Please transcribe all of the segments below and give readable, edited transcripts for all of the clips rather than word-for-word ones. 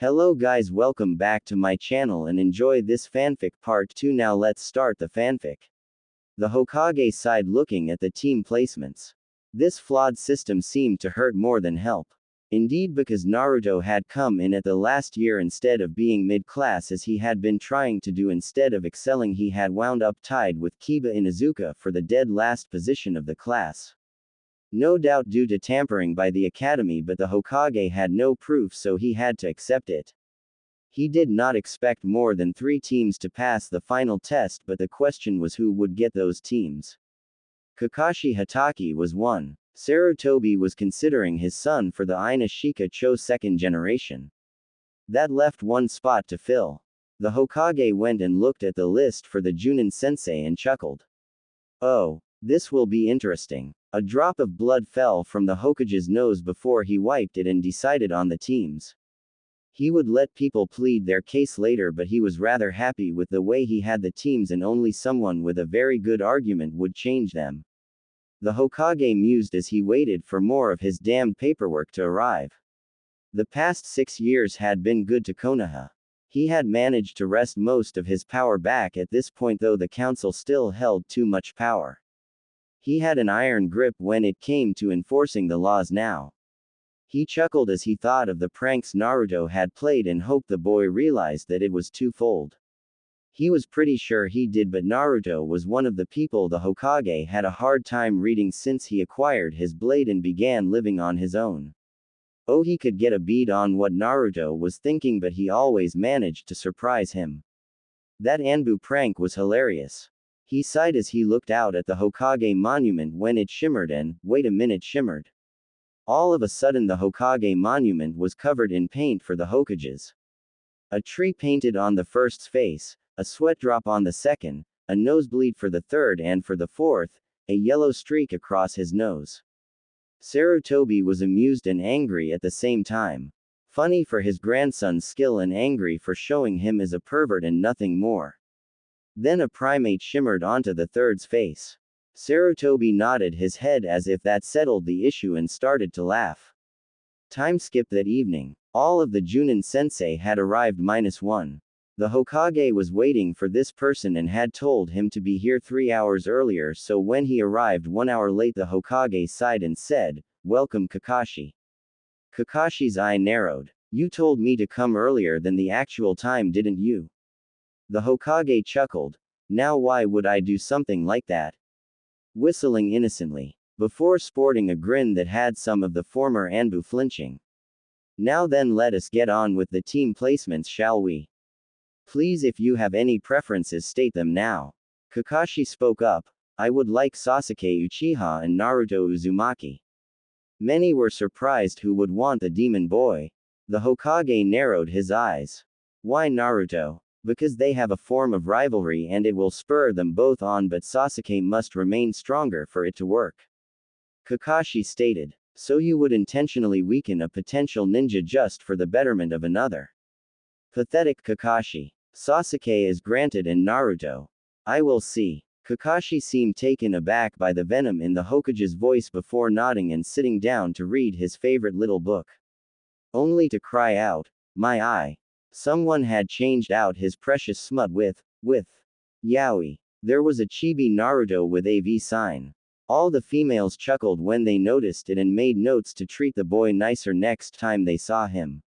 Hello guys, welcome back to my channel and enjoy this fanfic part 2. Now let's start the fanfic. The Hokage sighed looking at the team placements. This flawed system seemed to hurt more than help. Indeed, because Naruto had come in at the last year instead of being mid-class as he had been trying to do. Instead of excelling, he had wound up tied with Kiba Inuzuka for the dead last position of the class. No doubt due to tampering by the academy, but the Hokage had no proof, so he had to accept it. He did not expect more than 3 teams to pass the final test, but the question was who would get those teams. Kakashi Hatake was one. Sarutobi was considering his son for the Ina Shika-cho second generation. That left one spot to fill. The Hokage went and looked at the list for the Junin sensei and chuckled. Oh, this will be interesting. A drop of blood fell from the Hokage's nose before he wiped it and decided on the teams. He would let people plead their case later, but he was rather happy with the way he had the teams, and only someone with a very good argument would change them. The Hokage mused as he waited for more of his damned paperwork to arrive. The past 6 years had been good to Konoha. He had managed to wrest most of his power back at this point, though the council still held too much power. He had an iron grip when it came to enforcing the laws now. He chuckled as he thought of the pranks Naruto had played and hoped the boy realized that it was twofold. He was pretty sure he did, but Naruto was one of the people the Hokage had a hard time reading since he acquired his blade and began living on his own. Oh, he could get a bead on what Naruto was thinking, but he always managed to surprise him. That Anbu prank was hilarious. He sighed as he looked out at the Hokage monument when it shimmered and, wait a minute, shimmered. All of a sudden the Hokage monument was covered in paint for the Hokages. A tree painted on the first's face, a sweat drop on the second, a nosebleed for the third, and for the fourth, a yellow streak across his nose. Sarutobi was amused and angry at the same time. Funny for his grandson's skill and angry for showing him as a pervert and nothing more. Then a primate shimmered onto the third's face. Sarutobi nodded his head as if that settled the issue and started to laugh. Time skip that evening. All of the Junin sensei had arrived -1. The Hokage was waiting for this person and had told him to be here 3 hours earlier, so when he arrived 1 hour late, the Hokage sighed and said, "Welcome, Kakashi." Kakashi's eye narrowed. "You told me to come earlier than the actual time, didn't you?" The Hokage chuckled. "Now why would I do something like that?" Whistling innocently, before sporting a grin that had some of the former Anbu flinching. "Now then, let us get on with the team placements, shall we? Please, if you have any preferences, state them now." Kakashi spoke up. "I would like Sasuke Uchiha and Naruto Uzumaki." Many were surprised who would want the demon boy. The Hokage narrowed his eyes. "Why Naruto?" "Because they have a form of rivalry and it will spur them both on, but Sasuke must remain stronger for it to work," Kakashi stated. "So you would intentionally weaken a potential ninja just for the betterment of another?" Pathetic Kakashi. "Sasuke is granted, and Naruto. I will see." Kakashi seemed taken aback by the venom in the Hokage's voice before nodding and sitting down to read his favorite little book. Only to cry out, "My eye. Someone had changed out his precious smut with yaoi." There was a chibi Naruto with a V sign. All the females chuckled when they noticed it and made notes to treat the boy nicer next time they saw him.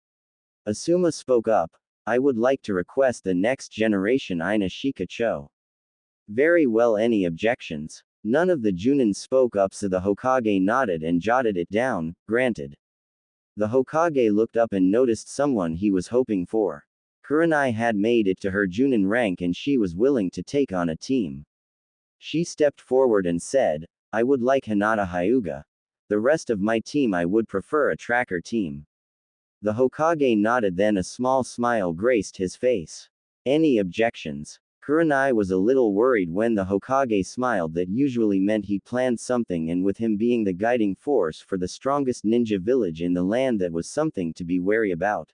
Asuma spoke up. "I would like to request the next generation Ina Shika-cho." "Very well, any objections?" None of the Junin spoke up, so the Hokage nodded and jotted it down. "Granted." The Hokage looked up and noticed someone he was hoping for. Kurenai had made it to her Junin rank and she was willing to take on a team. She stepped forward and said, "I would like Hinata Hyuga. The rest of my team, I would prefer a tracker team." The Hokage nodded, then a small smile graced his face. "Any objections?" Kurenai was a little worried when the Hokage smiled. That usually meant he planned something, and with him being the guiding force for the strongest ninja village in the land, that was something to be wary about.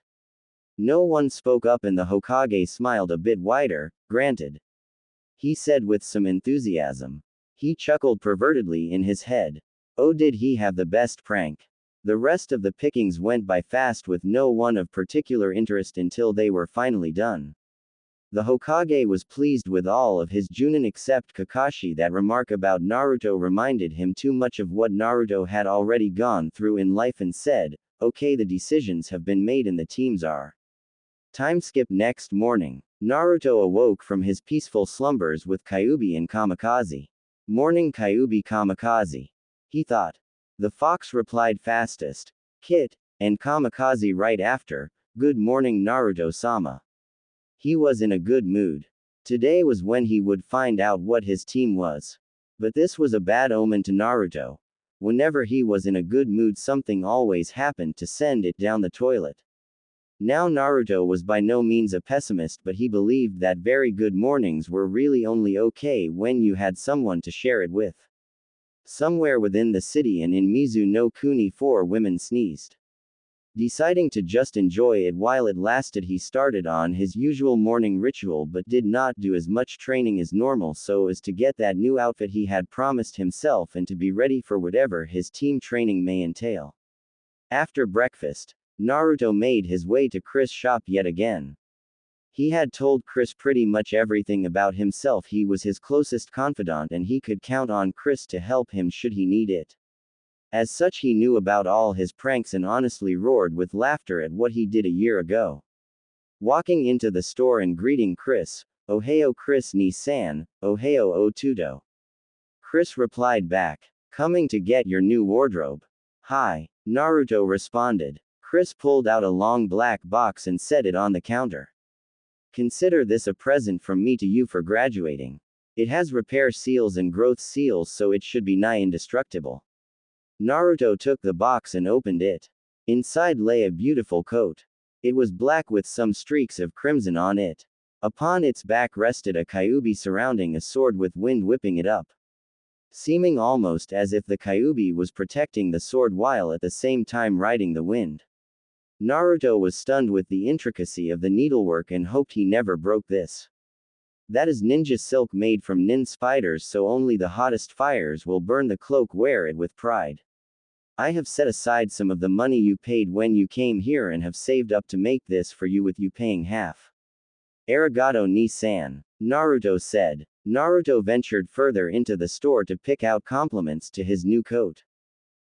No one spoke up and the Hokage smiled a bit wider. "Granted," he said with some enthusiasm. He chuckled pervertedly in his head. Oh, did he have the best prank? The rest of the pickings went by fast with no one of particular interest until they were finally done. The Hokage was pleased with all of his Junin except Kakashi. That remark about Naruto reminded him too much of what Naruto had already gone through in life and said, "Okay, the decisions have been made and the teams are." Time skip. Next morning, Naruto awoke from his peaceful slumbers with Kyuubi and Kamikaze. "Morning, Kyuubi Kamikaze," he thought. The fox replied fastest, "Kit," and Kamikaze right after, "Good morning, Naruto-sama." He was in a good mood. Today was when he would find out what his team was. But this was a bad omen to Naruto. Whenever he was in a good mood, something always happened to send it down the toilet. Now Naruto was by no means a pessimist, but he believed that very good mornings were really only okay when you had someone to share it with. Somewhere within the city and in Mizu no Kuni 4 women sneezed. Deciding to just enjoy it while it lasted, he started on his usual morning ritual but did not do as much training as normal so as to get that new outfit he had promised himself and to be ready for whatever his team training may entail. After breakfast, Naruto made his way to Chris' shop yet again. He had told Chris pretty much everything about himself. He was his closest confidant and he could count on Chris to help him should he need it. As such, he knew about all his pranks and honestly roared with laughter at what he did a year ago. Walking into the store and greeting Chris, "Ohio Chris ni-san, ohio o tudo." Chris replied back, "Coming to get your new wardrobe." "Hi," Naruto responded. Chris pulled out a long black box and set it on the counter. "Consider this a present from me to you for graduating. It has repair seals and growth seals, so it should be nigh indestructible." Naruto took the box and opened it. Inside lay a beautiful coat. It was black with some streaks of crimson on it. Upon its back rested a Kyuubi surrounding a sword with wind whipping it up. Seeming almost as if the Kyuubi was protecting the sword while at the same time riding the wind. Naruto was stunned with the intricacy of the needlework and hoped he never broke this. "That is ninja silk made from nin spiders, so only the hottest fires will burn the cloak. Wear it with pride. I have set aside some of the money you paid when you came here and have saved up to make this for you, with you paying half." "Arigato ni-san," Naruto said. Naruto ventured further into the store to pick out compliments to his new coat.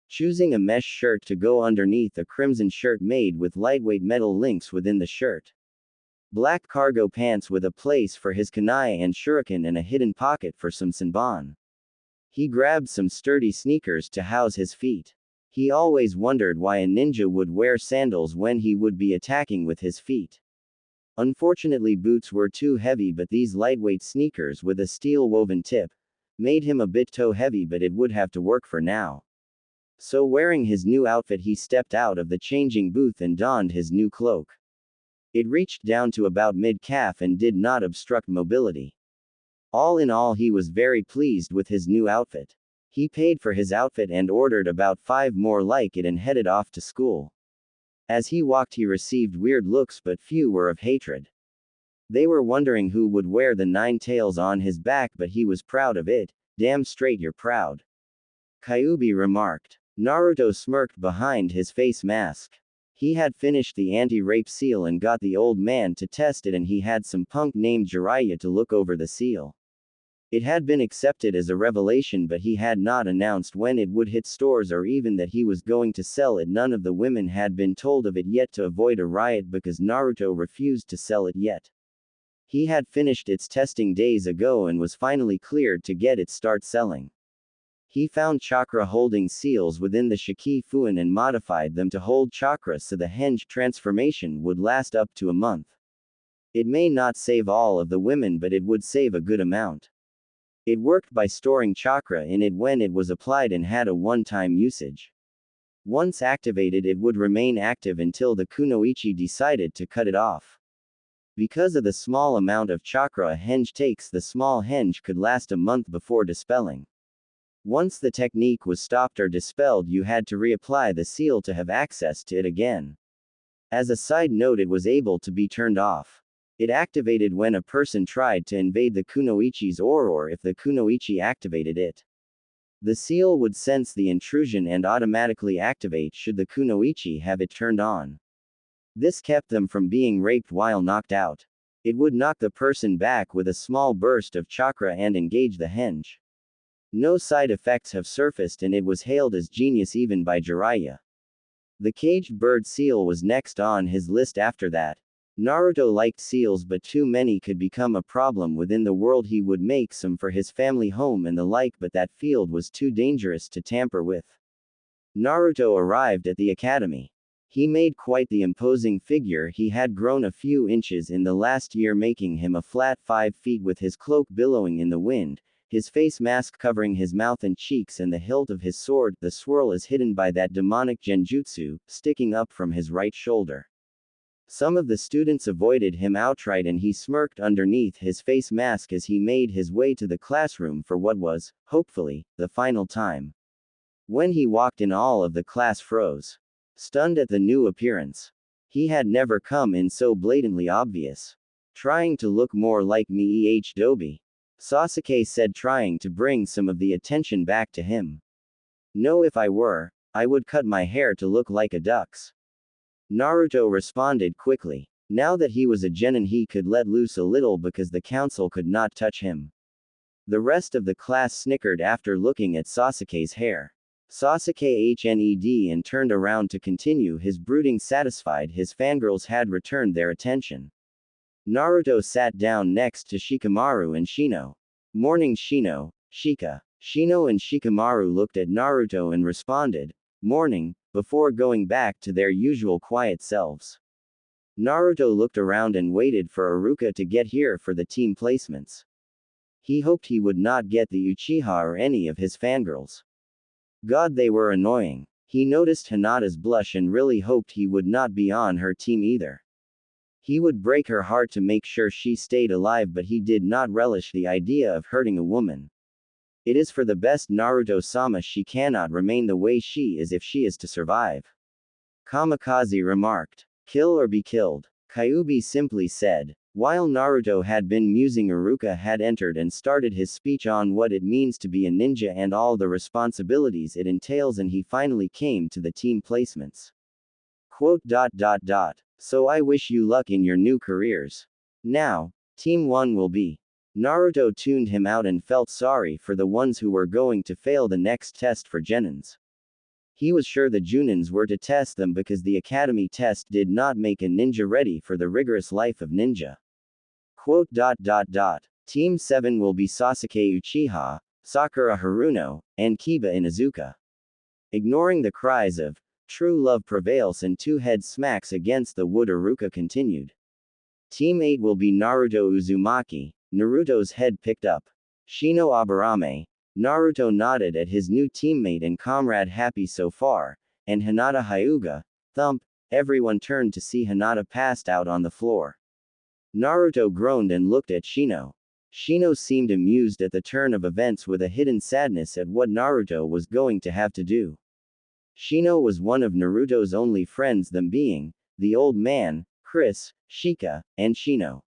Choosing a mesh shirt to go underneath a crimson shirt made with lightweight metal links within the shirt. Black cargo pants with a place for his kunai and shuriken and a hidden pocket for some senbon. He grabbed some sturdy sneakers to house his feet. He always wondered why a ninja would wear sandals when he would be attacking with his feet. Unfortunately, boots were too heavy, but these lightweight sneakers with a steel woven tip made him a bit toe heavy, but it would have to work for now. So wearing his new outfit, he stepped out of the changing booth and donned his new cloak. It reached down to about mid-calf and did not obstruct mobility. All in all, he was very pleased with his new outfit. He paid for his outfit and ordered about 5 more like it and headed off to school. As he walked, he received weird looks, but few were of hatred. They were wondering who would wear the 9 tails on his back, but he was proud of it. "Damn straight you're proud," Kyuubi remarked. Naruto smirked behind his face mask. He had finished the anti-rape seal and got the old man to test it, and he had some punk named Jiraiya to look over the seal. It had been accepted as a revelation, but he had not announced when it would hit stores or even that he was going to sell it. None of the women had been told of it yet to avoid a riot because Naruto refused to sell it yet. He had finished its testing days ago and was finally cleared to get it start selling. He found chakra holding seals within the Shiki Fuin and modified them to hold chakra so the henge transformation would last up to a month. It may not save all of the women, but it would save a good amount. It worked by storing chakra in it when it was applied and had a one-time usage. Once activated, it would remain active until the kunoichi decided to cut it off. Because of the small amount of chakra a henge takes, the small henge could last a month before dispelling. Once the technique was stopped or dispelled, you had to reapply the seal to have access to it again. As a side note, it was able to be turned off. It activated when a person tried to invade the kunoichi's aura or if the kunoichi activated it. The seal would sense the intrusion and automatically activate should the kunoichi have it turned on. This kept them from being raped while knocked out. It would knock the person back with a small burst of chakra and engage the henge. No side effects have surfaced and it was hailed as genius even by Jiraiya. The caged bird seal was next on his list after that. Naruto liked seals but too many could become a problem within the world. He would make some for his family home and the like, but that field was too dangerous to tamper with. Naruto arrived at the academy. He made quite the imposing figure. He had grown a few inches in the last year, making him a flat 5 feet with his cloak billowing in the wind, his face mask covering his mouth and cheeks, and the hilt of his sword, the swirl is hidden by that demonic genjutsu, sticking up from his right shoulder. Some of the students avoided him outright and he smirked underneath his face mask as he made his way to the classroom for what was, hopefully, the final time. When he walked in, all of the class froze, stunned at the new appearance. He had never come in so blatantly obvious. Trying to look more like me, Dobi, Sasuke said, trying to bring some of the attention back to him. No, if I were, I would cut my hair to look like a duck's. Naruto responded quickly. Now that he was a genin, he could let loose a little because the council could not touch him. The rest of the class snickered after looking at Sasuke's hair. Sasuke HNED and turned around to continue his brooding. Satisfied his fangirls had returned their attention. Naruto sat down next to Shikamaru and Shino. Morning, Shino, Shika. Shino and Shikamaru looked at Naruto and responded, morning, before going back to their usual quiet selves. Naruto looked around and waited for Iruka to get here for the team placements. He hoped he would not get the Uchiha or any of his fangirls. God, they were annoying. He noticed Hinata's blush and really hoped he would not be on her team either. He would break her heart to make sure she stayed alive, but he did not relish the idea of hurting a woman. It is for the best, Naruto-sama. She cannot remain the way she is if she is to survive. Kamikaze remarked. Kill or be killed. Kyuubi simply said. While Naruto had been musing, Iruka had entered and started his speech on what it means to be a ninja and all the responsibilities it entails, and he finally came to the team placements. Quote. So I wish you luck in your new careers. Now, Team 1 will be. Naruto tuned him out and felt sorry for the ones who were going to fail the next test for genins. He was sure the Junins were to test them because the academy test did not make a ninja ready for the rigorous life of ninja. Quote. Team 7 will be Sasuke Uchiha, Sakura Haruno, and Kiba Inuzuka. Ignoring the cries of true love prevails and 2 head smacks against the wood, Iruka continued. Team 8 will be Naruto Uzumaki. Naruto's head picked up. Shino Aburame. Naruto nodded at his new teammate and comrade, happy so far, and Hinata Hyuga. Thump. Everyone turned to see Hinata passed out on the floor. Naruto groaned and looked at Shino. Shino seemed amused at the turn of events with a hidden sadness at what Naruto was going to have to do. Shino was one of Naruto's only friends, them being the old man, Chris, Shika, and Shino.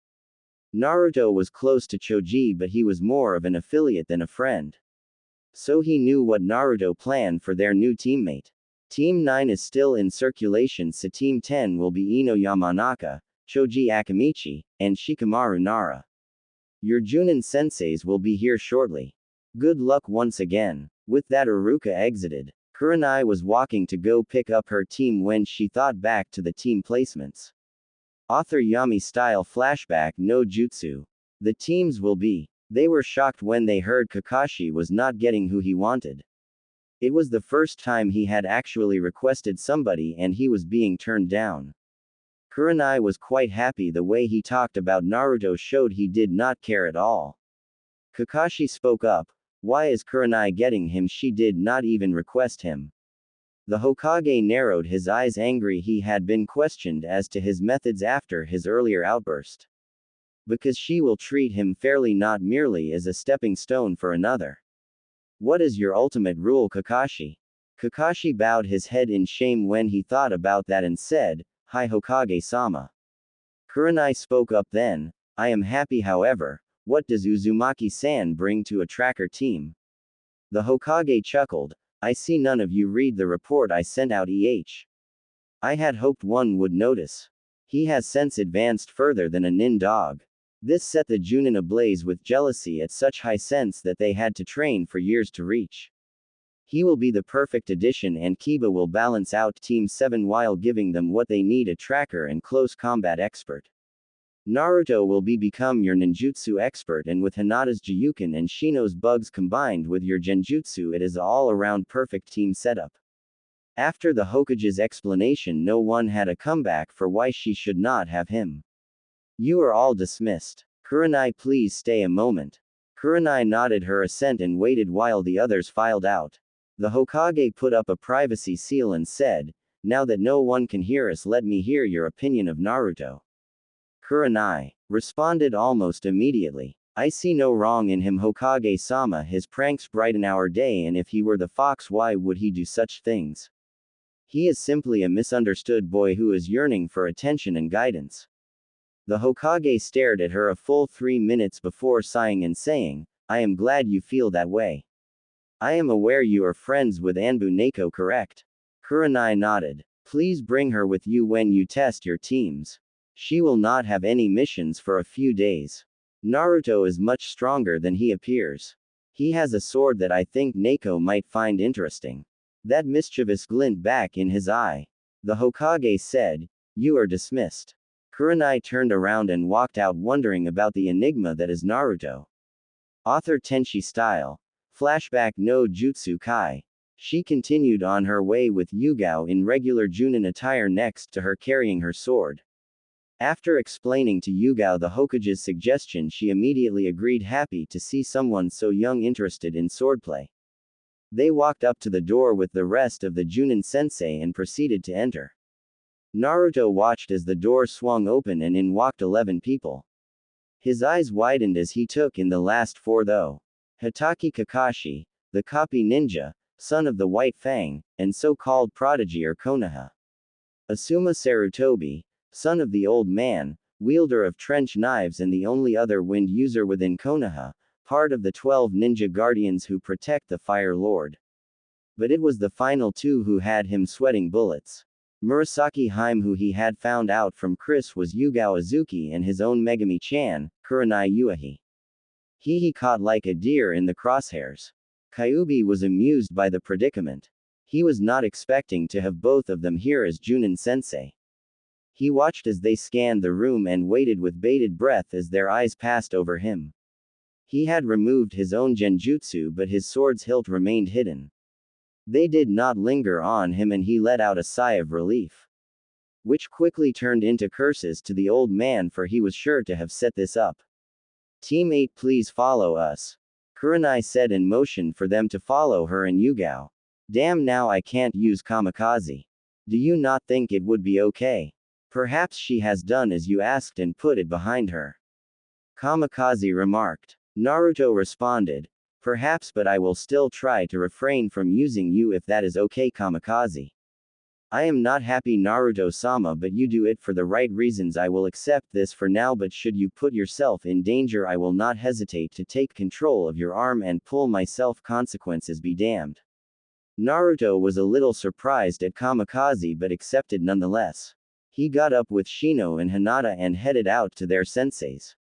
Naruto was close to Choji, but he was more of an affiliate than a friend. So he knew what Naruto planned for their new teammate. Team 9 is still in circulation, so Team 10 will be Ino Yamanaka, Choji Akamichi, and Shikamaru Nara. Your Junin senseis will be here shortly. Good luck once again. With that, Iruka exited. Kurenai was walking to go pick up her team when she thought back to the team placements. Author Yami style flashback no jutsu. The teams will be. They were shocked when they heard Kakashi was not getting who he wanted. It was the first time he had actually requested somebody and he was being turned down. Kurenai was quite happy. The way he talked about Naruto showed he did not care at all. Kakashi spoke up. Why is Kurenai getting him? She did not even request him. The Hokage narrowed his eyes, angry he had been questioned as to his methods after his earlier outburst. Because she will treat him fairly, not merely as a stepping stone for another. What is your ultimate rule, Kakashi? Kakashi bowed his head in shame when he thought about that and said, Hi Hokage-sama. Kurenai spoke up then, I am happy, however, what does Uzumaki-san bring to a tracker team? The Hokage chuckled. I see none of you read the report I sent out. I had hoped one would notice. He has sense advanced further than a nin dog. This set the Junin ablaze with jealousy at such high sense that they had to train for years to reach. He will be the perfect addition and Kiba will balance out Team 7 while giving them what they need, a tracker and close combat expert. Naruto will become your ninjutsu expert, and with Hinata's Jiyuken and Shino's bugs combined with your genjutsu, it is all-around perfect team setup. After the Hokage's explanation, no one had a comeback for why she should not have him. You are all dismissed. Kurenai, please stay a moment. Kurenai nodded her assent and waited while the others filed out. The Hokage put up a privacy seal and said, now that no one can hear us, let me hear your opinion of Naruto. Kurenai responded almost immediately. I see no wrong in him, Hokage-sama. His pranks brighten our day, and if he were the fox, why would he do such things? He is simply a misunderstood boy who is yearning for attention and guidance. The Hokage stared at her a full 3 minutes before sighing and saying, I am glad you feel that way. I am aware you are friends with Anbu Neko, correct? Kurenai nodded. Please bring her with you when you test your teams. She will not have any missions for a few days. Naruto is much stronger than he appears. He has a sword that I think Neko might find interesting. That mischievous glint back in his eye. The Hokage said, you are dismissed. Kurenai turned around and walked out, wondering about the enigma that is Naruto. Author Tenchi style. Flashback no Jutsu Kai. She continued on her way with Yugao in regular Junin attire, next to her carrying her sword. After explaining to Yugao the Hokage's suggestion, she immediately agreed, happy to see someone so young interested in swordplay. They walked up to the door with the rest of the Junin sensei and proceeded to enter. Naruto watched as the door swung open and in walked 11 people. His eyes widened as he took in the last 4 though. Hitaki Kakashi, the copy ninja, son of the White Fang, and so-called prodigy or Konoha. Asuma Sarutobi, son of the Old Man, wielder of trench knives and the only other wind user within Konoha, part of the 12 ninja guardians who protect the Fire Lord. But it was the final 2 who had him sweating bullets. Murasaki Haim, who he had found out from Chris was Yugao Azuki, and his own Megami-chan, Kurenai Uehi. He caught like a deer in the crosshairs. Kyuubi was amused by the predicament. He was not expecting to have both of them here as Junin sensei. He watched as they scanned the room and waited with bated breath as their eyes passed over him. He had removed his own genjutsu, but his sword's hilt remained hidden. They did not linger on him and he let out a sigh of relief, which quickly turned into curses to the old man, for he was sure to have set this up. Team 8, please follow us. Kurenai said and motioned for them to follow her and Yugao. Damn, now I can't use kamikaze. Do you not think it would be okay? Perhaps she has done as you asked and put it behind her. Kamikaze remarked. Naruto responded. Perhaps, but I will still try to refrain from using you if that is okay, Kamikaze. I am not happy, Naruto-sama, but you do it for the right reasons. I will accept this for now, but should you put yourself in danger, I will not hesitate to take control of your arm and pull myself. Consequences be damned. Naruto was a little surprised at Kamikaze but accepted nonetheless. He got up with Shino and Hinata and headed out to their senseis.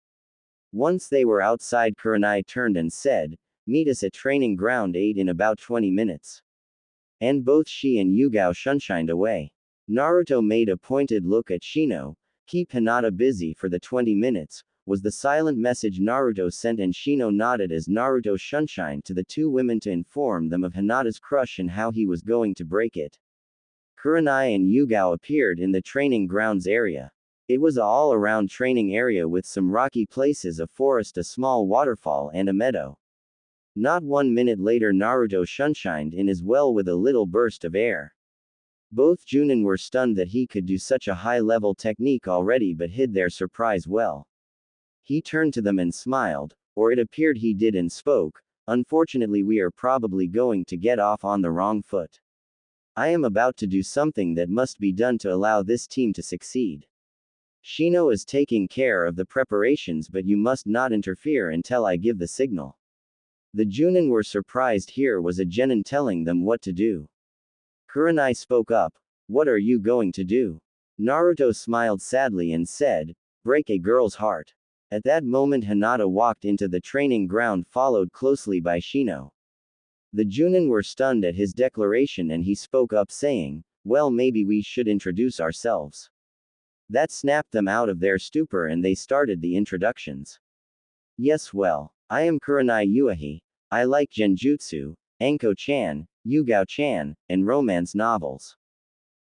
Once they were outside, Kurenai turned and said, meet us at training ground 8 in about 20 minutes. And both she and Yugao shunshined away. Naruto made a pointed look at Shino. Keep Hinata busy for the 20 minutes, was the silent message Naruto sent, and Shino nodded as Naruto shunshined to the 2 women to inform them of Hinata's crush and how he was going to break it. Kurenai and Yugao appeared in the training grounds area. It was an all-around training area with some rocky places, a forest, a small waterfall, and a meadow. Not 1 minute later, Naruto shunshined in as well with a little burst of air. Both Junin were stunned that he could do such a high-level technique already, but hid their surprise well. He turned to them and smiled, or it appeared he did, and spoke. Unfortunately, we are probably going to get off on the wrong foot. I am about to do something that must be done to allow this team to succeed. Shino is taking care of the preparations, but you must not interfere until I give the signal. The Junin were surprised here was a genin telling them what to do. Kurenai spoke up. What are you going to do? Naruto smiled sadly and said, break a girl's heart. At that moment Hinata walked into the training ground followed closely by Shino. The Junin were stunned at his declaration and he spoke up saying, well, maybe we should introduce ourselves. That snapped them out of their stupor and they started the introductions. Yes, well, I am Kurenai Uehi. I like genjutsu, Anko-chan, Yugao-chan, and romance novels.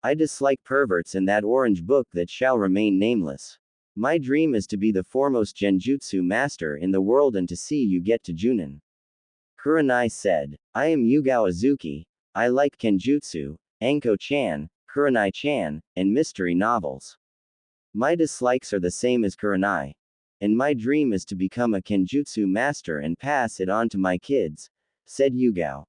I dislike perverts and that orange book that shall remain nameless. My dream is to be the foremost genjutsu master in the world and to see you get to Junin. Kurenai said, I am Yugao Azuki. I like kenjutsu, Anko-chan, Kurenai-chan, and mystery novels. My dislikes are the same as Kurenai. And my dream is to become a kenjutsu master and pass it on to my kids, said Yugao.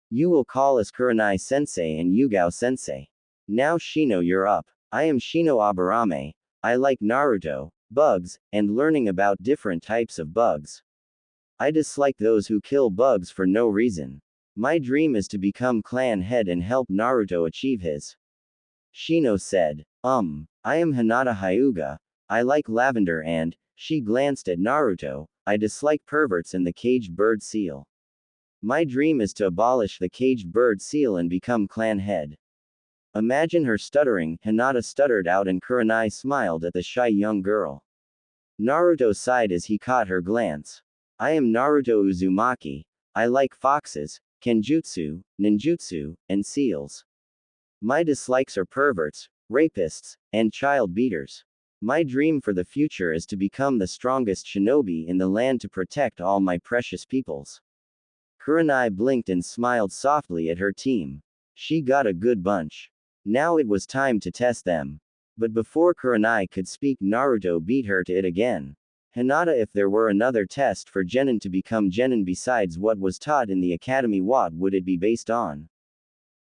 You will call us Kurenai-sensei and Yugao-sensei. Now Shino, you're up. I am Shino Aburame. I like Naruto, bugs, and learning about different types of bugs. I dislike those who kill bugs for no reason. My dream is to become clan head and help Naruto achieve his. Shino said, I am Hinata Hyuga. I like lavender and, she glanced at Naruto, I dislike perverts and the caged bird seal. My dream is to abolish the caged bird seal and become clan head. Imagine her stuttering, Hinata stuttered out and Kurenai smiled at the shy young girl. Naruto sighed as he caught her glance. I am Naruto Uzumaki. I like foxes, kenjutsu, ninjutsu, and seals. My dislikes are perverts, rapists, and child beaters. My dream for the future is to become the strongest shinobi in the land to protect all my precious peoples. Kurenai blinked and smiled softly at her team. She got a good bunch. Now it was time to test them. But before Kurenai could speak, Naruto beat her to it again. Hinata, if there were another test for genin to become genin besides what was taught in the academy, what would it be based on?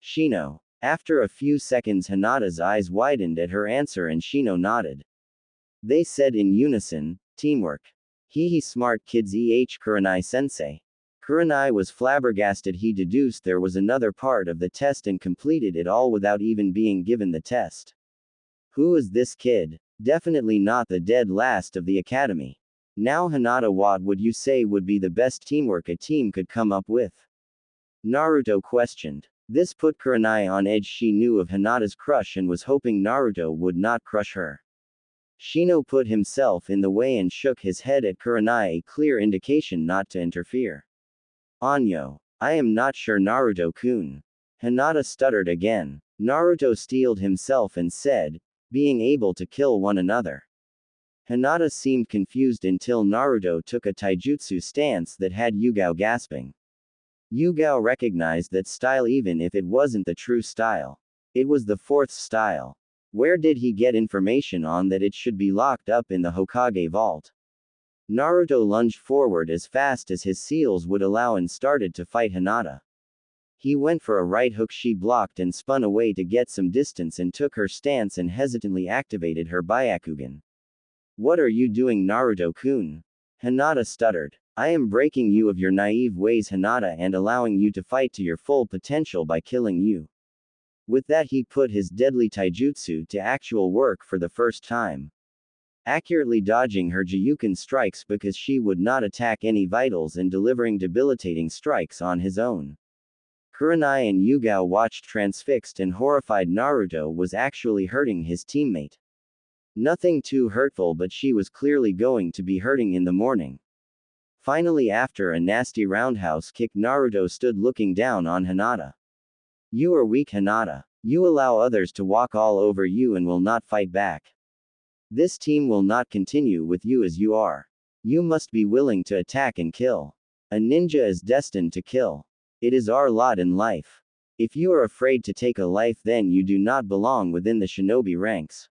Shino. After a few seconds Hinata's eyes widened at her answer and Shino nodded. They said in unison, teamwork. He smart kids Kurenai sensei. Kurenai was flabbergasted. He deduced there was another part of the test and completed it all without even being given the test. Who is this kid? Definitely not the dead last of the academy. Now Hinata, what would you say would be the best teamwork a team could come up with? Naruto questioned. This put Kurenai on edge. She knew of Hinata's crush and was hoping Naruto would not crush her. Shino put himself in the way and shook his head at Kurenai, a clear indication not to interfere. Anyo. I am not sure, Naruto-kun. Hinata stuttered again. Naruto steeled himself and said, being able to kill one another. Hinata seemed confused until Naruto took a taijutsu stance that had Yugao gasping. Yugao recognized that style even if it wasn't the true style. It was the fourth style. Where did he get information on that it should be locked up in the Hokage vault? Naruto lunged forward as fast as his seals would allow and started to fight Hinata. He went for a right hook. She blocked and spun away to get some distance and took her stance and hesitantly activated her Byakugan. What are you doing, Naruto-kun? Hinata stuttered. I am breaking you of your naive ways, Hinata, and allowing you to fight to your full potential by killing you. With that he put his deadly taijutsu to actual work for the first time. Accurately dodging her Jiyuken strikes because she would not attack any vitals and delivering debilitating strikes on his own. Kurenai and Yugao watched transfixed and horrified. Naruto was actually hurting his teammate. Nothing too hurtful, but she was clearly going to be hurting in the morning. Finally, after a nasty roundhouse kick, Naruto stood looking down on Hinata. You are weak, Hinata. You allow others to walk all over you and will not fight back. This team will not continue with you as you are. You must be willing to attack and kill. A ninja is destined to kill. It is our lot in life. If you are afraid to take a life, then you do not belong within the shinobi ranks.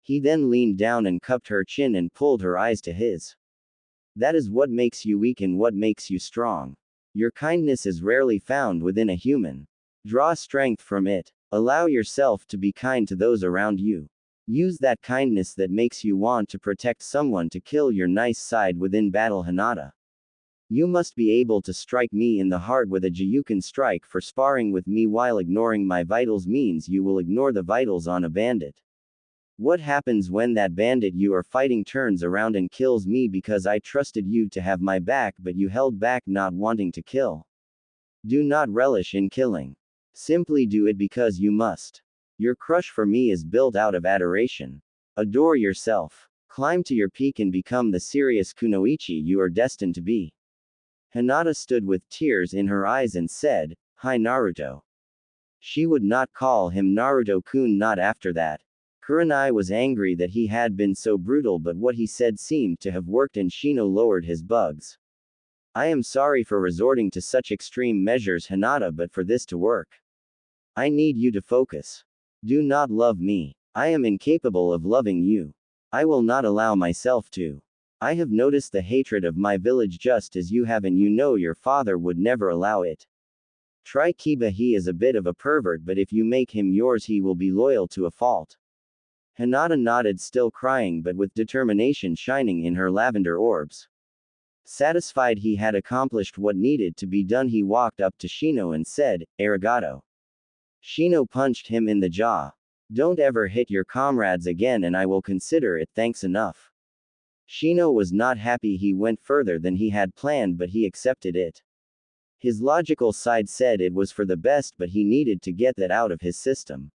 He then leaned down and cupped her chin and pulled her eyes to his. That is what makes you weak and what makes you strong. Your kindness is rarely found within a human. Draw strength from it. Allow yourself to be kind to those around you. Use that kindness that makes you want to protect someone to kill your nice side within battle, Hinata. You must be able to strike me in the heart with a Jiyuken strike, for sparring with me while ignoring my vitals means you will ignore the vitals on a bandit. What happens when that bandit you are fighting turns around and kills me because I trusted you to have my back but you held back not wanting to kill? Do not relish in killing. Simply do it because you must. Your crush for me is built out of adoration. Adore yourself. Climb to your peak and become the serious kunoichi you are destined to be. Hinata stood with tears in her eyes and said, "Hi Naruto." She would not call him Naruto-kun not after that. Kurenai was angry that he had been so brutal, but what he said seemed to have worked and Shino lowered his bugs. I am sorry for resorting to such extreme measures, Hinata, but for this to work, I need you to focus. Do not love me. I am incapable of loving you. I will not allow myself to. I have noticed the hatred of my village just as you have, and you know your father would never allow it. Try Kiba, he is a bit of a pervert, but if you make him yours he will be loyal to a fault. Hinata nodded, still crying but with determination shining in her lavender orbs. Satisfied he had accomplished what needed to be done, he walked up to Shino and said, "Arigato." Shino punched him in the jaw. "Don't ever hit your comrades again and I will consider it thanks enough." Shino was not happy he went further than he had planned, but he accepted it. His logical side said it was for the best, but he needed to get that out of his system.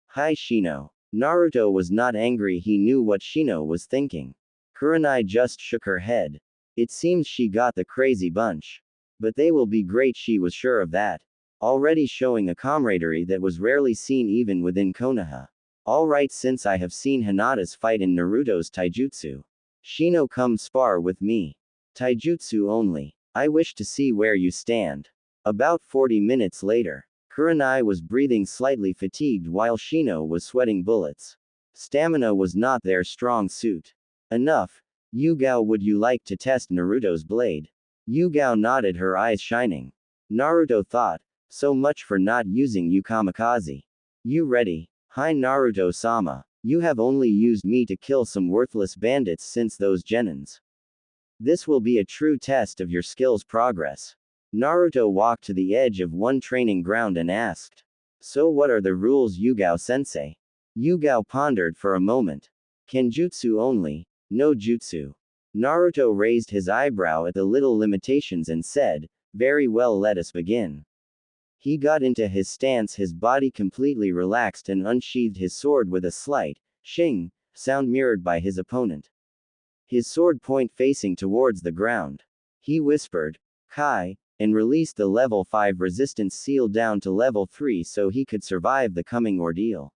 Hi Shino. Naruto was not angry, he knew what Shino was thinking. Kurenai just shook her head. It seems she got the crazy bunch. But they will be great, she was sure of that. Already showing a camaraderie that was rarely seen even within Konoha. Alright, since I have seen Hinata's fight in Naruto's taijutsu. Shino, come spar with me. Taijutsu only. I wish to see where you stand. About 40 minutes later. Kurenai was breathing slightly fatigued while Shino was sweating bullets. Stamina was not their strong suit. Enough. Yugao, would you like to test Naruto's blade? Yugao nodded, her eyes shining. Naruto thought, so much for not using you kamikaze. You ready? Hi Naruto-sama. You have only used me to kill some worthless bandits since those genins. This will be a true test of your skills progress. Naruto walked to the edge of one training ground and asked. So what are the rules, Yugao-sensei? Yugao pondered for a moment. Kenjutsu only, no jutsu. Naruto raised his eyebrow at the little limitations and said, very well, let us begin. He got into his stance, his body completely relaxed, and unsheathed his sword with a slight shing sound mirrored by his opponent. His sword point facing towards the ground. He whispered, Kai, and released the level 5 resistance seal down to level 3 so he could survive the coming ordeal.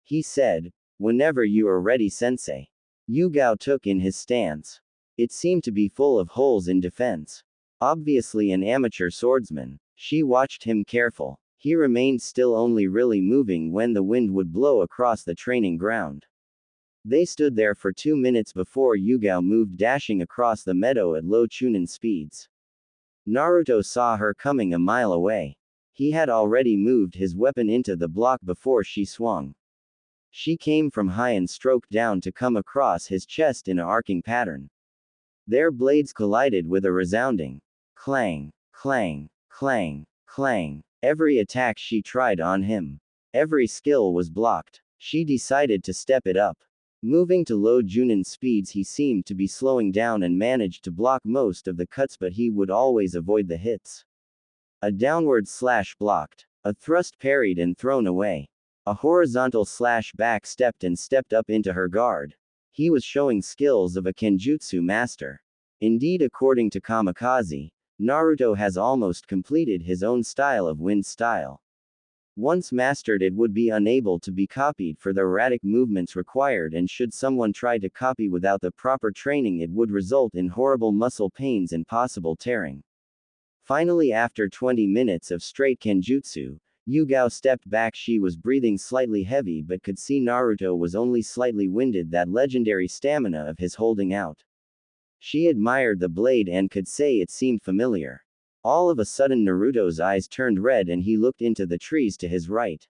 He said, whenever you are ready, sensei. Yugao took in his stance. It seemed to be full of holes in defense. Obviously an amateur swordsman. She watched him careful. He remained still, only really moving when the wind would blow across the training ground. They stood there for 2 minutes before Yugao moved, dashing across the meadow at low chunin speeds. Naruto saw her coming a mile away. He had already moved his weapon into the block before she swung. She came from high and stroked down to come across his chest in a arcing pattern. Their blades collided with a resounding clang, clang, clang, clang. Every attack she tried on him. Every skill was blocked. She decided to step it up. Moving to low Junin speeds, he seemed to be slowing down and managed to block most of the cuts, but he would always avoid the hits. A downward slash blocked. A thrust parried and thrown away. A horizontal slash back stepped and stepped up into her guard. He was showing skills of a kenjutsu master. Indeed, according to Kamikaze, Naruto has almost completed his own style of wind style. Once mastered, it would be unable to be copied for the erratic movements required, and should someone try to copy without the proper training, it would result in horrible muscle pains and possible tearing. Finally, after 20 minutes of straight kenjutsu, Yugao stepped back. She was breathing slightly heavy but could see Naruto was only slightly winded, that legendary stamina of his holding out. She admired the blade and could say it seemed familiar. All of a sudden Naruto's eyes turned red and he looked into the trees to his right.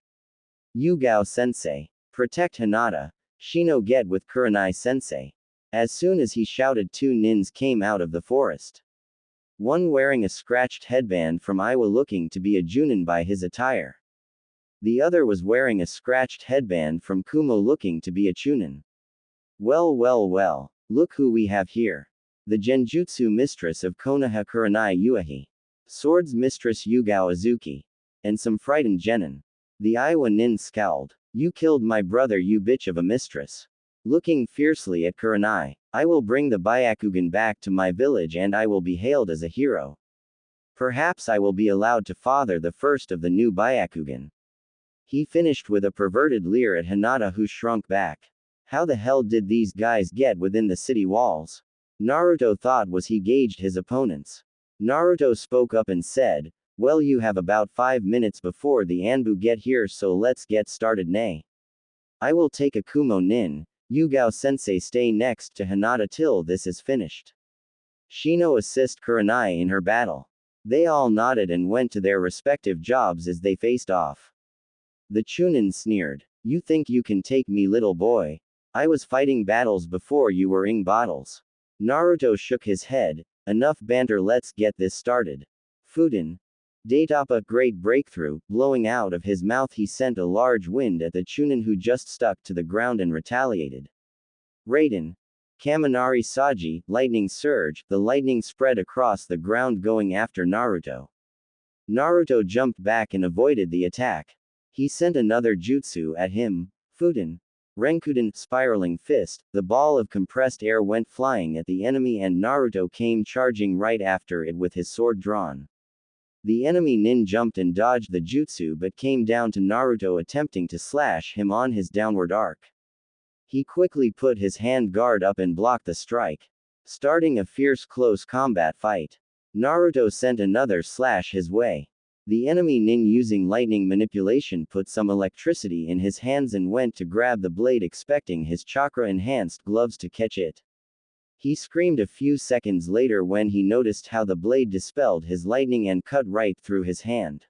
Yugao-sensei. Protect Hinata. Shino, get with Kurenai-sensei. As soon as he shouted, 2 nins came out of the forest. One wearing a scratched headband from Iowa looking to be a Junin by his attire. The other was wearing a scratched headband from Kumo looking to be a Chunin. Well, well, well. Look who we have here. The Genjutsu mistress of Konoha Kurenai Uehi. Swords mistress Yugao Azuki. And some frightened genin. The Iowa nin scowled. You killed my brother, you bitch of a mistress. Looking fiercely at Kurenai, I will bring the Byakugan back to my village and I will be hailed as a hero. Perhaps I will be allowed to father the first of the new Byakugan. He finished with a perverted leer at Hinata, who shrunk back. How the hell did these guys get within the city walls? Naruto thought was he gauged his opponents. Naruto spoke up and said, well, you have about 5 minutes before the Anbu get here, so let's get started. Nay. I will take a Kumo nin. Yugao sensei stay next to Hinata till this is finished. Shino assist Kurenai in her battle. They all nodded and went to their respective jobs as they faced off. The Chunin sneered. You think you can take me, little boy? I was fighting battles before you were ing bottles. Naruto shook his head. Enough banter, let's get this started. Fuden. Daitapa, great breakthrough. Blowing out of his mouth, he sent a large wind at the Chunin, who just stuck to the ground and retaliated. Raiden. Kaminari Saji, lightning surge. The lightning spread across the ground going after Naruto. Naruto jumped back and avoided the attack. He sent another jutsu at him. Fuden. Renkuden, spiraling fist. The ball of compressed air went flying at the enemy and Naruto came charging right after it with his sword drawn. The enemy nin jumped and dodged the jutsu but came down to Naruto, attempting to slash him on his downward arc. He quickly put his hand guard up and blocked the strike, starting a fierce close combat fight. Naruto sent another slash his way. The enemy nin, using lightning manipulation, put some electricity in his hands and went to grab the blade, expecting his chakra-enhanced gloves to catch it. He screamed a few seconds later when he noticed how the blade dispelled his lightning and cut right through his hand.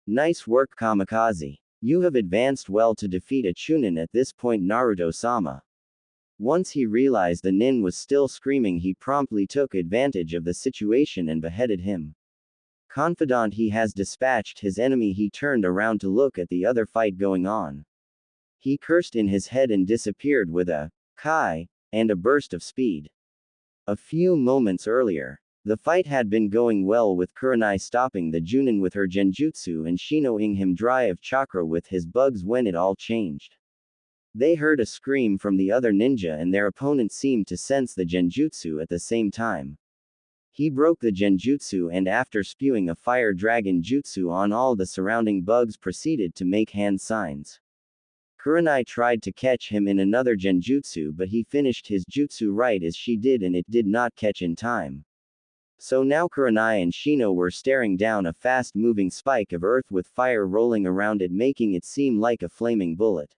Nice work, Kamikaze. You have advanced well to defeat a Chunin at this point, Naruto-sama. Once he realized the nin was still screaming, he promptly took advantage of the situation and beheaded him. Confident he has dispatched his enemy, he turned around to look at the other fight going on. He cursed in his head and disappeared with a kai and a burst of speed. A few moments earlier, the fight had been going well, with Kurenai stopping the Junin with her genjutsu and Shino-ing him dry of chakra with his bugs, when it all changed. They heard a scream from the other ninja and their opponent seemed to sense the genjutsu at the same time. He broke the genjutsu and after spewing a fire dragon jutsu on all the surrounding bugs, proceeded to make hand signs. Kurenai tried to catch him in another genjutsu, but he finished his jutsu right as she did and it did not catch in time. So now Kurenai and Shino were staring down a fast-moving spike of earth with fire rolling around it, making it seem like a flaming bullet.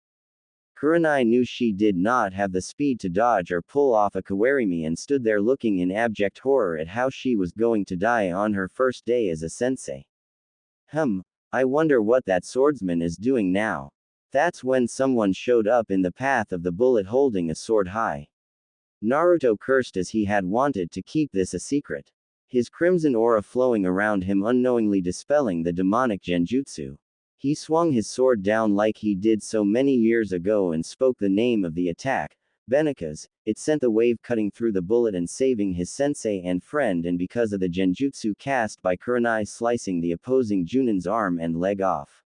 Kurenai knew she did not have the speed to dodge or pull off a kawarimi and stood there looking in abject horror at how she was going to die on her first day as a sensei. I wonder what that swordsman is doing now. That's when someone showed up in the path of the bullet holding a sword high. Naruto cursed as he had wanted to keep this a secret. His crimson aura flowing around him, unknowingly dispelling the demonic genjutsu. He swung his sword down like he did so many years ago and spoke the name of the attack, Benika's. It sent the wave cutting through the bullet and saving his sensei and friend, and because of the genjutsu cast by Kurenai, slicing the opposing Junin's arm and leg off.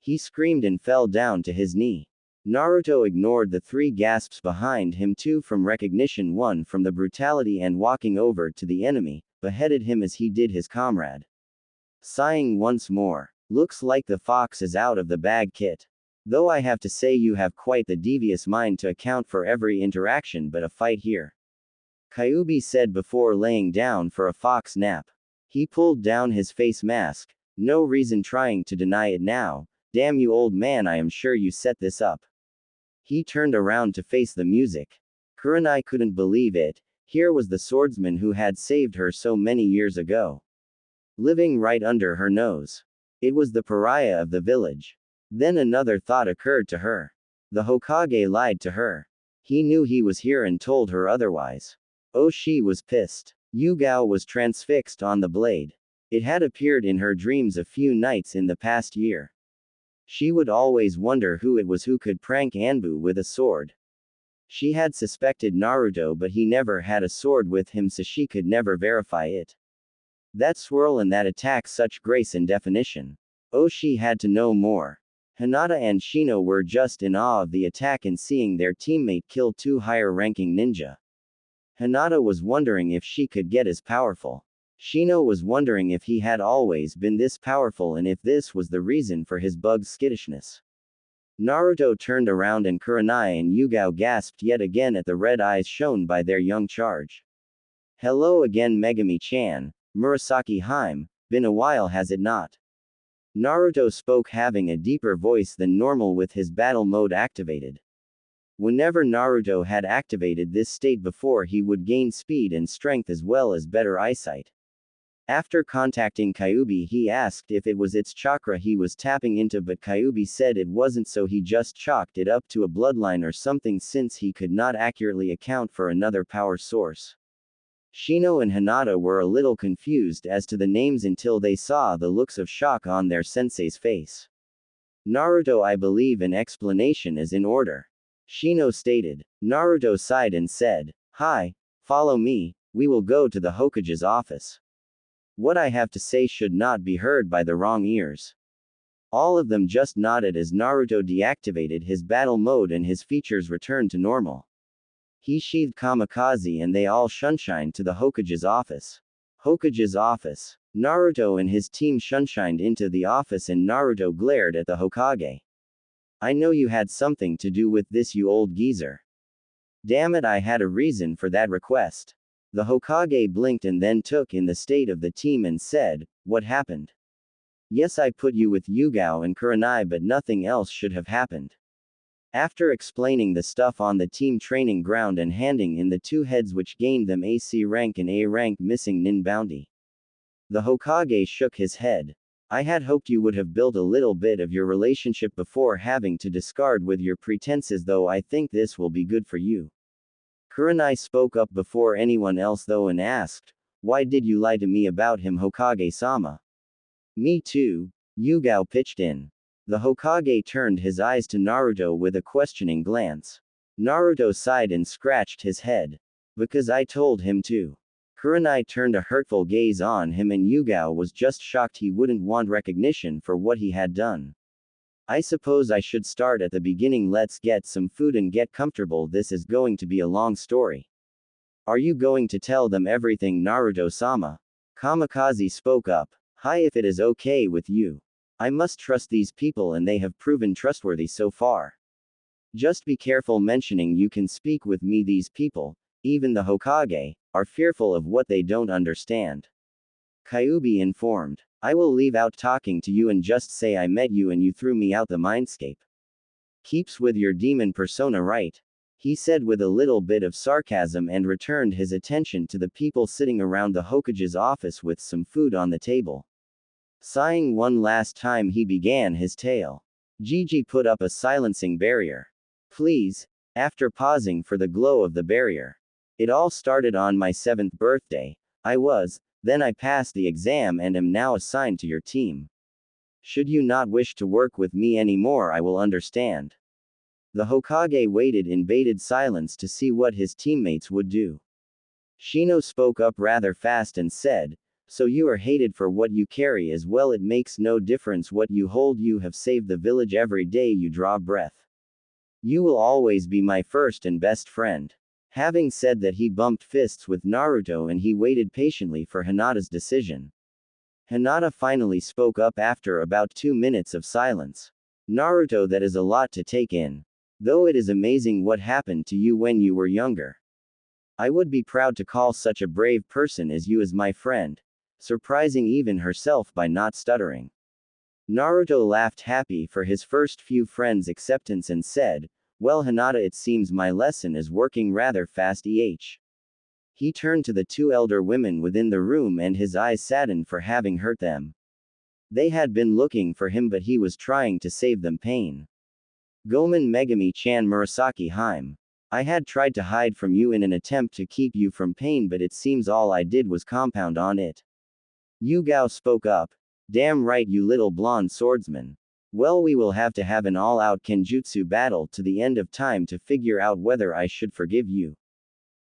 He screamed and fell down to his knee. Naruto ignored the 3 gasps behind him, 2 from recognition, 1 from the brutality, and walking over to the enemy, beheaded him as he did his comrade. Sighing once more. Looks like the fox is out of the bag, Kit. Though I have to say you have quite the devious mind to account for every interaction but a fight here. Kyuubi said before laying down for a fox nap. He pulled down his face mask. No reason trying to deny it now. Damn you, old man, I am sure you set this up. He turned around to face the music. Kurenai couldn't believe it. Here was the swordsman who had saved her so many years ago. Living right under her nose. It was the pariah of the village. Then another thought occurred to her. The Hokage lied to her. He knew he was here and told her otherwise. Oh, she was pissed. Yugao was transfixed on the blade. It had appeared in her dreams a few nights in the past year. She would always wonder who it was who could prank Anbu with a sword. She had suspected Naruto, but he never had a sword with him, so she could never verify it. That swirl and that attack, such grace and definition. Oh, she had to know more. Hinata and Shino were just in awe of the attack and seeing their teammate kill two higher-ranking ninja. Hinata was wondering if she could get as powerful. Shino was wondering if he had always been this powerful and if this was the reason for his bug skittishness. Naruto turned around and Kurenai and Yugao gasped yet again at the red eyes shown by their young charge. Hello again, Megami-chan, Murasaki Harem, been a while, has it not? Naruto spoke, having a deeper voice than normal with his battle mode activated. Whenever Naruto had activated this state before, he would gain speed and strength as well as better eyesight. After contacting Kyuubi, he asked if it was its chakra he was tapping into, but Kyuubi said it wasn't, so he just chalked it up to a bloodline or something since he could not accurately account for another power source. Shino and Hinata were a little confused as to the names until they saw the looks of shock on their sensei's face. Naruto, I believe an explanation is in order. Shino stated. Naruto sighed and said, "Hi, follow me, we will go to the Hokage's office. What I have to say should not be heard by the wrong ears." All of them just nodded as Naruto deactivated his battle mode and his features returned to normal. He sheathed Kamikaze and they all shunshined to the Hokage's office. Hokage's office. Naruto and his team shunshined into the office and Naruto glared at the Hokage. "I know you had something to do with this, you old geezer. Damn it, I had a reason for that request." The Hokage blinked and then took in the state of the team and said, "What happened?" "Yes, I put you with Yugao and Kurenai, but nothing else should have happened." After explaining the stuff on the team training ground and handing in the two heads which gained them AC rank and A rank missing nin bounty, the Hokage shook his head. "I had hoped you would have built a little bit of your relationship before having to discard with your pretenses, though I think this will be good for you." Kurenai spoke up before anyone else though and asked, "Why did you lie to me about him, Hokage-sama?" "Me too," Yugao pitched in. The Hokage turned his eyes to Naruto with a questioning glance. Naruto sighed and scratched his head. "Because I told him to." Kurenai turned a hurtful gaze on him and Yugao was just shocked he wouldn't want recognition for what he had done. "I suppose I should start at the beginning. Let's get some food and get comfortable. This is going to be a long story." "Are you going to tell them everything, Naruto-sama?" Kamikaze spoke up. "Hi, if it is okay with you. I must trust these people and they have proven trustworthy so far. Just be careful mentioning you can speak with me. These people, even the Hokage, are fearful of what they don't understand." Kyuubi informed. "I will leave out talking to you and just say I met you and you threw me out the mindscape. Keeps with your demon persona, right?" he said with a little bit of sarcasm and returned his attention to the people sitting around the Hokage's office with some food on the table. Sighing one last time, he began his tale. Gigi put up a silencing barrier. "Please," after pausing for the glow of the barrier. "It all started on my 7th birthday. Then I passed the exam and am now assigned to your team. Should you not wish to work with me anymore, I will understand." The Hokage waited in bated silence to see what his teammates would do. Shino spoke up rather fast and said, "So you are hated for what you carry as well. It makes no difference what you hold. You have saved the village every day you draw breath. You will always be my first and best friend." Having said that, he bumped fists with Naruto and he waited patiently for Hinata's decision. Hinata finally spoke up after about 2 minutes of silence. "Naruto, that is a lot to take in. Though it is amazing what happened to you when you were younger. I would be proud to call such a brave person as you as my friend," surprising even herself by not stuttering. Naruto laughed, happy for his first few friends' acceptance, and said, "Well, Hinata, it seems my lesson is working rather fast. He turned to the two elder women within the room and his eyes saddened for having hurt them. They had been looking for him, but he was trying to save them pain. Gomen Megami-chan Murasaki Harem. I had tried to hide from you in an attempt to keep you from pain, but it seems all I did was compound on it. Yugao spoke up. Damn right, you little blonde swordsman. Well, we will have to have an all-out kenjutsu battle to the end of time to figure out whether I should forgive you.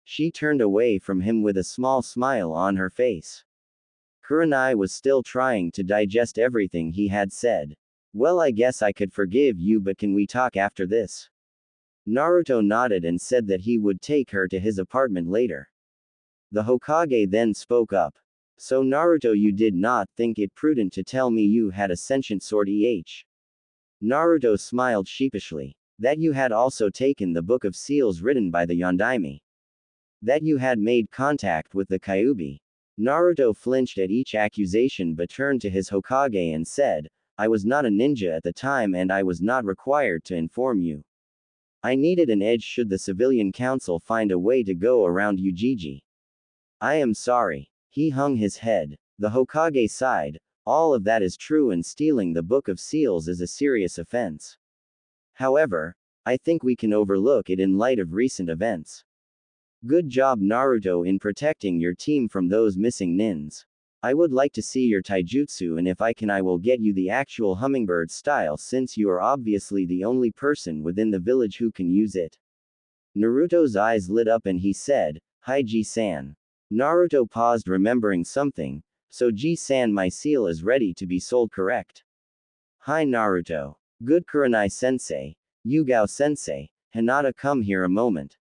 She turned away from him with a small smile on her face. Kurenai was still trying to digest everything he had said. Well, I guess I could forgive you, but can we talk after this? Naruto nodded and said that he would take her to his apartment later. The Hokage then spoke up. So Naruto, you did not think it prudent to tell me you had a sentient sword Naruto smiled sheepishly. That you had also taken the Book of Seals written by the Yondaime. That you had made contact with the Kyuubi. Naruto flinched at each accusation but turned to his Hokage and said, I was not a ninja at the time and I was not required to inform you. I needed an edge should the civilian council find a way to go around Ujiji. I am sorry. He hung his head. The Hokage sighed. All of that is true, and stealing the Book of Seals is a serious offense. However, I think we can overlook it in light of recent events. Good job, Naruto, in protecting your team from those missing nins. I would like to see your taijutsu, and if I can I will get you the actual hummingbird style, since you are obviously the only person within the village who can use it. Naruto's eyes lit up and he said, Hi Ji-san. Naruto paused, remembering something. So Ji-san, my seal is ready to be sold, correct? Hi Naruto. Good, Kurenai-sensei. Yugao-sensei. Hinata, come here a moment.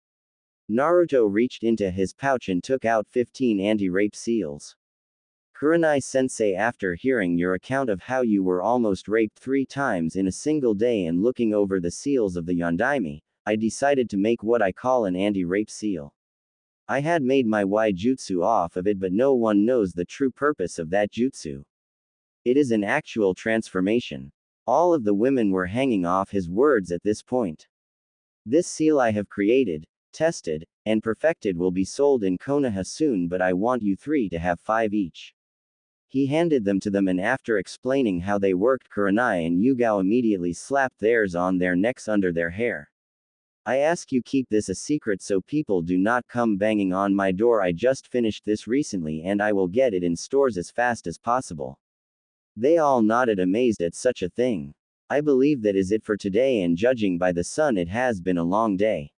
Naruto reached into his pouch and took out 15 anti-rape seals. Kurenai-sensei, after hearing your account of how you were almost raped 3 times in a single day and looking over the seals of the Yondaime, I decided to make what I call an anti-rape seal. I had made my jutsu off of it, but no one knows the true purpose of that jutsu. It is an actual transformation. All of the women were hanging off his words at this point. This seal I have created, tested, and perfected will be sold in Konoha soon, but I want you 3 to have 5 each. He handed them to them, and after explaining how they worked, Kurenai and Yugao immediately slapped theirs on their necks under their hair. I ask you keep this a secret so people do not come banging on my door. I just finished this recently and I will get it in stores as fast as possible. They all nodded, amazed at such a thing. I believe that is it for today, and judging by the sun it has been a long day.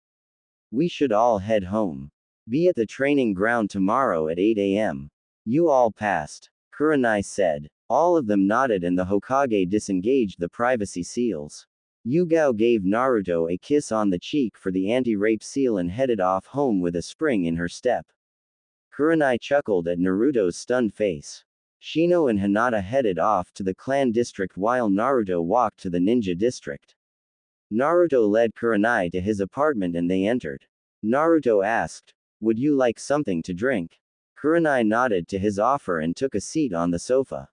We should all head home. Be at the training ground tomorrow at 8 a.m. You all passed. Kurenai said. All of them nodded and the Hokage disengaged the privacy seals. Yugao gave Naruto a kiss on the cheek for the anti-rape seal and headed off home with a spring in her step. Kurenai chuckled at Naruto's stunned face. Shino and Hinata headed off to the clan district while Naruto walked to the ninja district. Naruto led Kurenai to his apartment and they entered. Naruto asked, would you like something to drink? Kurenai nodded to his offer and took a seat on the sofa.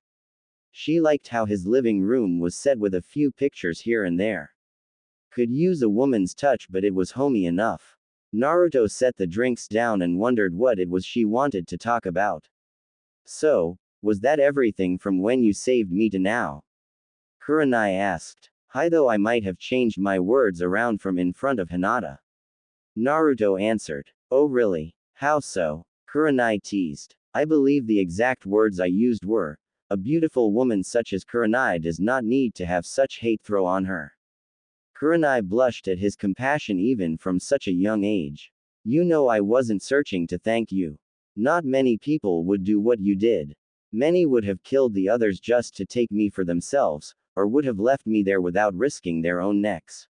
She liked how his living room was set with a few pictures here and there. Could use a woman's touch, but it was homey enough. Naruto set the drinks down and wondered what it was she wanted to talk about. So, was that everything from when you saved me to now? Kurenai asked. Hi, though I might have changed my words around from in front of Hinata. Naruto answered. Oh really? How so? Kurenai teased. I believe the exact words I used were, a beautiful woman such as Kurenai does not need to have such hate thrown on her. Kurenai blushed at his compassion even from such a young age. You know, I wasn't searching to thank you. Not many people would do what you did. Many would have killed the others just to take me for themselves, or would have left me there without risking their own necks.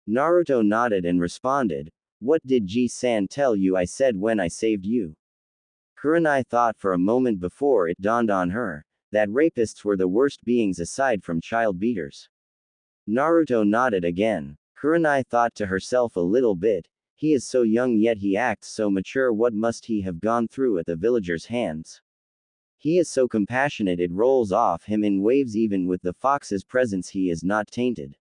Naruto nodded and responded, what did Ji-san tell you I said when I saved you? Kurenai thought for a moment before it dawned on her that rapists were the worst beings aside from child beaters. Naruto nodded again. Kurenai thought to herself a little bit, he is so young yet he acts so mature, what must he have gone through at the villagers' hands? He is so compassionate, it rolls off him in waves, even with the fox's presence he is not tainted.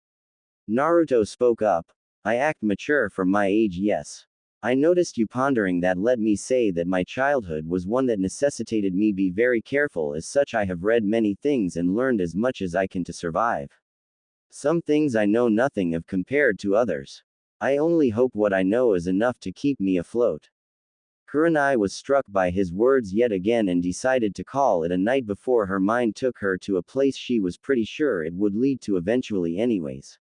Naruto spoke up. I act mature for my age, yes. I noticed you pondering that. Let me say that my childhood was one that necessitated me be very careful. As such, I have read many things and learned as much as I can to survive. Some things I know nothing of compared to others. I only hope what I know is enough to keep me afloat. Kurenai was struck by his words yet again and decided to call it a night before her mind took her to a place she was pretty sure it would lead to eventually anyways.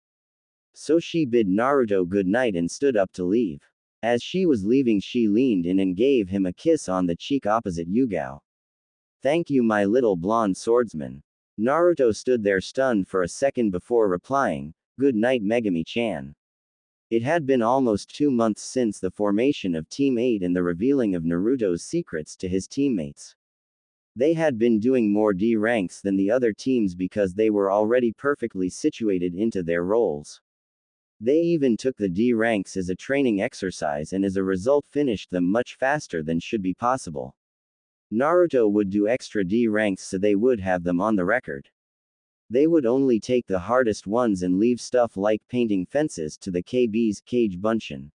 So she bid Naruto good night and stood up to leave. As she was leaving, she leaned in and gave him a kiss on the cheek opposite Yugao. Thank you, my little blonde swordsman. Naruto stood there stunned for a second before replying, good night, Megami-chan. It had been almost 2 months since the formation of Team 8 and the revealing of Naruto's secrets to his teammates. They had been doing more D ranks than the other teams because they were already perfectly situated into their roles. They even took the D ranks as a training exercise and as a result finished them much faster than should be possible. Naruto would do extra D ranks so they would have them on the record. They would only take the hardest ones and leave stuff like painting fences to the KB's Kage Bunshin.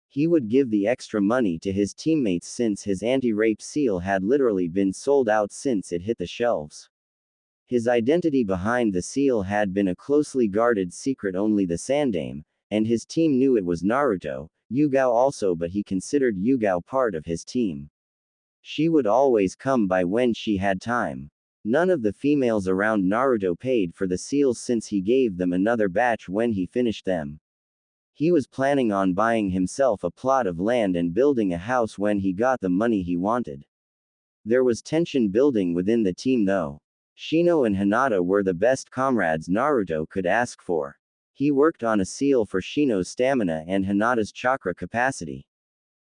He would give the extra money to his teammates since his anti-rape seal had literally been sold out since it hit the shelves. His identity behind the seal had been a closely guarded secret, only the Sandame and his team knew it was Naruto, Yugao also, but he considered Yugao part of his team. She would always come by when she had time. None of the females around Naruto paid for the seals since he gave them another batch when he finished them. He was planning on buying himself a plot of land and building a house when he got the money he wanted. There was tension building within the team though. Shino and Hinata were the best comrades Naruto could ask for. He worked on a seal for Shino's stamina and Hinata's chakra capacity.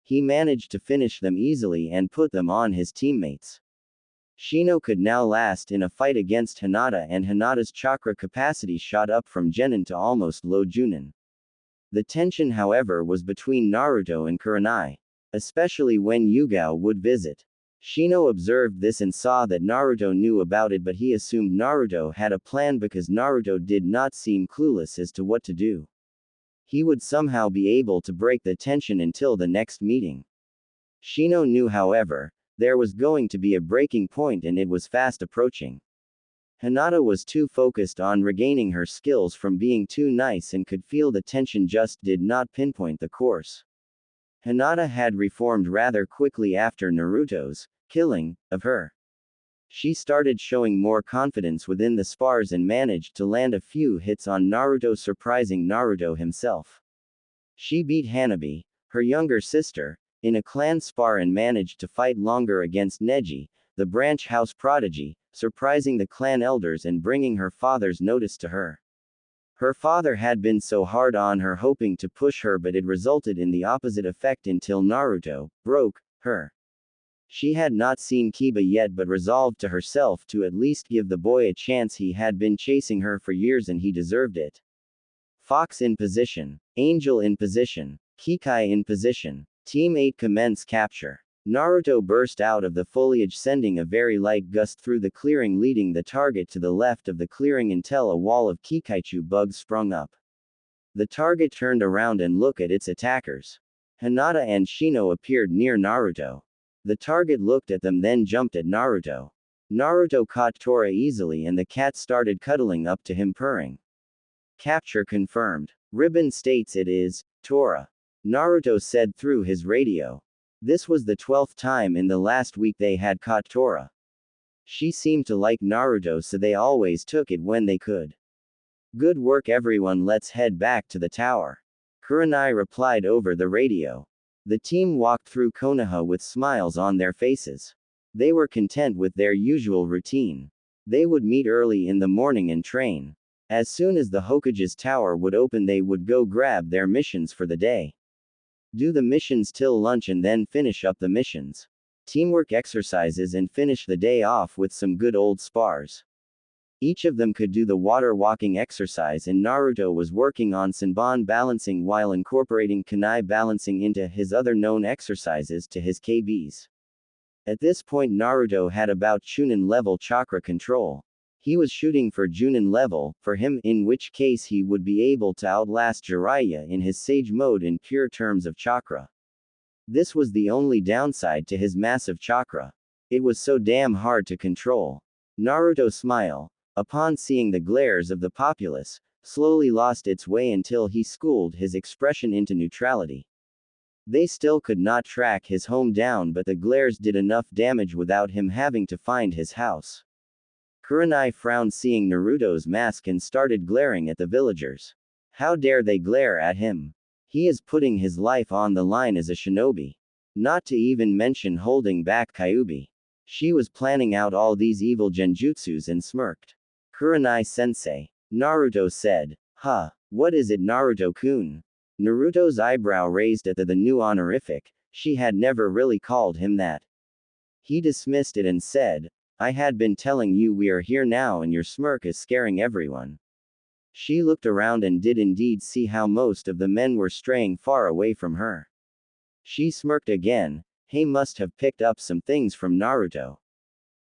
He managed to finish them easily and put them on his teammates. Shino could now last in a fight against Hinata, and Hinata's chakra capacity shot up from Genin to almost low Junin. The tension, however, was between Naruto and Kurenai, especially when Yugao would visit. Shino observed this and saw that Naruto knew about it, but he assumed Naruto had a plan because Naruto did not seem clueless as to what to do. He would somehow be able to break the tension until the next meeting. Shino knew, however, there was going to be a breaking point and it was fast approaching. Hinata was too focused on regaining her skills from being too nice and could feel the tension just did not pinpoint the course. Hinata had reformed rather quickly after Naruto's killing of her. She started showing more confidence within the spars and managed to land a few hits on Naruto, surprising Naruto himself. She beat Hanabi, her younger sister, in a clan spar and managed to fight longer against Neji, the branch house prodigy, surprising the clan elders and bringing her father's notice to her. Her father had been so hard on her, hoping to push her, but it resulted in the opposite effect until Naruto broke her. She had not seen Kiba yet but resolved to herself to at least give the boy a chance. He had been chasing her for years and he deserved it. Fox in position. Angel in position. Kikai in position. Team 8 commence capture. Naruto burst out of the foliage, sending a very light gust through the clearing, leading the target to the left of the clearing until a wall of Kikaichu bugs sprung up. The target turned around and looked at its attackers. Hinata and Shino appeared near Naruto. The target looked at them, then jumped at Naruto. Naruto caught Tora easily and the cat started cuddling up to him, purring. Capture confirmed. Ribbon states it is Tora. Naruto said through his radio. This was the 12th time in the last week they had caught Tora. She seemed to like Naruto, so they always took it when they could. Good work everyone, let's head back to the tower. Kurenai replied over the radio. The team walked through Konoha with smiles on their faces. They were content with their usual routine. They would meet early in the morning and train. As soon as the Hokage's tower would open, they would go grab their missions for the day. Do the missions till lunch and then finish up the missions. Teamwork exercises and finish the day off with some good old spars. Each of them could do the water walking exercise, and Naruto was working on Senbon balancing while incorporating Kunai balancing into his other known exercises to his KBs. At this point Naruto had about Chunin level chakra control. He was shooting for Junin level, for him, in which case he would be able to outlast Jiraiya in his Sage mode in pure terms of chakra. This was the only downside to his massive chakra. It was so damn hard to control. Naruto smiled. Upon seeing the glares of the populace, slowly lost its way until he schooled his expression into neutrality. They still could not track his home down, but the glares did enough damage without him having to find his house. Kurenai frowned seeing Naruto's mask and started glaring at the villagers. How dare they glare at him? He is putting his life on the line as a shinobi. Not to even mention holding back Kyuubi. She was planning out all these evil genjutsus and smirked. Kurenai-sensei. Naruto said. Huh. What is it, Naruto-kun? Naruto's eyebrow raised at the new honorific. She had never really called him that. He dismissed it and said, I had been telling you we are here now and your smirk is scaring everyone. She looked around and did indeed see how most of the men were straying far away from her. She smirked again. He must have picked up some things from Naruto.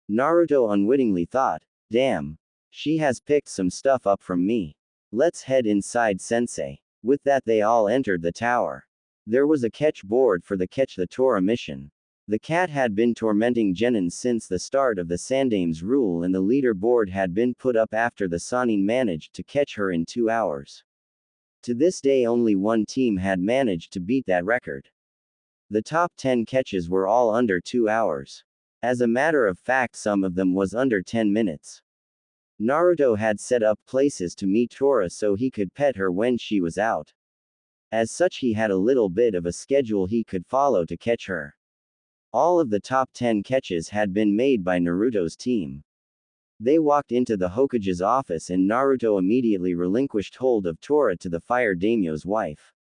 Naruto unwittingly thought, damn. She has picked some stuff up from me. Let's head inside, sensei. With that they all entered the tower. There was a catch board for the Catch the Tora mission. The cat had been tormenting Genin since the start of the Sandame's rule and the leader board had been put up after the Sannin managed to catch her in 2 hours. To this day only one team had managed to beat that record. The top 10 catches were all under 2 hours. As a matter of fact some of them was under 10 minutes. Naruto had set up places to meet Tora so he could pet her when she was out. As such he had a little bit of a schedule he could follow to catch her. All of the top 10 catches had been made by Naruto's team. They walked into the Hokage's office and Naruto immediately relinquished hold of Tora to the fire daimyo's wife.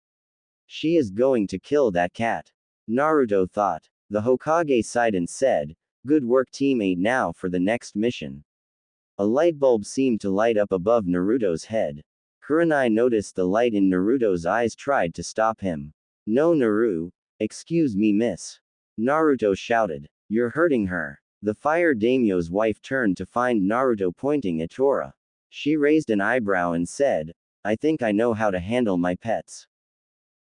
She is going to kill that cat. Naruto thought. The Hokage sighed and said, good work teammate, now for the next mission. A light bulb seemed to light up above Naruto's head. Kurenai noticed the light in Naruto's eyes, tried to stop him. No, Naru. Excuse me, miss. Naruto shouted. You're hurting her. The fire daimyo's wife turned to find Naruto pointing at Tora. She raised an eyebrow and said, I think I know how to handle my pets.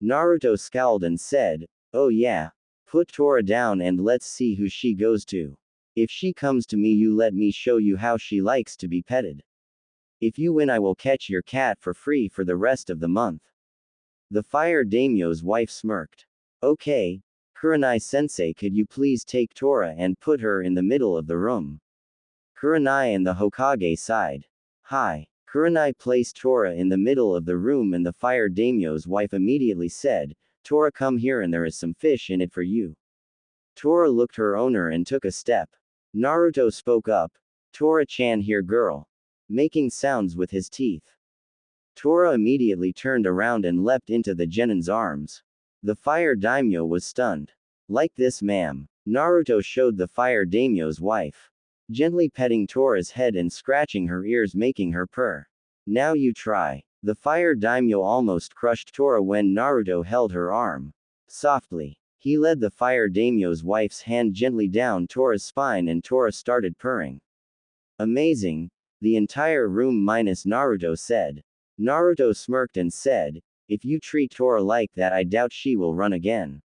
Naruto scowled and said, oh yeah. Put Tora down and let's see who she goes to. If she comes to me, you let me show you how she likes to be petted. If you win, I will catch your cat for free for the rest of the month. The fire daimyo's wife smirked. Okay. Kurenai-sensei, could you please take Tora and put her in the middle of the room? Kurenai and the Hokage sighed. Hi. Kurenai placed Tora in the middle of the room and the fire daimyo's wife immediately said, Tora, come here and there is some fish in it for you. Tora looked her owner and took a step. Naruto spoke up. Tora-chan, here girl. Making sounds with his teeth. Tora immediately turned around and leapt into the genin's arms. The fire daimyo was stunned. Like this, ma'am. Naruto showed the fire daimyo's wife. Gently petting Tora's head and scratching her ears, making her purr. Now you try. The fire daimyo almost crushed Tora when Naruto held her arm. Softly. He led the fire daimyo's wife's hand gently down Tora's spine and Tora started purring. Amazing. The entire room minus Naruto said. Naruto smirked and said, if you treat Tora like that, I doubt she will run again.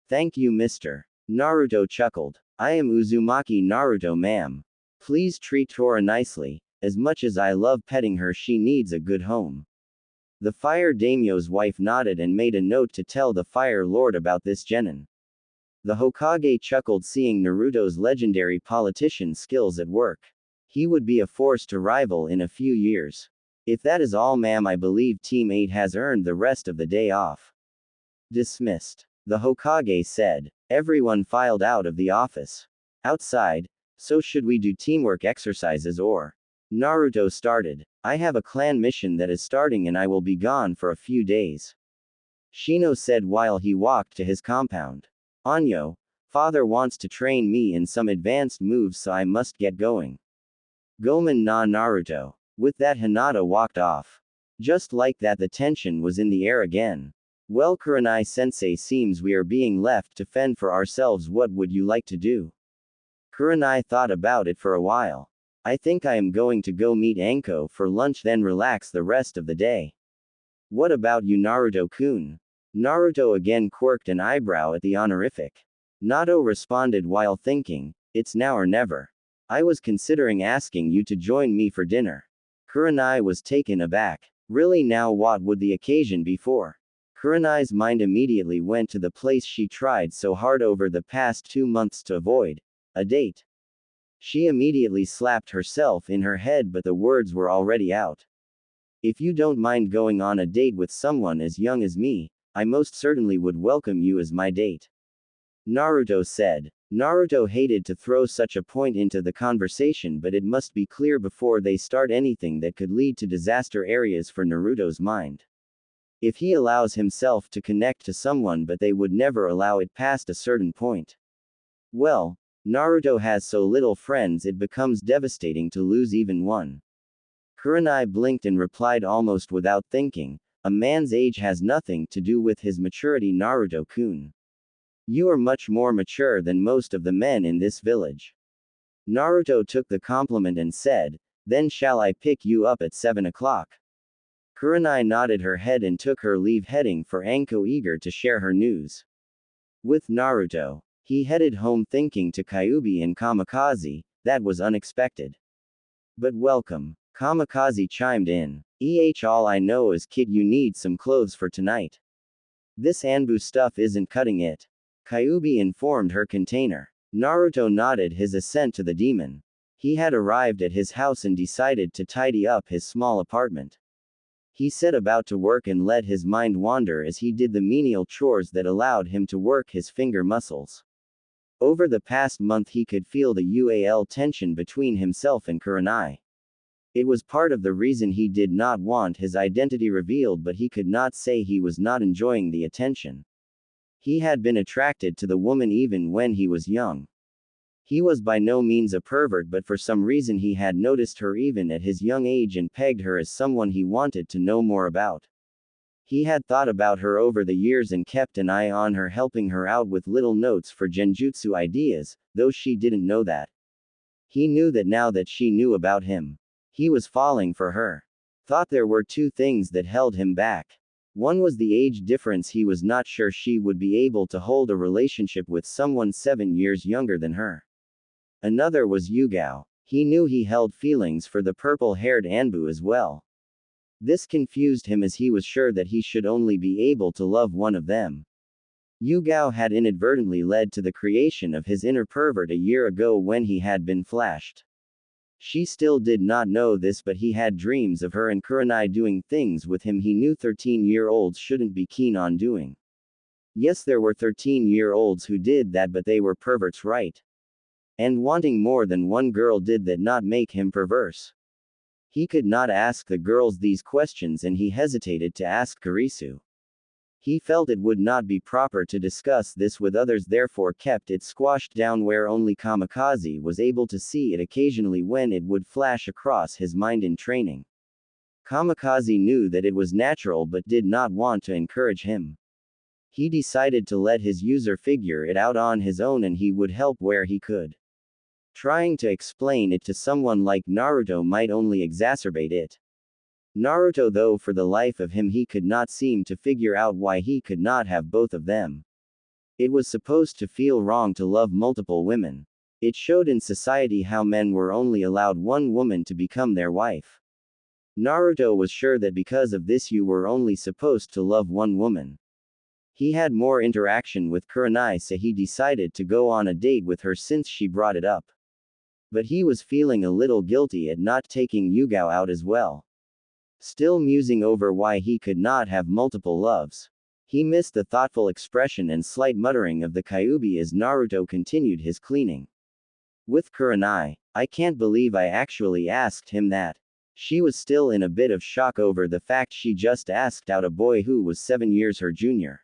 Thank you, mister. Naruto chuckled. I am Uzumaki Naruto, ma'am. Please treat Tora nicely. As much as I love petting her, she needs a good home. The fire daimyo's wife nodded and made a note to tell the fire lord about this genin. The Hokage chuckled seeing Naruto's legendary politician skills at work. He would be a force to rival in a few years. If that is all, ma'am, I believe Team 8 has earned the rest of the day off. Dismissed. The Hokage said. Everyone filed out of the office. Outside. So should we do teamwork exercises or? Naruto started. I have a clan mission that is starting and I will be gone for a few days. Shino said while he walked to his compound. Anyo, father wants to train me in some advanced moves, so I must get going. Gomen na Naruto. With that, Hinata walked off. Just like that, the tension was in the air again. Well, Kurenai-sensei, seems we are being left to fend for ourselves. What would you like to do? Kurenai thought about it for a while. I think I am going to go meet Anko for lunch, then relax the rest of the day. What about you, Naruto-kun? Naruto again quirked an eyebrow at the honorific. Nato responded while thinking, it's now or never. I was considering asking you to join me for dinner. Kurenai was taken aback. Really, now what would the occasion be for? Kurenai's mind immediately went to the place she tried so hard over the past 2 months to avoid. A date. She immediately slapped herself in her head, but the words were already out. If you don't mind going on a date with someone as young as me, I most certainly would welcome you as my date. Naruto said. Naruto hated to throw such a point into the conversation, but it must be clear before they start anything that could lead to disaster areas for Naruto's mind. If he allows himself to connect to someone but they would never allow it past a certain point. Well, Naruto has so little friends it becomes devastating to lose even one. Kurenai blinked and replied almost without thinking, a man's age has nothing to do with his maturity, Naruto-kun. You are much more mature than most of the men in this village. Naruto took the compliment and said, then shall I pick you up at 7 o'clock? Kurenai nodded her head and took her leave, heading for Anko, eager to share her news with Naruto. He headed home thinking to Kyuubi and Kamikaze, that was unexpected. But welcome. Kamikaze chimed in. All I know is kid, you need some clothes for tonight. This Anbu stuff isn't cutting it. Kyuubi informed her container. Naruto nodded his assent to the demon. He had arrived at his house and decided to tidy up his small apartment. He set about to work and let his mind wander as he did the menial chores that allowed him to work his finger muscles. Over the past month he could feel the UAL tension between himself and Kurenai. It was part of the reason he did not want his identity revealed, but he could not say he was not enjoying the attention. He had been attracted to the woman even when he was young. He was by no means a pervert, but for some reason he had noticed her even at his young age and pegged her as someone he wanted to know more about. He had thought about her over the years and kept an eye on her, helping her out with little notes for genjutsu ideas, though she didn't know that. He knew that now that she knew about him. He was falling for her. Thought there were two things that held him back. One was the age difference. He was not sure she would be able to hold a relationship with someone 7 years younger than her. Another was Yugao. He knew he held feelings for the purple-haired Anbu as well. This confused him as he was sure that he should only be able to love one of them. Yugao had inadvertently led to the creation of his inner pervert a year ago when he had been flashed. She still did not know this, but he had dreams of her and Kurenai doing things with him he knew 13-year-olds shouldn't be keen on doing. Yes, there were 13-year-olds who did that, but they were perverts, right? And wanting more than one girl did that not make him perverse? He could not ask the girls these questions and he hesitated to ask Kurisu. He felt it would not be proper to discuss this with others, therefore kept it squashed down where only Kamikaze was able to see it occasionally when it would flash across his mind in training. Kamikaze knew that it was natural but did not want to encourage him. He decided to let his user figure it out on his own and he would help where he could. Trying to explain it to someone like Naruto might only exacerbate it. Naruto, though, for the life of him he could not seem to figure out why he could not have both of them. It was supposed to feel wrong to love multiple women. It showed in society how men were only allowed one woman to become their wife. Naruto was sure that because of this you were only supposed to love one woman. He had more interaction with Kurenai, so he decided to go on a date with her since she brought it up. But he was feeling a little guilty at not taking Yugao out as well. Still musing over why he could not have multiple loves. He missed the thoughtful expression and slight muttering of the Kyuubi as Naruto continued his cleaning. With Kurenai, I can't believe I actually asked him that. She was still in a bit of shock over the fact she just asked out a boy who was 7 years her junior.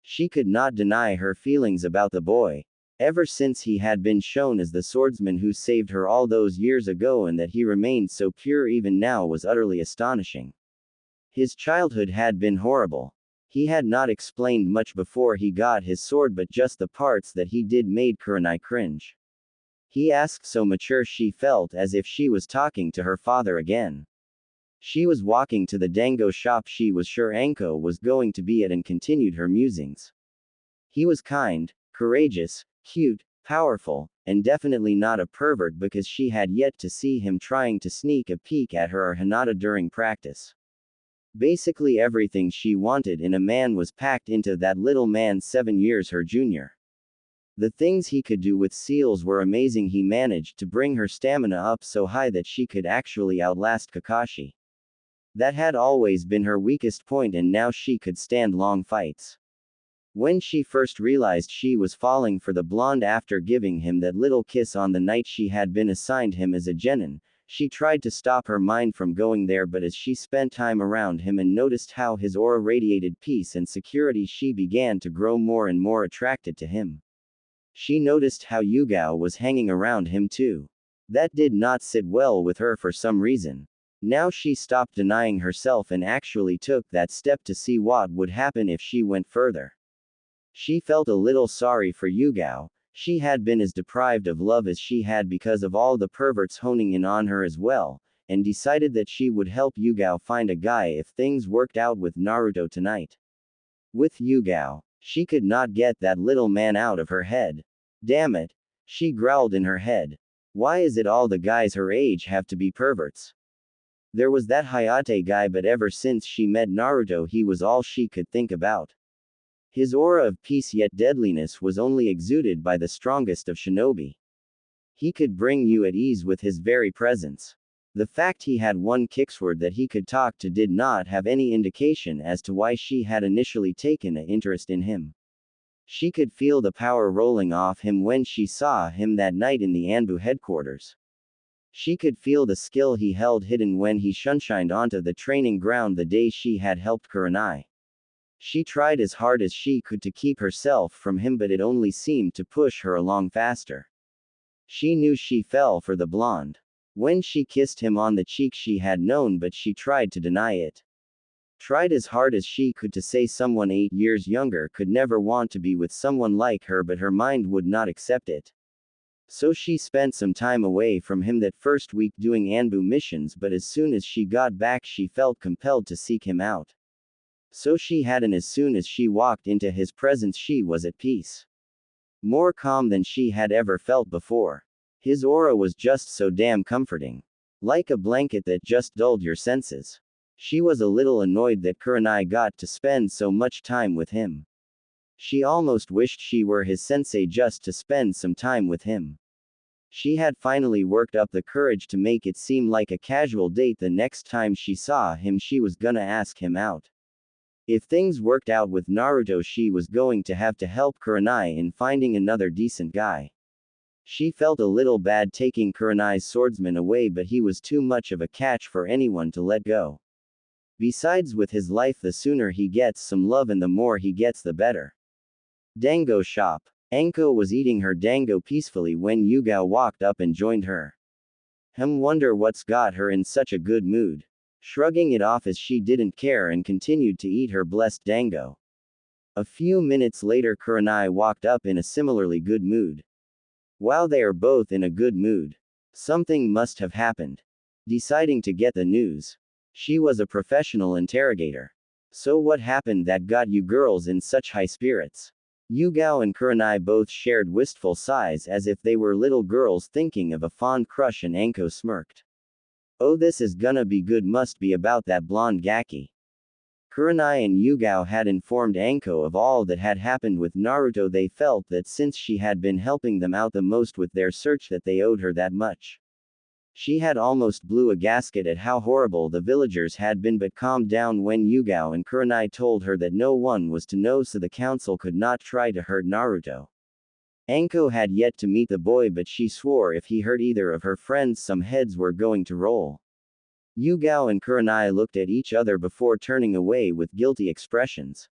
She could not deny her feelings about the boy. Ever since he had been shown as the swordsman who saved her all those years ago, and that he remained so pure even now was utterly astonishing. His childhood had been horrible. He had not explained much before he got his sword, but just the parts that he did made Kurenai cringe. He asked so mature she felt as if she was talking to her father again. She was walking to the dango shop she was sure Anko was going to be at and continued her musings. He was kind, courageous, cute, powerful, and definitely not a pervert, because she had yet to see him trying to sneak a peek at her or Hinata during practice. Basically everything she wanted in a man was packed into that little man 7 years her junior. The things he could do with seals were amazing. He managed to bring her stamina up so high that she could actually outlast Kakashi. That had always been her weakest point, and now she could stand long fights. When she first realized she was falling for the blonde after giving him that little kiss on the night she had been assigned him as a genin, she tried to stop her mind from going there, but as she spent time around him and noticed how his aura radiated peace and security, she began to grow more and more attracted to him. She noticed how Yugao was hanging around him too. That did not sit well with her for some reason. Now she stopped denying herself and actually took that step to see what would happen if she went further. She felt a little sorry for Yugao. She had been as deprived of love as she had because of all the perverts honing in on her as well, and decided that she would help Yugao find a guy if things worked out with Naruto tonight. With Yugao, she could not get that little man out of her head. Damn it, she growled in her head. Why is it all the guys her age have to be perverts? There was that Hayate guy, but ever since she met Naruto he was all she could think about. His aura of peace yet deadliness was only exuded by the strongest of shinobi. He could bring you at ease with his very presence. The fact he had one kicksword that he could talk to did not have any indication as to why she had initially taken an interest in him. She could feel the power rolling off him when she saw him that night in the Anbu headquarters. She could feel the skill he held hidden when he shunshined onto the training ground the day she had helped Kurenai. She tried as hard as she could to keep herself from him, but it only seemed to push her along faster. She knew she fell for the blonde. When she kissed him on the cheek she had known, but she tried to deny it. Tried as hard as she could to say someone 8 years younger could never want to be with someone like her, but her mind would not accept it. So she spent some time away from him that first week doing Anbu missions, but as soon as she got back she felt compelled to seek him out. So she had, and as soon as she walked into his presence she was at peace. More calm than she had ever felt before. His aura was just so damn comforting. Like a blanket that just dulled your senses. She was a little annoyed that Kurenai got to spend so much time with him. She almost wished she were his sensei just to spend some time with him. She had finally worked up the courage to make it seem like a casual date. The next time she saw him she was gonna ask him out. If things worked out with Naruto she was going to have to help Kurenai in finding another decent guy. She felt a little bad taking Kurenai's swordsman away, but he was too much of a catch for anyone to let go. Besides, with his life the sooner he gets some love and the more he gets the better. Dango shop. Anko was eating her dango peacefully when Yugao walked up and joined her. Wonder what's got her in such a good mood. Shrugging it off as she didn't care and continued to eat her blessed dango. A few minutes later Kurenai walked up in a similarly good mood. While they are both in a good mood, something must have happened. Deciding to get the news. She was a professional interrogator. So what happened that got you girls in such high spirits? Yugao and Kurenai both shared wistful sighs as if they were little girls thinking of a fond crush, and Anko smirked. Oh, this is gonna be good, must be about that blonde Gaki. Kurenai and Yugao had informed Anko of all that had happened with Naruto. They felt that since she had been helping them out the most with their search that they owed her that much. She had almost blew a gasket at how horrible the villagers had been, but calmed down when Yugao and Kurenai told her that no one was to know so the council could not try to hurt Naruto. Anko had yet to meet the boy, but she swore if he hurt either of her friends some heads were going to roll. Yugao and Kurenai looked at each other before turning away with guilty expressions.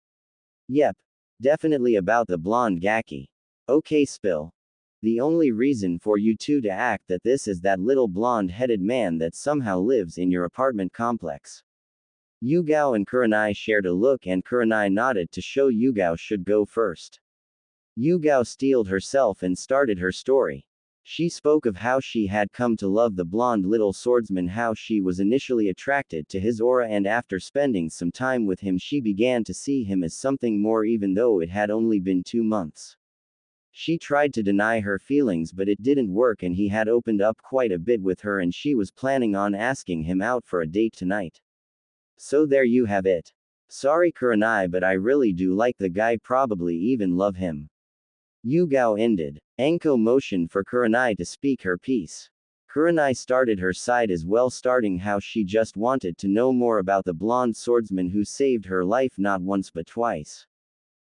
Yep. Definitely about the blonde Gaki. Okay, spill. The only reason for you two to act that this is that little blonde-headed man that somehow lives in your apartment complex. Yugao and Kurenai shared a look and Kurenai nodded to show Yugao should go first. Yugao steeled herself and started her story. She spoke of how she had come to love the blonde little swordsman, how she was initially attracted to his aura, and after spending some time with him she began to see him as something more even though it had only been 2 months. She tried to deny her feelings but it didn't work, and he had opened up quite a bit with her and she was planning on asking him out for a date tonight. So there you have it. Sorry Kurenai, but I really do like the guy, probably even love him. Yugao ended. Anko motioned for Kurenai to speak her piece. Kurenai started her side as well, starting how she just wanted to know more about the blonde swordsman who saved her life not once but twice.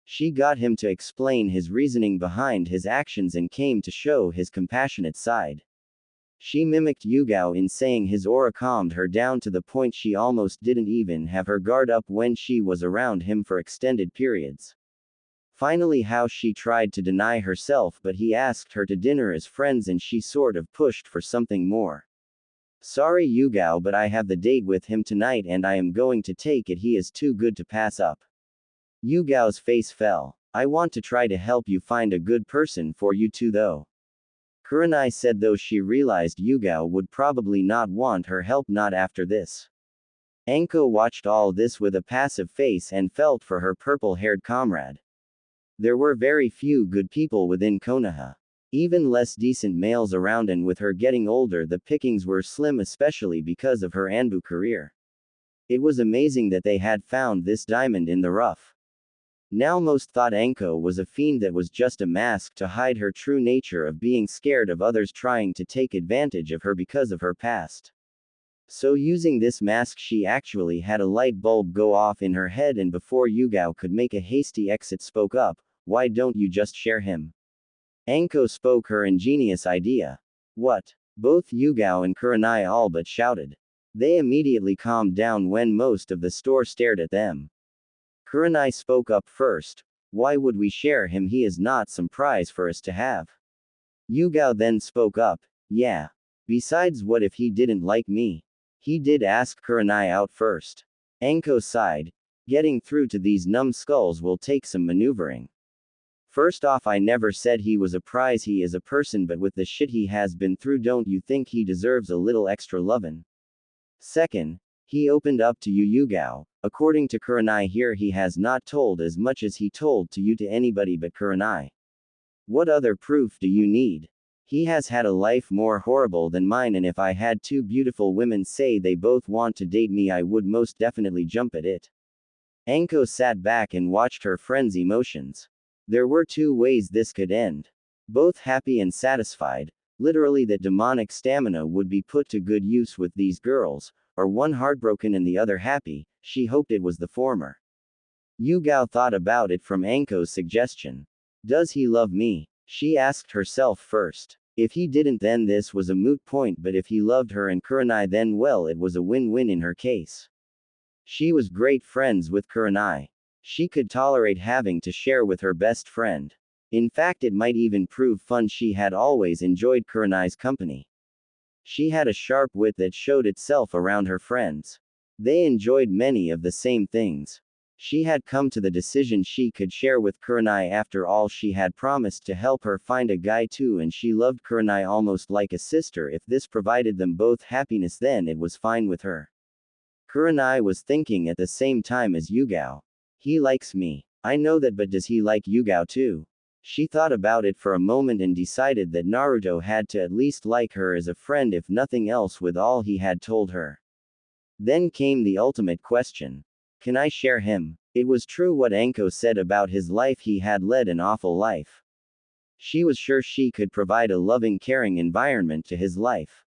She got him to explain his reasoning behind his actions and came to show his compassionate side. She mimicked Yugao in saying his aura calmed her down to the point she almost didn't even have her guard up when she was around him for extended periods. Finally, how she tried to deny herself, but he asked her to dinner as friends and she sort of pushed for something more. Sorry Yugao, but I have the date with him tonight and I am going to take it. He is too good to pass up. Yugao's face fell. I want to try to help you find a good person for you two though. Kurenai said, though she realized Yugao would probably not want her help, not after this. Anko watched all this with a passive face and felt for her purple-haired comrade. There were very few good people within Konoha. Even less decent males around, and with her getting older the pickings were slim, especially because of her Anbu career. It was amazing that they had found this diamond in the rough. Now most thought Anko was a fiend that was just a mask to hide her true nature of being scared of others trying to take advantage of her because of her past. So using this mask she actually had a light bulb go off in her head, and before Yugao could make a hasty exit spoke up, why don't you just share him? Anko spoke her ingenious idea. What? Both Yugao and Kurenai all but shouted. They immediately calmed down when most of the store stared at them. Kurenai spoke up first. Why would we share him? He is not some prize for us to have. Yugao then spoke up. Yeah. Besides, what if he didn't like me? He did ask Kurenai out first. Anko sighed. Getting through to these numbskulls will take some maneuvering. First off, I never said he was a prize. He is a person, but with the shit he has been through, don't you think he deserves a little extra lovin'? Second, he opened up to you, Yugao. According to Kurenai here, he has not told as much as he told to you to anybody but Kurenai. What other proof do you need? He has had a life more horrible than mine, and if I had two beautiful women say they both want to date me, I would most definitely jump at it. Anko sat back and watched her friend's emotions. There were two ways this could end. Both happy and satisfied, literally that demonic stamina would be put to good use with these girls, or one heartbroken and the other happy. She hoped it was the former. Yugao thought about it from Anko's suggestion. Does he love me? She asked herself first. If he didn't, then this was a moot point, but if he loved her and Kurenai, then well, it was a win-win in her case. She was great friends with Kurenai. She could tolerate having to share with her best friend. In fact, it might even prove fun. She had always enjoyed Kurenai's company. She had a sharp wit that showed itself around her friends. They enjoyed many of the same things. She had come to the decision she could share with Kurenai. After all, she had promised to help her find a guy too, and she loved Kurenai almost like a sister. If this provided them both happiness, then it was fine with her. Kurenai was thinking at the same time as Yugao. He likes me. I know that, but does he like Yugao too? She thought about it for a moment and decided that Naruto had to at least like her as a friend, if nothing else, with all he had told her. Then came the ultimate question. Can I share him? It was true what Anko said about his life. He had led an awful life. She was sure she could provide a loving, caring environment to his life.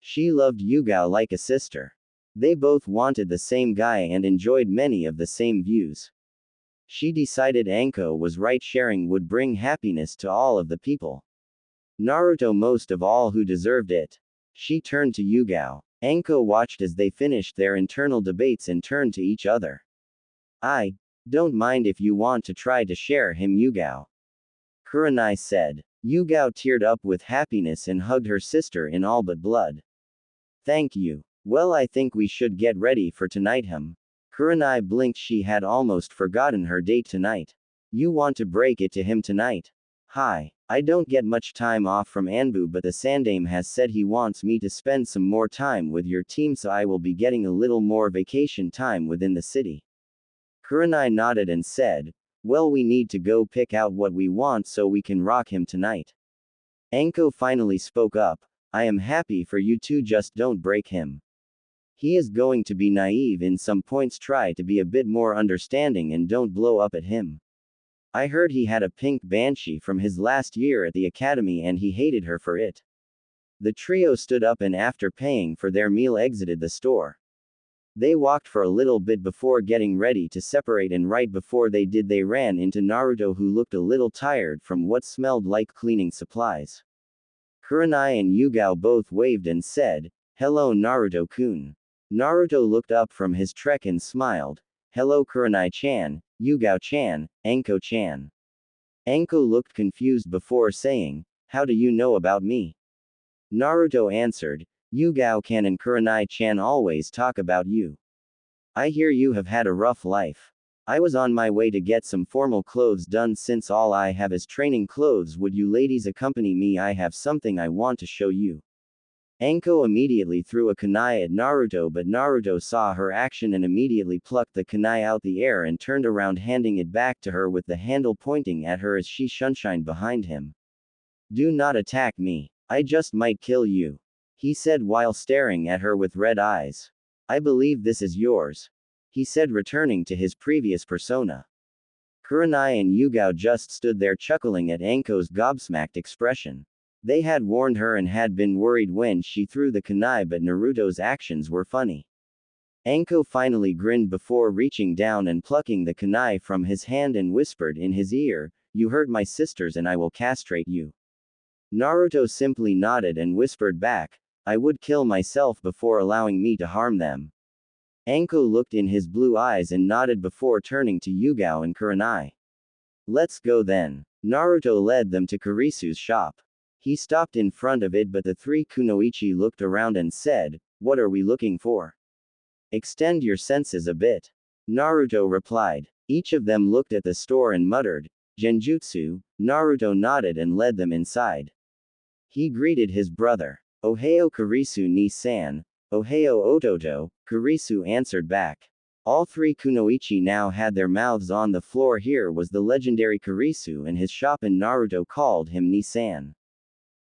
She loved Yugao like a sister. They both wanted the same guy and enjoyed many of the same views. She decided Anko was right. Sharing would bring happiness to all of the people. Naruto most of all, who deserved it. She turned to Yugao. Anko watched as they finished their internal debates and turned to each other. I don't mind if you want to try to share him, Yugao. Kurenai said. Yugao teared up with happiness and hugged her sister in all but blood. Thank you. Well, I think we should get ready for tonight. Kurenai blinked. She had almost forgotten her date tonight. You want to break it to him tonight? Hi. I don't get much time off from Anbu, but the Sandame has said he wants me to spend some more time with your team, so I will be getting a little more vacation time within the city. Kurenai nodded and said, well, we need to go pick out what we want so we can rock him tonight. Anko finally spoke up. I am happy for you two, just don't break him. He is going to be naive in some points. Try to be a bit more understanding and don't blow up at him. I heard he had a pink banshee from his last year at the academy and he hated her for it. The trio stood up and after paying for their meal exited the store. They walked for a little bit before getting ready to separate, and right before they did they ran into Naruto, who looked a little tired from what smelled like cleaning supplies. Kurenai and Yugao both waved and said, "Hello Naruto-kun." Naruto looked up from his trek and smiled. "Hello Kurenai-chan, Yugao-chan, Anko-chan." Anko looked confused before saying, "How do you know about me?" Naruto answered, "Yugao-can and Kurenai-chan always talk about you. I hear you have had a rough life. I was on my way to get some formal clothes done since all I have is training clothes. Would you ladies accompany me? I have something I want to show you." Anko immediately threw a kunai at Naruto, but Naruto saw her action and immediately plucked the kunai out the air and turned around, handing it back to her with the handle pointing at her as she shunshined behind him. "Do not attack me. I just might kill you," he said while staring at her with red eyes. "I believe this is yours," he said, returning to his previous persona. Kurenai and Yugao just stood there chuckling at Anko's gobsmacked expression. They had warned her and had been worried when she threw the kunai, but Naruto's actions were funny. Anko finally grinned before reaching down and plucking the kunai from his hand and whispered in his ear, "You hurt my sisters and I will castrate you." Naruto simply nodded and whispered back, "I would kill myself before allowing me to harm them." Anko looked in his blue eyes and nodded before turning to Yugao and Kurenai. "Let's go then." Naruto led them to Kurisu's shop. He stopped in front of it, but the three kunoichi looked around and said, "What are we looking for? Extend your senses a bit." Naruto replied. Each of them looked at the store and muttered, "Genjutsu." Naruto nodded and led them inside. He greeted his brother. "Ohayo Kurisu ni-san." "Ohayo Ototo," Kurisu answered back. All three kunoichi now had their mouths on the floor. Here was the legendary Kurisu and his shop, and Naruto called him ni-san.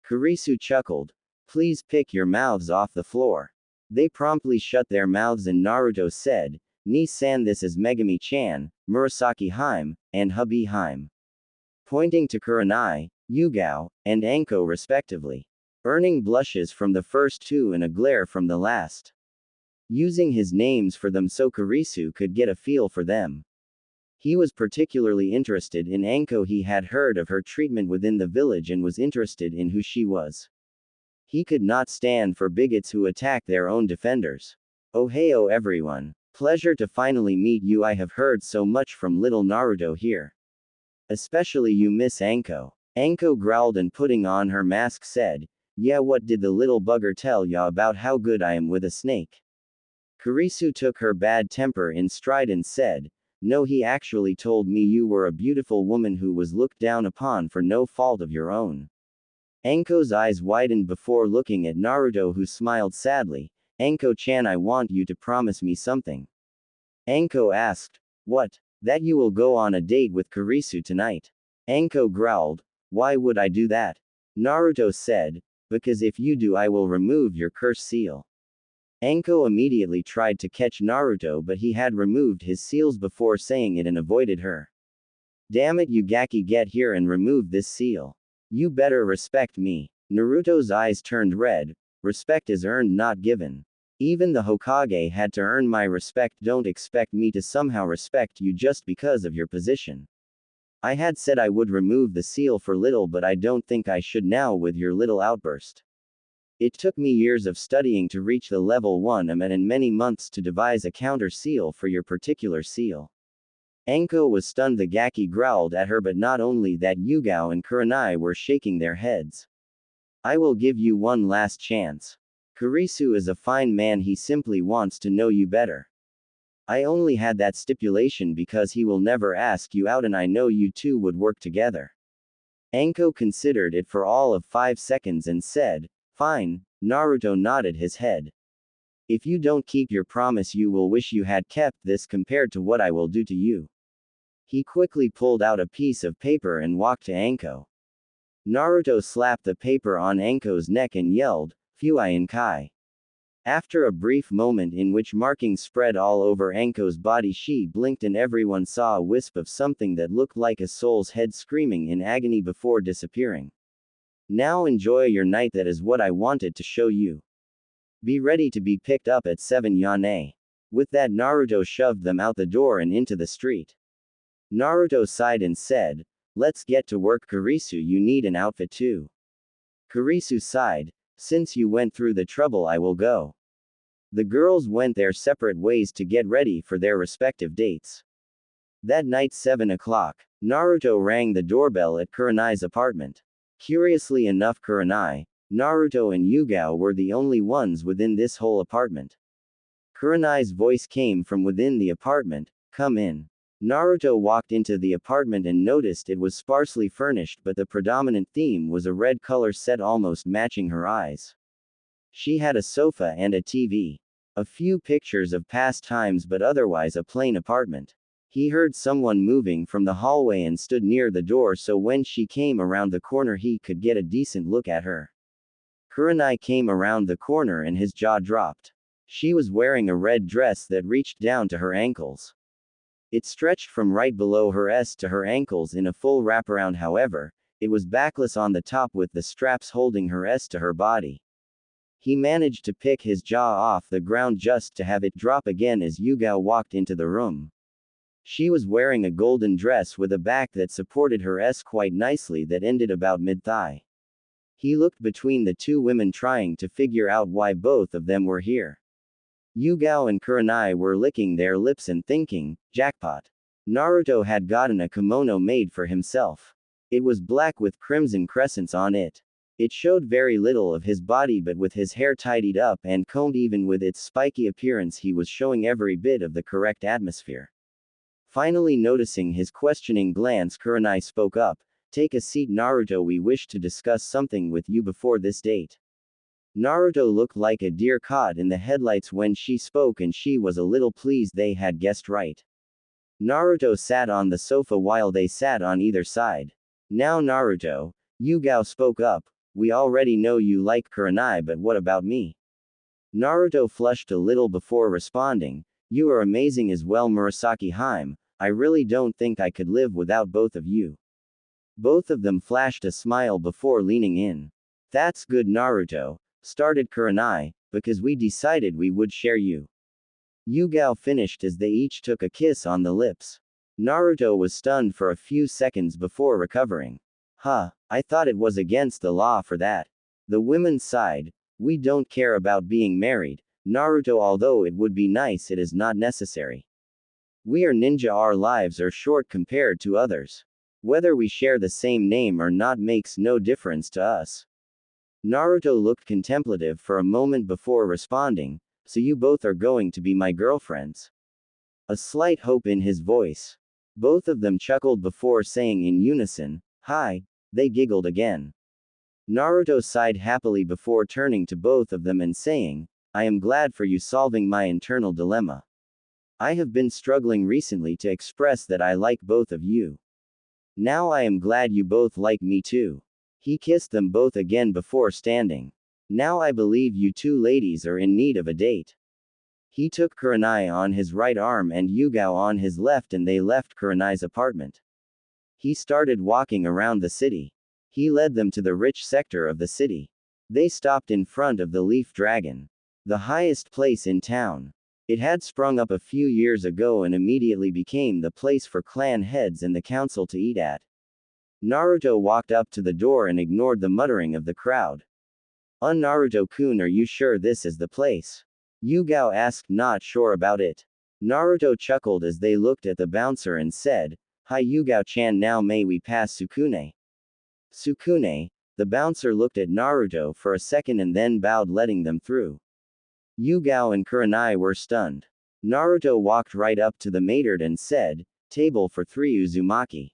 Kurisu chuckled. "Please pick your mouths off the floor." They promptly shut their mouths and Naruto said, "Ni-san, this is Megami-chan, Murasaki Haim, and Hubby Haim," pointing to Kurenai, Yugao, and Anko respectively. Earning blushes from the first two and a glare from the last. Using his names for them so Kurisu could get a feel for them. He was particularly interested in Anko. He had heard of her treatment within the village and was interested in who she was. He could not stand for bigots who attack their own defenders. "Ohayo everyone. Pleasure to finally meet you. I have heard so much from little Naruto here. Especially you, Miss Anko." Anko growled and putting on her mask said, "Yeah, what did the little bugger tell ya about how good I am with a snake?" Kurisu took her bad temper in stride and said, "No, he actually told me you were a beautiful woman who was looked down upon for no fault of your own." Anko's eyes widened before looking at Naruto, who smiled sadly. "Anko-chan, I want you to promise me something." Anko asked, "What?" "That you will go on a date with Kurisu tonight." Anko growled, "Why would I do that?" Naruto said, "Because if you do, I will remove your curse seal." Anko immediately tried to catch Naruto, but he had removed his seals before saying it and avoided her. "Damn it, Yugaki, get here and remove this seal. You better respect me." Naruto's eyes turned red. "Respect is earned, not given. Even the Hokage had to earn my respect. Don't expect me to somehow respect you just because of your position. I had said I would remove the seal for little, but I don't think I should now with your little outburst. It took me years of studying to reach the level 1 I'm at and many months to devise a counter seal for your particular seal." Anko was stunned. The Gaki growled at her, but not only that, Yugao and Kurenai were shaking their heads. "I will give you one last chance. Kurisu is a fine man, he simply wants to know you better. I only had that stipulation because he will never ask you out and I know you two would work together." Anko considered it for all of 5 seconds and said, "Fine." Naruto nodded his head. "If you don't keep your promise, you will wish you had kept this compared to what I will do to you." He quickly pulled out a piece of paper and walked to Anko. Naruto slapped the paper on Anko's neck and yelled, "Fuiin Kai." After a brief moment in which markings spread all over Anko's body, she blinked and everyone saw a wisp of something that looked like a soul's head screaming in agony before disappearing. Now enjoy your night, that is what I wanted to show you. Be ready to be picked up at 7 Yane. With that, Naruto shoved them out the door and into the street. Naruto sighed and said, let's get to work, Kurisu, you need an outfit too. Kurisu sighed, since you went through the trouble, I will go. The girls went their separate ways to get ready for their respective dates. That night, 7 o'clock, Naruto rang the doorbell at Kurenai's apartment. Curiously enough, Kurenai, Naruto and Yugao were the only ones within this whole apartment. Kurenai's voice came from within the apartment, come in. Naruto walked into the apartment and noticed it was sparsely furnished, but the predominant theme was a red color set almost matching her eyes. She had a sofa and a TV. A few pictures of past times, but otherwise a plain apartment. He heard someone moving from the hallway and stood near the door, so when she came around the corner he could get a decent look at her. Kurenai came around the corner and his jaw dropped. She was wearing a red dress that reached down to her ankles. It stretched from right below her S to her ankles in a full wraparound, however, it was backless on the top with the straps holding her S to her body. He managed to pick his jaw off the ground just to have it drop again as Yugao walked into the room. She was wearing a golden dress with a back that supported her S quite nicely that ended about mid-thigh. He looked between the two women trying to figure out why both of them were here. Yugao and Kurenai were licking their lips and thinking, jackpot. Naruto had gotten a kimono made for himself. It was black with crimson crescents on it. It showed very little of his body, but with his hair tidied up and combed, even with its spiky appearance, he was showing every bit of the correct atmosphere. Finally noticing his questioning glance, Kurenai spoke up, take a seat, Naruto, we wish to discuss something with you before this date. Naruto looked like a deer caught in the headlights when she spoke, and she was a little pleased they had guessed right. Naruto sat on the sofa while they sat on either side. Now Naruto, Yugao spoke up, we already know you like Kurenai, but what about me? Naruto flushed a little before responding, you are amazing as well, Murasaki Harem, I really don't think I could live without both of you. Both of them flashed a smile before leaning in. That's good, Naruto, started Kurenai, because we decided we would share you. Yugao finished as they each took a kiss on the lips. Naruto was stunned for a few seconds before recovering. Huh, I thought it was against the law for that. The women sighed, we don't care about being married, Naruto, although it would be nice, it is not necessary. We are ninja, our lives are short compared to others. Whether we share the same name or not makes no difference to us. Naruto looked contemplative for a moment before responding, so you both are going to be my girlfriends? A slight hope in his voice. Both of them chuckled before saying in unison, hi. They giggled again. Naruto sighed happily before turning to both of them and saying, I am glad for you solving my internal dilemma. I have been struggling recently to express that I like both of you. Now I am glad you both like me too. He kissed them both again before standing. Now I believe you two ladies are in need of a date. He took Kurenai on his right arm and Yugao on his left, and they left Kurenai's apartment. He started walking around the city. He led them to the rich sector of the city. They stopped in front of the Leaf Dragon, the highest place in town. It had sprung up a few years ago and immediately became the place for clan heads and the council to eat at. Naruto walked up to the door and ignored the muttering of the crowd. Naruto-kun, are you sure this is the place? Yugao asked, not sure about it. Naruto chuckled as they looked at the bouncer and said, hi Yugao-chan, now may we pass Sukune? Sukune? The bouncer looked at Naruto for a second and then bowed, letting them through. Yugao and Kurenai were stunned. Naruto walked right up to the maidard and said, table for 3 Uzumaki.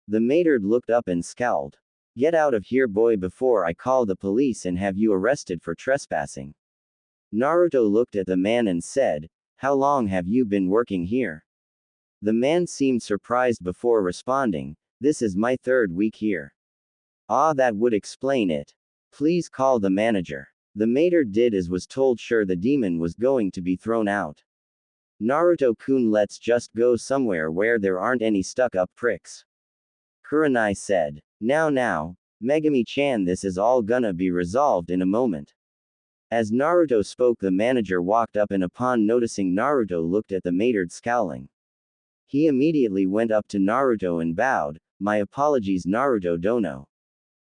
The maidard looked up and scowled. Get out of here, boy, before I call the police and have you arrested for trespassing. Naruto looked at the man and said, how long have you been working here? The man seemed surprised before responding, this is my 3rd week here. Ah, that would explain it. Please call the manager. The mater did as was told, sure the demon was going to be thrown out. Naruto-kun, let's just go somewhere where there aren't any stuck-up pricks. Kurenai said. Now, Megami-chan, this is all gonna be resolved in a moment. As Naruto spoke, the manager walked up and upon noticing Naruto looked at the mater scowling. He immediately went up to Naruto and bowed. My apologies, Naruto Dono.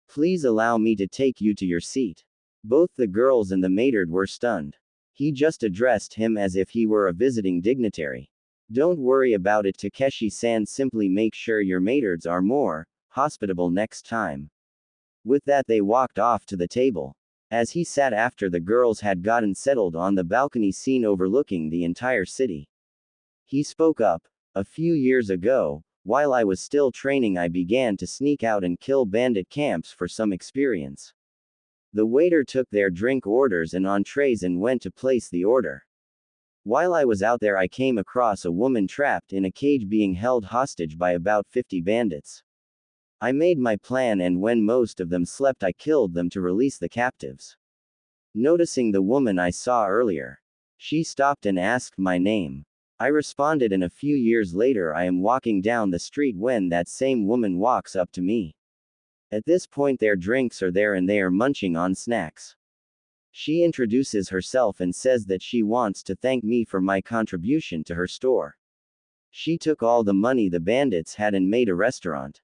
Please allow me to take you to your seat. Both the girls and the mater were stunned. He just addressed him as if he were a visiting dignitary. Don't worry about it, Takeshi-san, simply make sure your maters are more hospitable next time. With that, they walked off to the table. As he sat after the girls had gotten settled on the balcony scene overlooking the entire city, he spoke up. A few years ago, while I was still training, I began to sneak out and kill bandit camps for some experience. The waiter took their drink orders and entrees and went to place the order. While I was out there, I came across a woman trapped in a cage being held hostage by about 50 bandits. I made my plan, and when most of them slept, I killed them to release the captives. Noticing the woman I saw earlier, she stopped and asked my name. I responded, and a few years later I am walking down the street when that same woman walks up to me. At this point their drinks are there and they are munching on snacks. She introduces herself and says that she wants to thank me for my contribution to her store. She took all the money the bandits had and made a restaurant.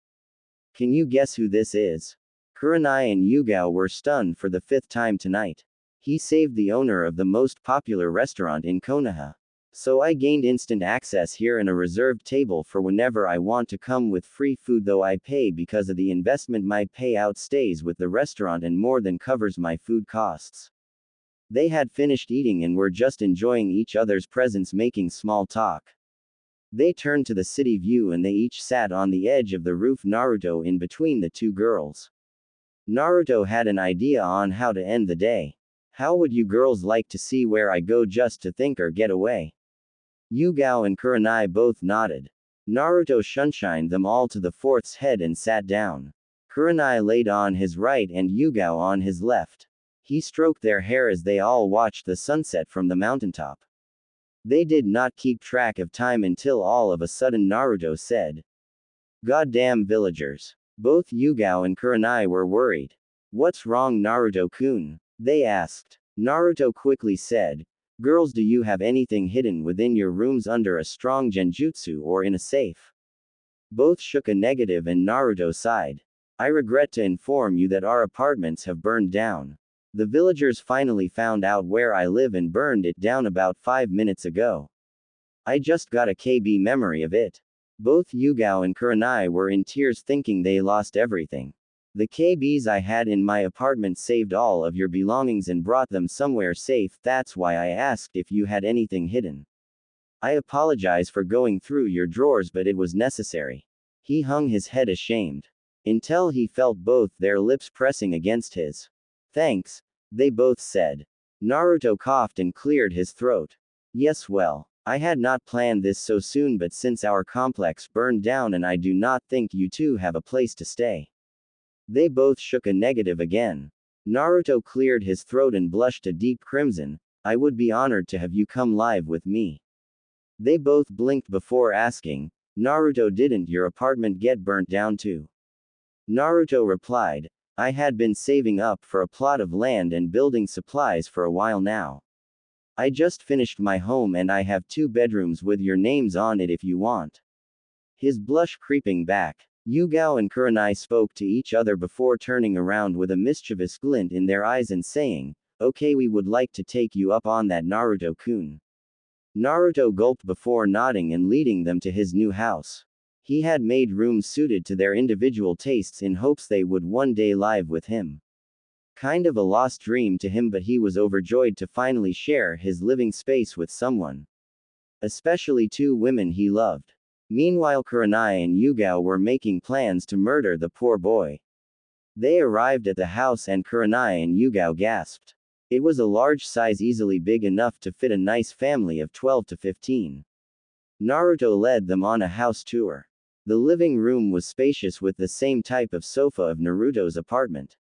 Can you guess who this is? Kurenai and Yugao were stunned for the 5th time tonight. He saved the owner of the most popular restaurant in Konoha. So I gained instant access here and a reserved table for whenever I want to come with free food, though I pay because of the investment. My payout stays with the restaurant and more than covers my food costs. They had finished eating and were just enjoying each other's presence, making small talk. They turned to the city view and they each sat on the edge of the roof, Naruto in between the two girls. Naruto had an idea on how to end the day. How would you girls like to see where I go just to think or get away? Yugao and Kurenai both nodded. Naruto shunshined them all to the fourth's head and sat down. Kurenai laid on his right and Yugao on his left. He stroked their hair as they all watched the sunset from the mountaintop. They did not keep track of time until all of a sudden Naruto said, "Goddamn villagers." Both Yugao and Kurenai were worried. "What's wrong, Naruto-kun?" they asked. Naruto quickly said, "Girls, do you have anything hidden within your rooms under a strong genjutsu or in a safe?" Both shook a negative and Naruto sighed. "I regret to inform you that our apartments have burned down. The villagers finally found out where I live and burned it down about 5 minutes ago. I just got a KB memory of it." Both Yugao and Kurenai were in tears, thinking they lost everything. "The KBs I had in my apartment saved all of your belongings and brought them somewhere safe. That's why I asked if you had anything hidden. I apologize for going through your drawers, but it was necessary." He hung his head ashamed. Until he felt both their lips pressing against his. "Thanks," they both said. Naruto coughed and cleared his throat. "Yes, well, I had not planned this so soon, but since our complex burned down and I do not think you two have a place to stay." They both shook a negative again. Naruto cleared his throat and blushed a deep crimson. "I would be honored to have you come live with me." They both blinked before asking, "Naruto, didn't your apartment get burnt down too?" Naruto replied, "I had been saving up for a plot of land and building supplies for a while now. I just finished my home and I have 2 bedrooms with your names on it if you want." His blush creeping back, Yugao and Kurenai spoke to each other before turning around with a mischievous glint in their eyes and saying, "Okay, we would like to take you up on that, Naruto-kun." Naruto gulped before nodding and leading them to his new house. He had made rooms suited to their individual tastes in hopes they would one day live with him. Kind of a lost dream to him, but he was overjoyed to finally share his living space with someone. Especially 2 women he loved. Meanwhile, Kurenai and Yugao were making plans to murder the poor boy. They arrived at the house and Kurenai and Yugao gasped. It was a large size, easily big enough to fit a nice family of 12 to 15. Naruto led them on a house tour. The living room was spacious with the same type of sofa of Naruto's apartment.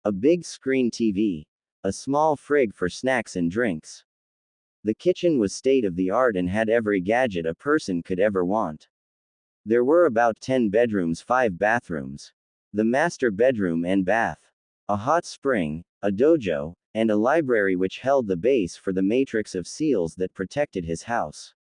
A big screen TV. a small fridge for snacks and drinks. The kitchen was state of the art and had every gadget a person could ever want. There were about 10 bedrooms, 5 bathrooms. The master bedroom and bath. A hot spring, a dojo, and a library which held the base for the matrix of seals that protected his house.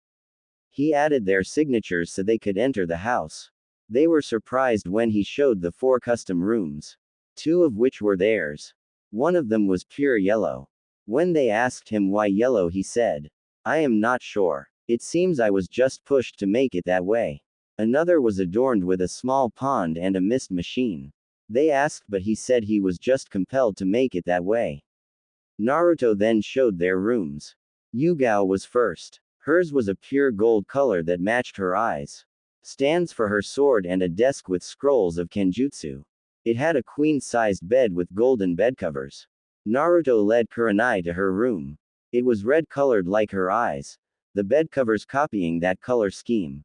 He added their signatures so they could enter the house. They were surprised when he showed the 4 custom rooms. 2 of which were theirs. One of them was pure yellow. When they asked him why yellow, he said, "I am not sure. It seems I was just pushed to make it that way." Another was adorned with a small pond and a mist machine. They asked, but he said he was just compelled to make it that way. Naruto then showed their rooms. Yugao was first. Hers was a pure gold color that matched her eyes. Stands for her sword and a desk with scrolls of kenjutsu. It had a queen-sized bed with golden bedcovers. Naruto led Kurenai to her room. It was red-colored like her eyes, the bedcovers copying that color scheme.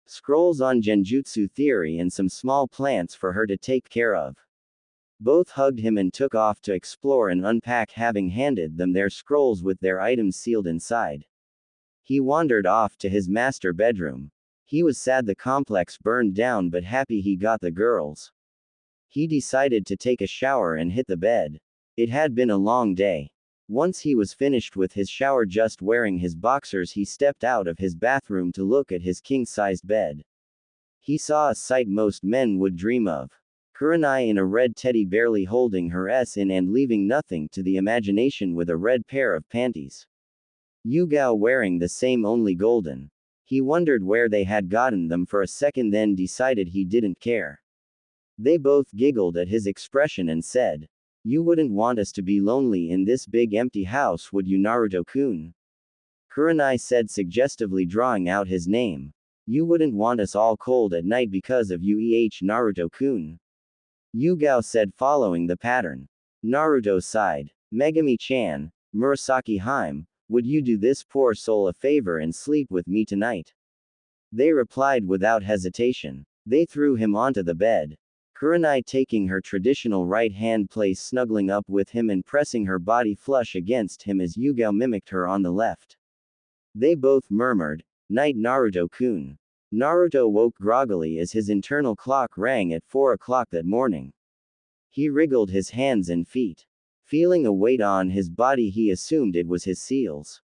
Scrolls on genjutsu theory and some small plants for her to take care of. Both hugged him and took off to explore and unpack, having handed them their scrolls with their items sealed inside. He wandered off to his master bedroom. He was sad the complex burned down but happy he got the girls. He decided to take a shower and hit the bed. It had been a long day. Once he was finished with his shower, just wearing his boxers, he stepped out of his bathroom to look at his king-sized bed. He saw a sight most men would dream of. Kurenai in a red teddy barely holding her in and leaving nothing to the imagination with a red pair of panties. Yugao wearing the same, only golden. He wondered where they had gotten them for a second, then decided he didn't care. They both giggled at his expression and said, "You wouldn't want us to be lonely in this big empty house, would you, Naruto-kun?" Kurenai said suggestively, drawing out his name. "You wouldn't want us all cold at night because of you, Naruto-kun." Yugao said, following the pattern. Naruto sighed. "Megami-chan, Murasaki Harem, would you do this poor soul a favor and sleep with me tonight?" They replied without hesitation. They threw him onto the bed. Kurenai taking her traditional right hand place, snuggling up with him and pressing her body flush against him as Yugao mimicked her on the left. They both murmured, "Night, Naruto-kun." Naruto woke groggily as his internal clock rang at 4 o'clock that morning. He wriggled his hands and feet. Feeling a weight on his body, he assumed it was his seals.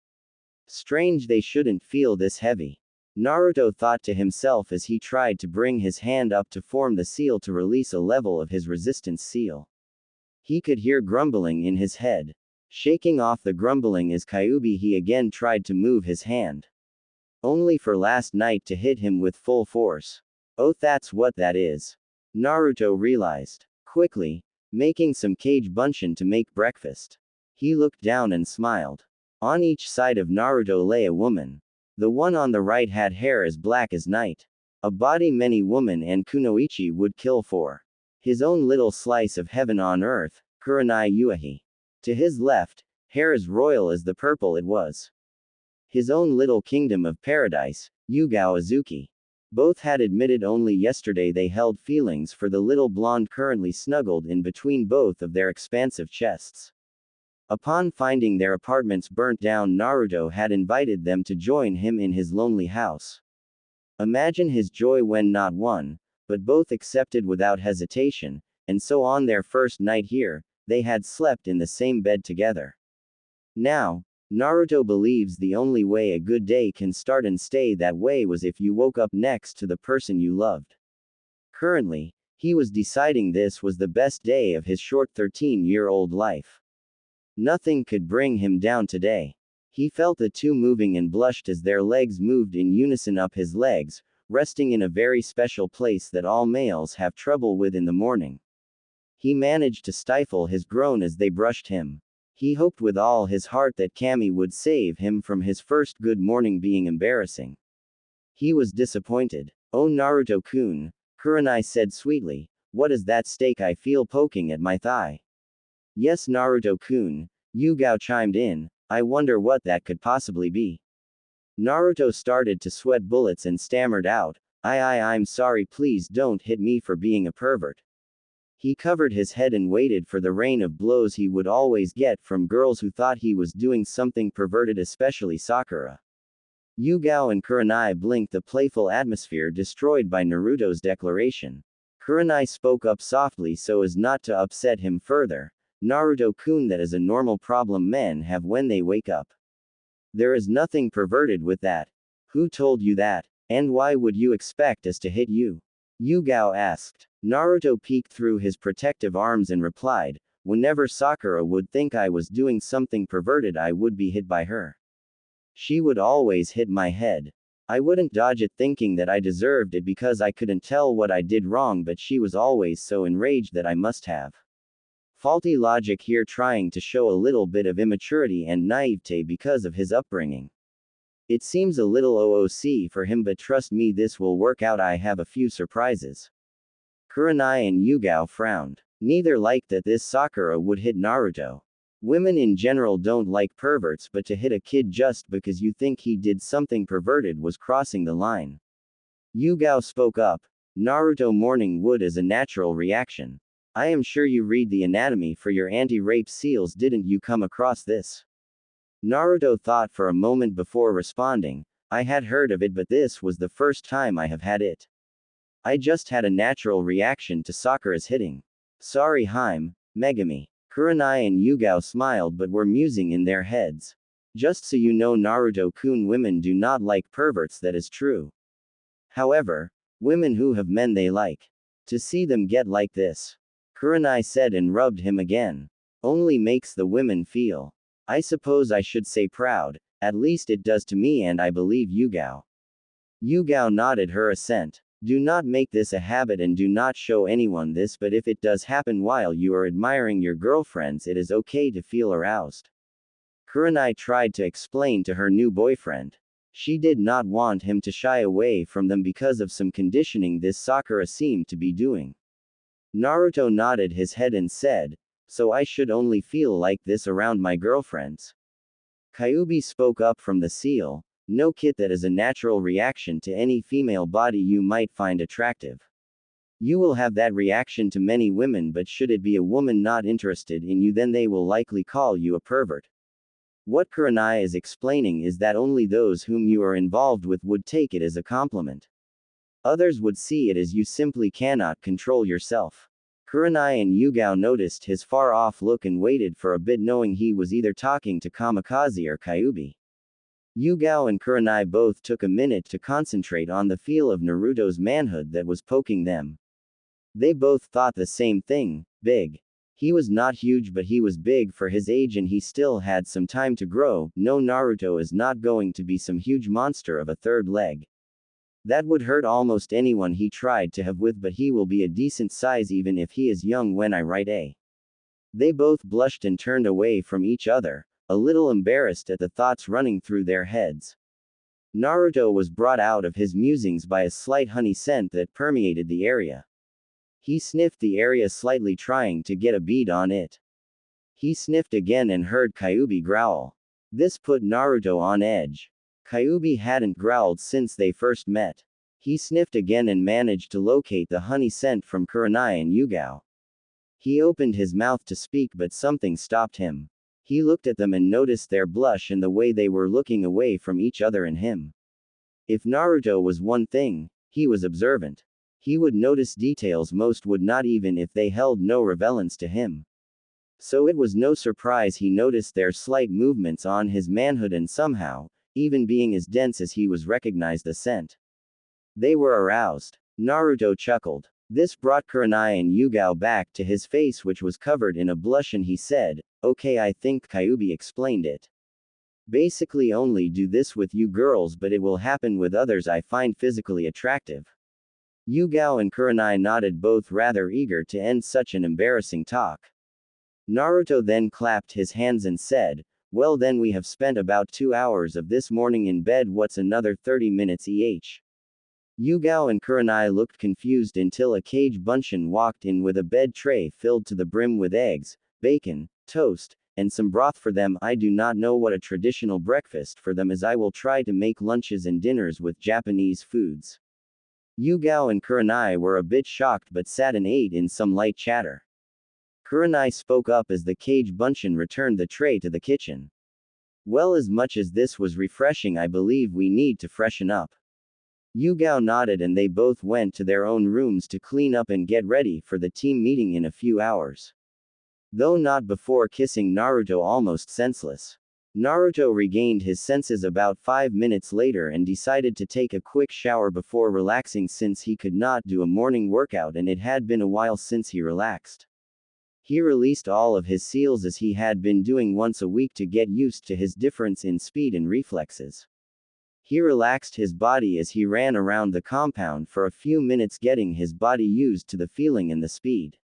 Strange they shouldn't feel this heavy. Naruto thought to himself as he tried to bring his hand up to form the seal to release a level of his resistance seal. He could hear grumbling in his head. Shaking off the grumbling as Kyuubi, he again tried to move his hand. Only for last night to hit him with full force. Oh, that's what that is. Naruto realized. Quickly, making some kage bunshin to make breakfast. He looked down and smiled. On each side of Naruto lay a woman. The one on the right had hair as black as night. A body many women and kunoichi would kill for. His own little slice of heaven on earth, Kurenai Uehi. To his left, hair as royal as the purple it was. His own little kingdom of paradise, Yugao Azuki. Both had admitted only yesterday they held feelings for the little blonde currently snuggled in between both of their expansive chests. Upon finding their apartments burnt down, Naruto had invited them to join him in his lonely house. Imagine his joy when not one, but both accepted without hesitation, and so on their first night here, they had slept in the same bed together. Now, Naruto believes the only way a good day can start and stay that way was if you woke up next to the person you loved. Currently, he was deciding this was the best day of his short 13-year-old life. Nothing could bring him down today. He felt the two moving and blushed as their legs moved in unison up his legs, resting in a very special place that all males have trouble with in the morning. He managed to stifle his groan as they brushed him. He hoped with all his heart that Kami would save him from his first good morning being embarrassing. He was disappointed. "Oh, Naruto-kun," Kurenai said sweetly, "what is that steak I feel poking at my thigh?" "Yes, Naruto-kun," Yugao chimed in, "I wonder what that could possibly be." Naruto started to sweat bullets and stammered out, I'm sorry, please don't hit me for being a pervert." He covered his head and waited for the rain of blows he would always get from girls who thought he was doing something perverted, especially Sakura. Yugao and Kurenai blinked, the playful atmosphere destroyed by Naruto's declaration. Kurenai spoke up softly so as not to upset him further. Naruto-kun, that is a normal problem men have when they wake up. There is nothing perverted with that. Who told you that? And why would you expect us to hit you? Yugao asked. Naruto peeked through his protective arms and replied, whenever Sakura would think I was doing something perverted, I would be hit by her. She would always hit my head. I wouldn't dodge it thinking that I deserved it because I couldn't tell what I did wrong, but she was always so enraged that I must have. Faulty logic here, trying to show a little bit of immaturity and naivete because of his upbringing. It seems a little OOC for him, but trust me, this will work out. I have a few surprises. Kurenai and Yugao frowned. Neither liked that this Sakura would hit Naruto. Women in general don't like perverts, but to hit a kid just because you think he did something perverted was crossing the line. Yugao spoke up. Naruto morning wood is a natural reaction. I am sure you read the anatomy for your anti-rape seals. Didn't you come across this? Naruto thought for a moment before responding. I had heard of it, but this was the first time I have had it. I just had a natural reaction to Sakura's hitting. Sorry, Harem, Megami. Kurenai and Yugao smiled but were musing in their heads. Just so you know, Naruto-kun, women do not like perverts, that is true. However, women who have men they like. To see them get like this, Kurenai said and rubbed him again, only makes the women feel, I suppose I should say, proud. At least it does to me, and I believe Yugao. Yugao nodded her assent. Do not make this a habit and do not show anyone this, but if it does happen while you are admiring your girlfriends, it is okay to feel aroused. Kurenai tried to explain to her new boyfriend. She did not want him to shy away from them because of some conditioning this Sakura seemed to be doing. Naruto nodded his head and said, so I should only feel like this around my girlfriends. Kyuubi spoke up from the seal. No, kid, that is a natural reaction to any female body you might find attractive. You will have that reaction to many women, but should it be a woman not interested in you, then they will likely call you a pervert. What Kurenai is explaining is that only those whom you are involved with would take it as a compliment. Others would see it as you simply cannot control yourself. Kurenai and Yugao noticed his far-off look and waited for a bit, knowing he was either talking to Kamikaze or Kyuubi. Yugao and Kurenai both took a minute to concentrate on the feel of Naruto's manhood that was poking them. They both thought the same thing, big. He was not huge, but he was big for his age and he still had some time to grow. No, Naruto is not going to be some huge monster of a third leg. That would hurt almost anyone he tried to have with, but he will be a decent size even if he is young when I write a. They both blushed and turned away from each other, a little embarrassed at the thoughts running through their heads. Naruto was brought out of his musings by a slight honey scent that permeated the area. He sniffed the area slightly, trying to get a bead on it. He sniffed again and heard Kyuubi growl. This put Naruto on edge. Kyuubi hadn't growled since they first met. He sniffed again and managed to locate the honey scent from Kurenai and Yugao. He opened his mouth to speak, but something stopped him. He looked at them and noticed their blush and the way they were looking away from each other and him. If Naruto was one thing, he was observant. He would notice details most would not, even if they held no relevance to him. So it was no surprise he noticed their slight movements on his manhood, and somehow, even being as dense as he was, recognized the scent. They were aroused. Naruto chuckled. This brought Kurenai and Yugao back to his face, which was covered in a blush, and he said, okay, I think Kyuubi explained it. Basically only do this with you girls, but it will happen with others I find physically attractive. Yugao and Kurenai nodded, both rather eager to end such an embarrassing talk. Naruto then clapped his hands and said, well then, we have spent about 2 hours of this morning in bed, what's another 30 minutes each? Yugao and Kurenai looked confused until a cage bunshin walked in with a bed tray filled to the brim with eggs, bacon, toast, and some broth for them. I do not know what a traditional breakfast for them is. I will try to make lunches and dinners with Japanese foods. Yugao and Kurenai were a bit shocked but sat and ate in some light chatter. Kurenai spoke up as the cage bunshin returned the tray to the kitchen. Well, as much as this was refreshing, I believe we need to freshen up. Yugao nodded and they both went to their own rooms to clean up and get ready for the team meeting in a few hours. Though not before kissing Naruto almost senseless. Naruto regained his senses about 5 minutes later and decided to take a quick shower before relaxing since he could not do a morning workout and it had been a while since he relaxed. He released all of his seals as he had been doing once a week to get used to his difference in speed and reflexes. He relaxed his body as he ran around the compound for a few minutes, getting his body used to the feeling and the speed.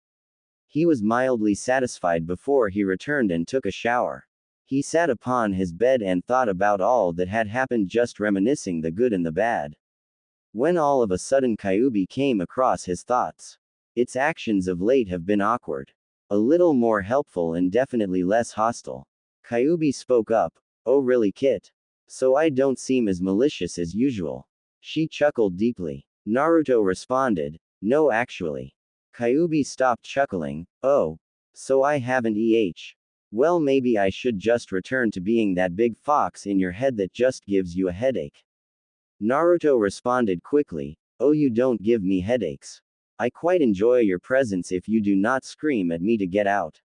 He was mildly satisfied before he returned and took a shower. He sat upon his bed and thought about all that had happened, just reminiscing the good and the bad. When all of a sudden Kyuubi came across his thoughts. Its actions of late have been awkward. A little more helpful and definitely less hostile. Kyuubi spoke up. Oh really, Kit? So I don't seem as malicious as usual. She chuckled deeply. Naruto responded, no actually. Kyuubi stopped chuckling. Oh. So I haven't Well, maybe I should just return to being that big fox in your head that just gives you a headache. Naruto responded quickly. Oh, you don't give me headaches. I quite enjoy your presence if you do not scream at me to get out.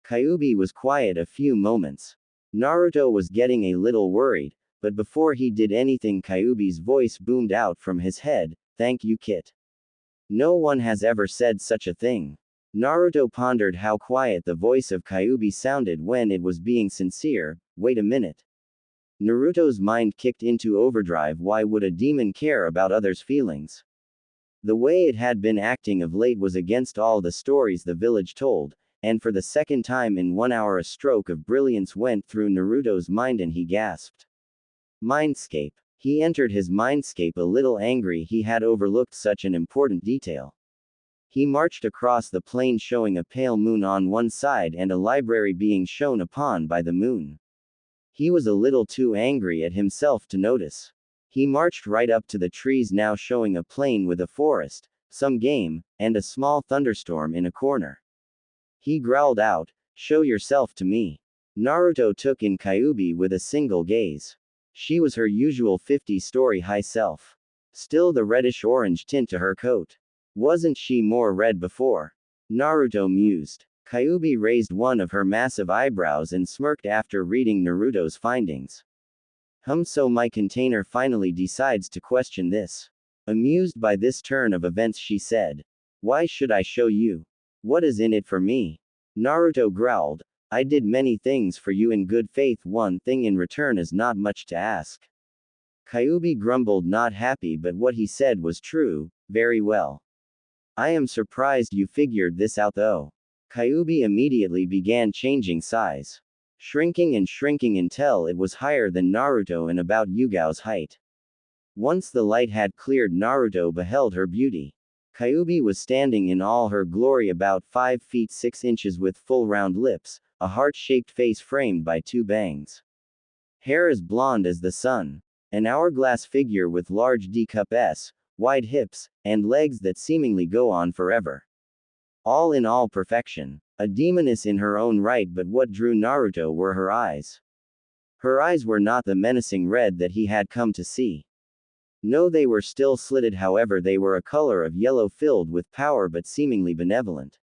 Kyuubi was quiet a few moments. Naruto was getting a little worried, but before he did anything Kyuubi's voice boomed out from his head, thank you, Kit. No one has ever said such a thing. Naruto pondered how quiet the voice of Kyuubi sounded when it was being sincere. Wait a minute. Naruto's mind kicked into overdrive. Why would a demon care about others' feelings? The way it had been acting of late was against all the stories the village told, and for the second time in 1 hour a stroke of brilliance went through Naruto's mind and he gasped. Mindscape. He entered his mindscape a little angry he had overlooked such an important detail. He marched across the plain showing a pale moon on one side and a library being shone upon by the moon. He was a little too angry at himself to notice. He marched right up to the trees now showing a plain with a forest, some game, and a small thunderstorm in a corner. He growled out, show yourself to me. Naruto took in Kyuubi with a single gaze. She was her usual 50-story high self. Still the reddish-orange tint to her coat. Wasn't she more red before? Naruto mused. Kyuubi raised one of her massive eyebrows and smirked after reading Naruto's findings. So my container finally decides to question this. Amused by this turn of events she said. Why should I show you? What is in it for me? Naruto growled. I did many things for you in good faith, one thing in return is not much to ask. Kyuubi grumbled, not happy, but what he said was true. Very well. I am surprised you figured this out though. Kyuubi immediately began changing size. Shrinking and shrinking until it was higher than Naruto and about Yugao's height. Once the light had cleared, Naruto beheld her beauty. Kyuubi was standing in all her glory, about 5 feet 6 inches with full round lips, a heart-shaped face framed by 2 bangs. Hair as blonde as the sun. An hourglass figure with large D-cup S, wide hips, and legs that seemingly go on forever. All in all perfection. A demoness in her own right, but what drew Naruto were her eyes. Her eyes were not the menacing red that he had come to see. No, they were still slitted, however they were a color of yellow filled with power but seemingly benevolent.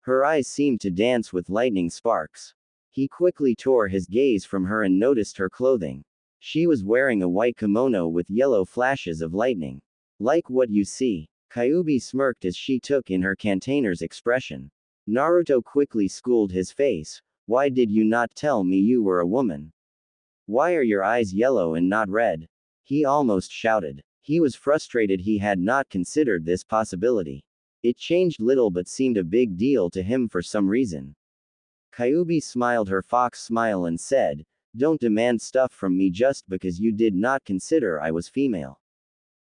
Her eyes seemed to dance with lightning sparks. He quickly tore his gaze from her and noticed her clothing. She was wearing a white kimono with yellow flashes of lightning. Like what you see. Kyuubi smirked as she took in her container's expression. Naruto quickly schooled his face. Why did you not tell me you were a woman? Why are your eyes yellow and not red? He almost shouted. He was frustrated he had not considered this possibility. It changed little but seemed a big deal to him for some reason. Kyuubi smiled her fox smile and said, don't demand stuff from me just because you did not consider I was female.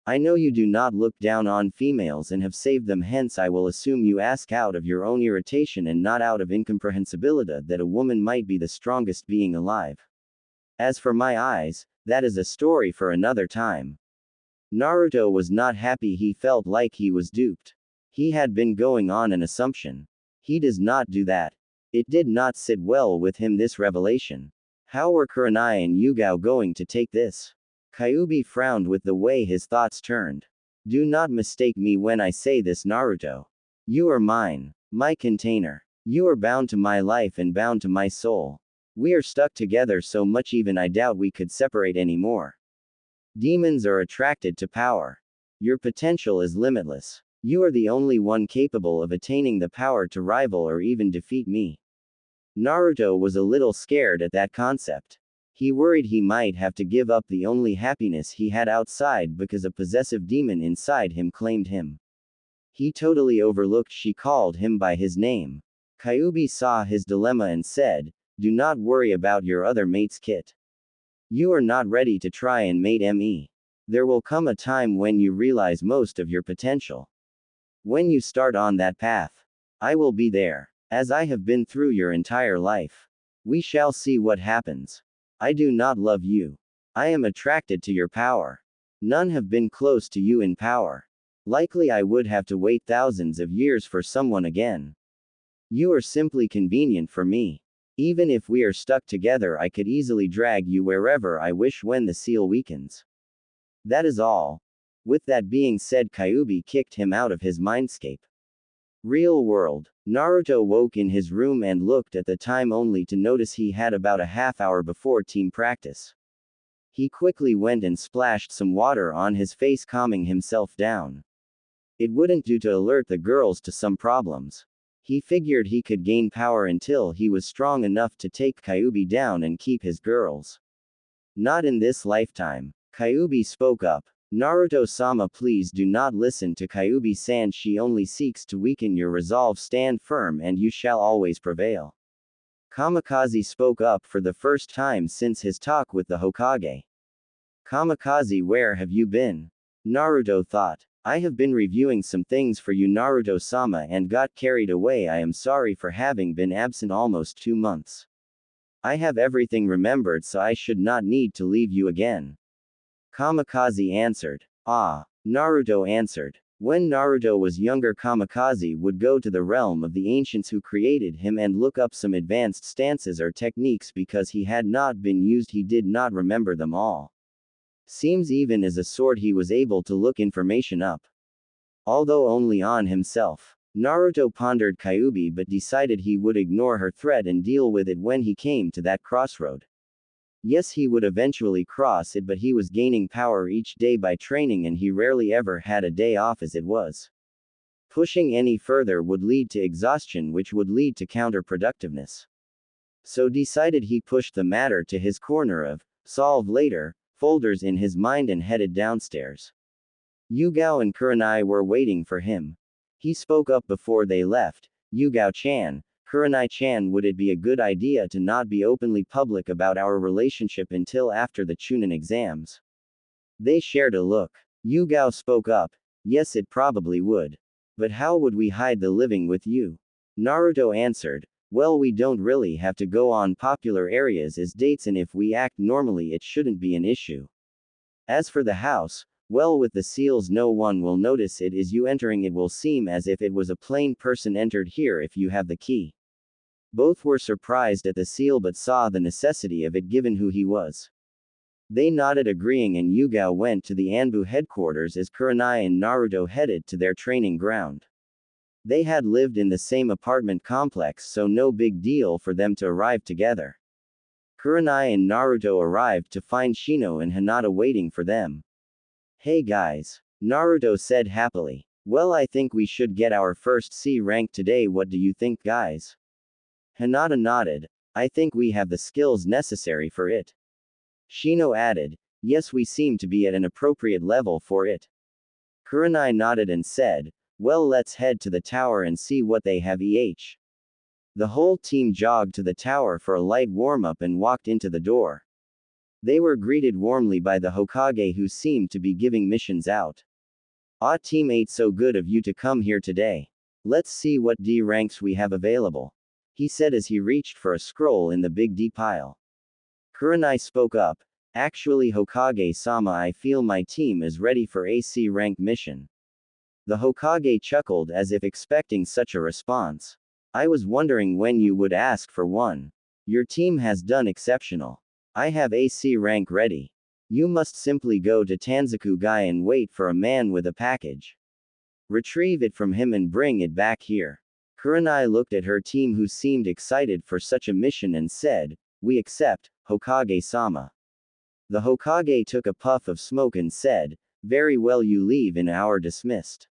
I know you do not look down on females and have saved them, hence I will assume you ask out of your own irritation and not out of incomprehensibility that a woman might be the strongest being alive. As for my eyes, that is a story for another time. Naruto was not happy. He felt like he was duped. He had been going on an assumption. He does not do that. It did not sit well with him, this revelation. How were Kurenai and Yugao going to take this? Kyuubi frowned with the way his thoughts turned. Do not mistake me when I say this, Naruto. You are mine. My container. You are bound to my life and bound to my soul. We are stuck together so much even I doubt we could separate anymore. Demons are attracted to power. Your potential is limitless. You are the only one capable of attaining the power to rival or even defeat me. Naruto was a little scared at that concept. He worried he might have to give up the only happiness he had outside because a possessive demon inside him claimed him. He totally overlooked she called him by his name. Kyuubi saw his dilemma and said, do not worry about your other mate's kit. You are not ready to try and mate me. There will come a time when you realize most of your potential. When you start on that path, I will be there, as I have been through your entire life. We shall see what happens. I do not love you. I am attracted to your power. None have been close to you in power. Likely I would have to wait thousands of years for someone again. You are simply convenient for me. Even if we are stuck together, I could easily drag you wherever I wish when the seal weakens. That is all. With that being said, Kyuubi kicked him out of his mindscape. Real world. Naruto woke in his room and looked at the time only to notice he had about a half hour before team practice. He quickly went and splashed some water on his face, calming himself down. It wouldn't do to alert the girls to some problems. He figured he could gain power until he was strong enough to take Kyuubi down and keep his girls. Not in this lifetime. Kyuubi spoke up. Naruto-sama, please do not listen to Kyuubi-san. She only seeks to weaken your resolve. Stand firm and you shall always prevail. Kamikaze spoke up for the first time since his talk with the Hokage. Kamikaze, where have you been? Naruto thought. I have been reviewing some things for you, Naruto-sama, and got carried away. I am sorry for having been absent almost 2 months. I have everything remembered, so I should not need to leave you again. Kamikaze answered. Ah. Naruto answered. When Naruto was younger, Kamikaze would go to the realm of the ancients who created him and look up some advanced stances or techniques because he had not been used. He did not remember them all. Seems even as a sword he was able to look information up. Although only on himself. Naruto pondered Kyuubi but decided he would ignore her threat and deal with it when he came to that crossroad. Yes, he would eventually cross it, but he was gaining power each day by training and he rarely ever had a day off as it was. Pushing any further would lead to exhaustion, which would lead to counterproductiveness. So decided he pushed the matter to his corner of solve later folders in his mind and headed downstairs. Yugao and Kurenai were waiting for him. He spoke up before they left. Yugao-chan, Kurenai-chan, would it be a good idea to not be openly public about our relationship until after the Chunin exams? They shared a look. Yugao spoke up. Yes, it probably would. But how would we hide the living with you? Naruto answered. Well, we don't really have to go on popular areas as dates, and if we act normally it shouldn't be an issue. As for the house, well, with the seals no one will notice it is you entering. It will seem as if it was a plain person entered here if you have the key. Both were surprised at the seal but saw the necessity of it given who he was. They nodded agreeing and Yugao went to the Anbu headquarters as Kurenai and Naruto headed to their training ground. They had lived in the same apartment complex, so no big deal for them to arrive together. Kurenai and Naruto arrived to find Shino and Hinata waiting for them. Hey guys, Naruto said happily. Well, I think we should get our first C rank today. What do you think, guys? Hinata nodded. I think we have the skills necessary for it. Shino added. Yes, we seem to be at an appropriate level for it. Kurenai nodded and said, well, let's head to the tower and see what they have. The whole team jogged to the tower for a light warm-up and walked into the door. They were greeted warmly by the Hokage, who seemed to be giving missions out. Ah, teammate, so good of you to come here today. Let's see what D ranks we have available. He said as he reached for a scroll in the big D pile. Kurenai spoke up. Actually, Hokage-sama, I feel my team is ready for AC rank mission. The Hokage chuckled as if expecting such a response. I was wondering when you would ask for one. Your team has done exceptional. I have AC rank ready. You must simply go to Tanzaku-gai and wait for a man with a package. Retrieve it from him and bring it back here. Kurenai looked at her team, who seemed excited for such a mission, and said, "We accept, Hokage-sama." The Hokage took a puff of smoke and said, "Very well, you leave in hour dismissed."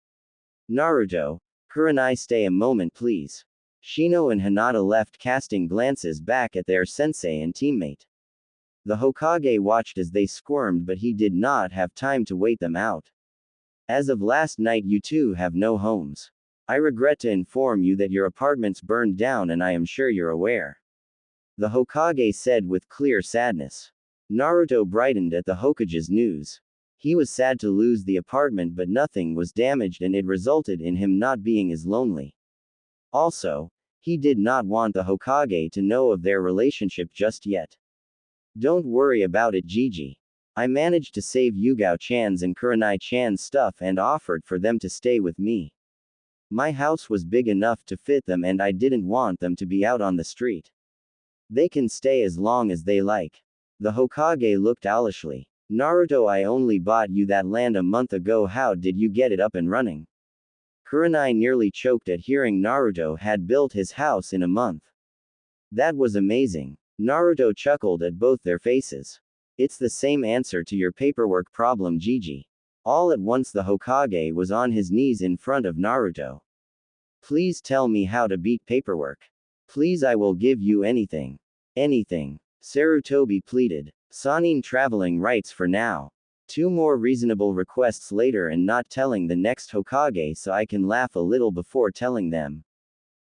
Naruto, Kurenai, stay a moment please. Shino and Hinata left, casting glances back at their sensei and teammate. The Hokage watched as they squirmed, but he did not have time to wait them out. As of last night, you two have no homes. I regret to inform you that your apartments burned down, and I am sure you're aware. The Hokage said with clear sadness. Naruto brightened at the Hokage's news. He was sad to lose the apartment, but nothing was damaged, and it resulted in him not being as lonely. Also, he did not want the Hokage to know of their relationship just yet. Don't worry about it, Gigi. I managed to save Yugao-chan's and Kurenai-chan's stuff and offered for them to stay with me. My house was big enough to fit them, and I didn't want them to be out on the street. They can stay as long as they like. The Hokage looked owlishly. Naruto, I only bought you that land a month ago. How did you get it up and running? Kurenai nearly choked at hearing Naruto had built his house in a month. That was amazing. Naruto chuckled at both their faces. It's the same answer to your paperwork problem, Gigi. All at once the Hokage was on his knees in front of Naruto. Please tell me how to beat paperwork. Please, I will give you anything. Anything. Sarutobi pleaded. Sanin traveling rights for now. 2 more reasonable requests later, and not telling the next Hokage, so I can laugh a little before telling them.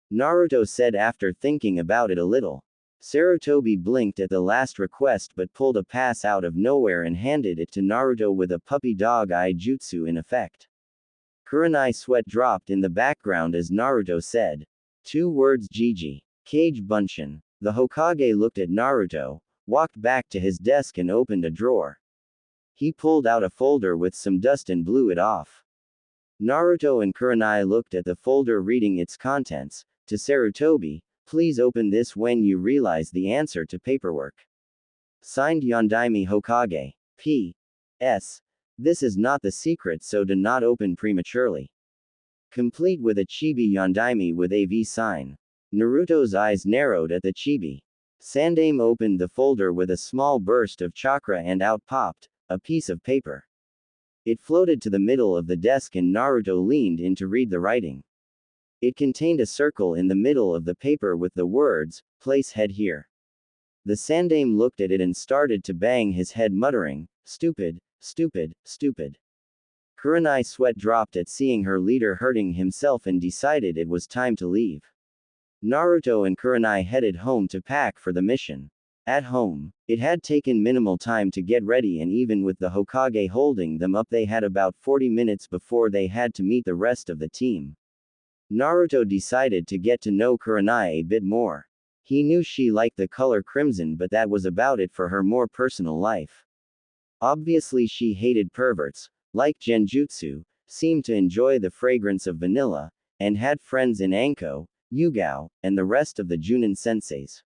Naruto said after thinking about it a little. Sarutobi blinked at the last request but pulled a pass out of nowhere and handed it to Naruto with a puppy dog eye jutsu in effect. Kurenai's sweat dropped in the background as Naruto said. 2 words, Gigi. Kage Bunshin. The Hokage looked at Naruto, walked back to his desk and opened a drawer. He pulled out a folder with some dust and blew it off. Naruto and Kurenai looked at the folder, reading its contents. To Sarutobi, please open this when you realize the answer to paperwork. Signed, Yondaime Hokage. P.S. This is not the secret, so do not open prematurely. Complete with a chibi Yondaime with a V sign. Naruto's eyes narrowed at the chibi. Sandaime opened the folder with a small burst of chakra and out popped a piece of paper. It floated to the middle of the desk and Naruto leaned in to read the writing. It contained a circle in the middle of the paper with the words, "Place head here." The Sandaime looked at it and started to bang his head, muttering, "Stupid, stupid, stupid." Kurenai's sweat dropped at seeing her leader hurting himself and decided it was time to leave. Naruto and Kurenai headed home to pack for the mission. At home, it had taken minimal time to get ready, and even with the Hokage holding them up, they had about 40 minutes before they had to meet the rest of the team. Naruto decided to get to know Kurenai a bit more. He knew she liked the color crimson, but that was about it for her more personal life. Obviously she hated perverts, liked genjutsu, seemed to enjoy the fragrance of vanilla, and had friends in Anko, Yugao, and the rest of the Junin senseis.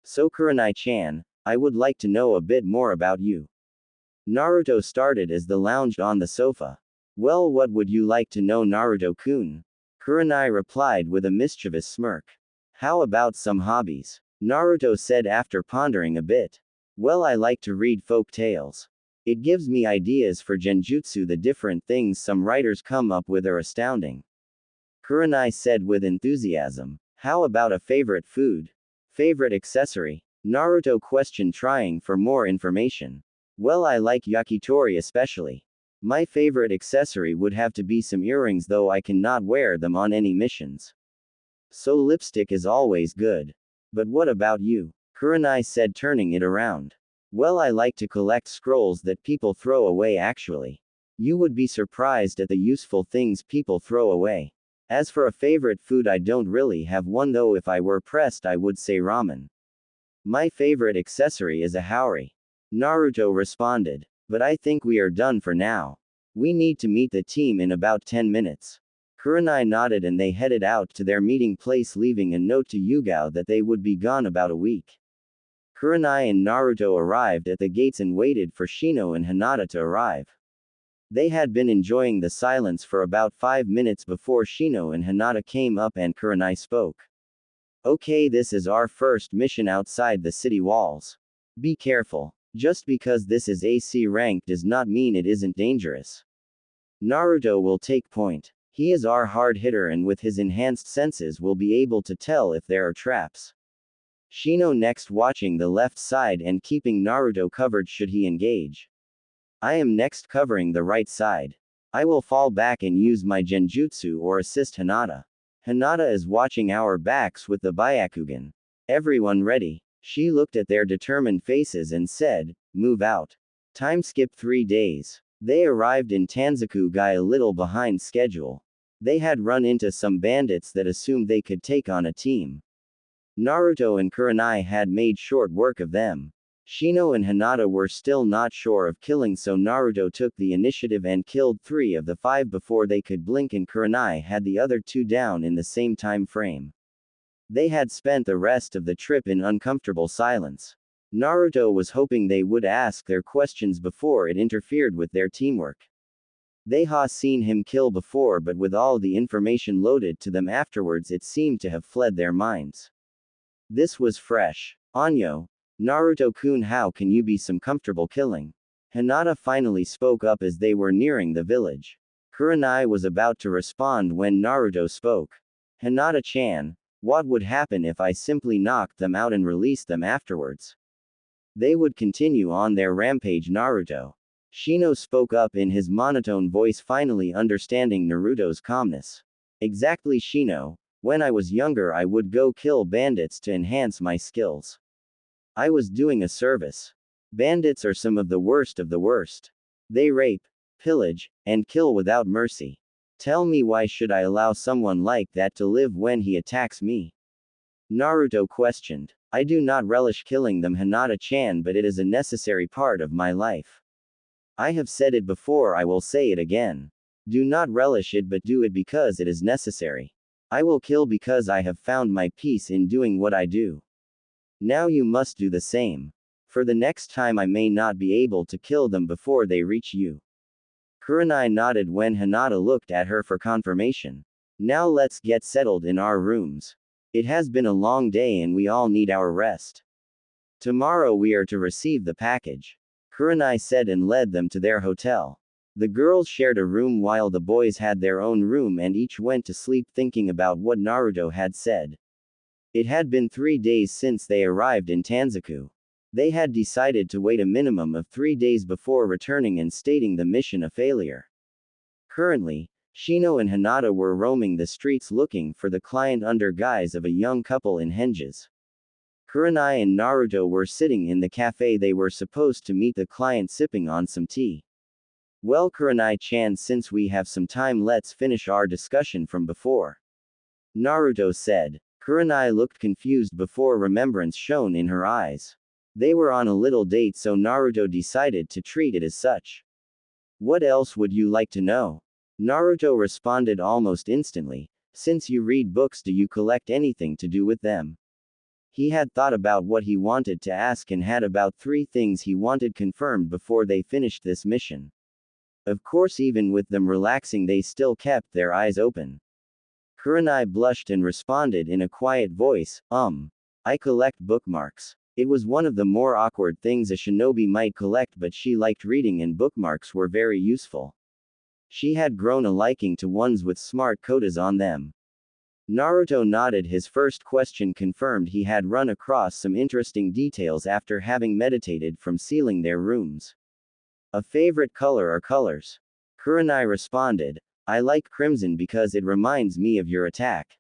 So Kurenai-chan, I would like to know a bit more about you. Naruto started as they lounged on the sofa. Well, what would you like to know, Naruto-kun? Kurenai replied with a mischievous smirk. How about some hobbies? Naruto said after pondering a bit. Well, I like to read folk tales. It gives me ideas for genjutsu. The different things some writers come up with are astounding. Kurenai said with enthusiasm. How about a favorite food? Favorite accessory? Naruto questioned, trying for more information. Well, I like yakitori especially. My favorite accessory would have to be some earrings, though I cannot wear them on any missions. So lipstick is always good. But what about you? Kurenai said, turning it around. Well, I like to collect scrolls that people throw away actually. You would be surprised at the useful things people throw away. As for a favorite food, I don't really have one, though if I were pressed I would say ramen. My favorite accessory is a haori. Naruto responded. But I think we are done for now. We need to meet the team in about 10 minutes. Kurenai nodded and they headed out to their meeting place, leaving a note to Yugao that they would be gone about a week. Kurenai and Naruto arrived at the gates and waited for Shino and Hinata to arrive. They had been enjoying the silence for about 5 minutes before Shino and Hinata came up and Kurenai spoke. Okay, this is our first mission outside the city walls. Be careful. Just because this is AC rank does not mean it isn't dangerous. Naruto will take point. He is our hard hitter and with his enhanced senses will be able to tell if there are traps. Shino next, watching the left side and keeping Naruto covered should he engage. I am next covering the right side. I will fall back and use my genjutsu or assist Hinata. Hinata is watching our backs with the Byakugan. Everyone ready? She looked at their determined faces and said, move out. Time skip 3 days. They arrived in Tanzaku-gai a little behind schedule. They had run into some bandits that assumed they could take on a team. Naruto and Kurenai had made short work of them. Shino and Hinata were still not sure of killing, so Naruto took the initiative and killed 3 of the 5 before they could blink, and Kurenai had the other 2 down in the same time frame. They had spent the rest of the trip in uncomfortable silence. Naruto was hoping they would ask their questions before it interfered with their teamwork. They had seen him kill before, but with all the information loaded to them afterwards, it seemed to have fled their minds. This was fresh. Anyo, Naruto-kun, how can you be some comfortable killing? Hinata finally spoke up as they were nearing the village. Kurenai was about to respond when Naruto spoke. Hinata-chan, what would happen if I simply knocked them out and released them afterwards? They would continue on their rampage, Naruto. Shino spoke up in his monotone voice, finally understanding Naruto's calmness. Exactly, Shino. When I was younger, I would go kill bandits to enhance my skills. I was doing a service. Bandits are some of the worst of the worst. They rape, pillage, and kill without mercy. Tell me, why should I allow someone like that to live when he attacks me? Naruto questioned. I do not relish killing them, Hinata-chan, but it is a necessary part of my life. I have said it before, I will say it again. Do not relish it, but do it because it is necessary. I will kill because I have found my peace in doing what I do. Now you must do the same. For the next time I may not be able to kill them before they reach you. Kurenai nodded when Hinata looked at her for confirmation. Now let's get settled in our rooms. It has been a long day and we all need our rest. Tomorrow we are to receive the package. Kurenai said and led them to their hotel. The girls shared a room while the boys had their own room and each went to sleep thinking about what Naruto had said. It had been 3 days since they arrived in Tanzaku. They had decided to wait a minimum of 3 days before returning and stating the mission a failure. Currently, Shino and Hinata were roaming the streets looking for the client under guise of a young couple in henges. Kurenai and Naruto were sitting in the cafe they were supposed to meet the client, sipping on some tea. Well, Kurenai-chan, since we have some time, let's finish our discussion from before. Naruto said. Kurenai looked confused before remembrance shone in her eyes. They were on a little date, so Naruto decided to treat it as such. What else would you like to know? Naruto responded almost instantly. Since you read books, do you collect anything to do with them? He had thought about what he wanted to ask and had about 3 things he wanted confirmed before they finished this mission. Of course, even with them relaxing, they still kept their eyes open. Kurenai blushed and responded in a quiet voice, I collect bookmarks. It was one of the more awkward things a shinobi might collect, but she liked reading and bookmarks were very useful. She had grown a liking to ones with smart kotas on them. Naruto nodded. His first question confirmed he had run across some interesting details after having meditated from sealing their rooms. A favorite color or colors? Kurenai responded, I like crimson because it reminds me of your attack.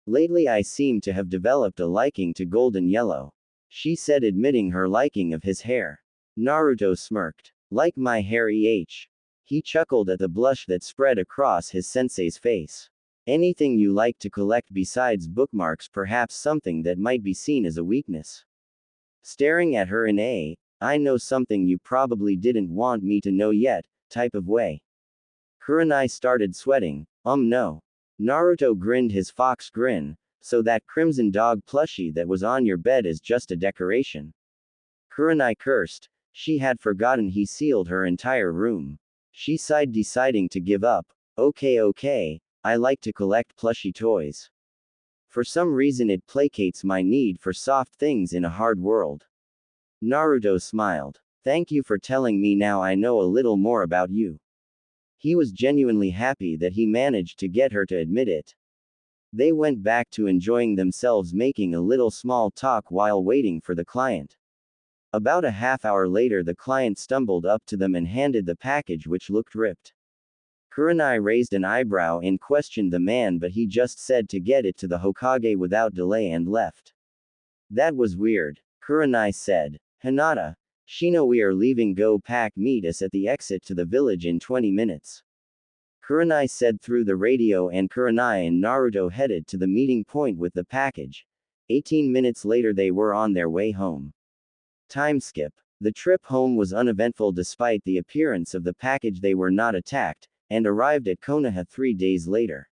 Lately I seem to have developed a liking to golden yellow. She said, admitting her liking of his hair. Naruto smirked. Like my hair, He chuckled at the blush that spread across his sensei's face. Anything you like to collect besides bookmarks, perhaps something that might be seen as a weakness? Staring at her in I know something you probably didn't want me to know yet, type of way. Kurenai started sweating. No. Naruto grinned his fox grin. So that crimson dog plushie that was on your bed is just a decoration. Kurenai cursed. She had forgotten he sealed her entire room. She sighed, deciding to give up. Okay, I like to collect plushy toys. For some reason it placates my need for soft things in a hard world. Naruto smiled. Thank you for telling me, now I know a little more about you. He was genuinely happy that he managed to get her to admit it. They went back to enjoying themselves, making a little small talk while waiting for the client. About a half hour later, the client stumbled up to them and handed the package, which looked ripped. Kurenai raised an eyebrow and questioned the man, but he just said to get it to the Hokage without delay and left. That was weird. Kurenai said. Hinata, Shino, we are leaving. Go pack, meet us at the exit to the village in 20 minutes. Kurenai said through the radio, and Kurenai and Naruto headed to the meeting point with the package. 18 minutes later they were on their way home. Time skip. The trip home was uneventful despite the appearance of the package. They were not attacked, and arrived at Konoha 3 days later.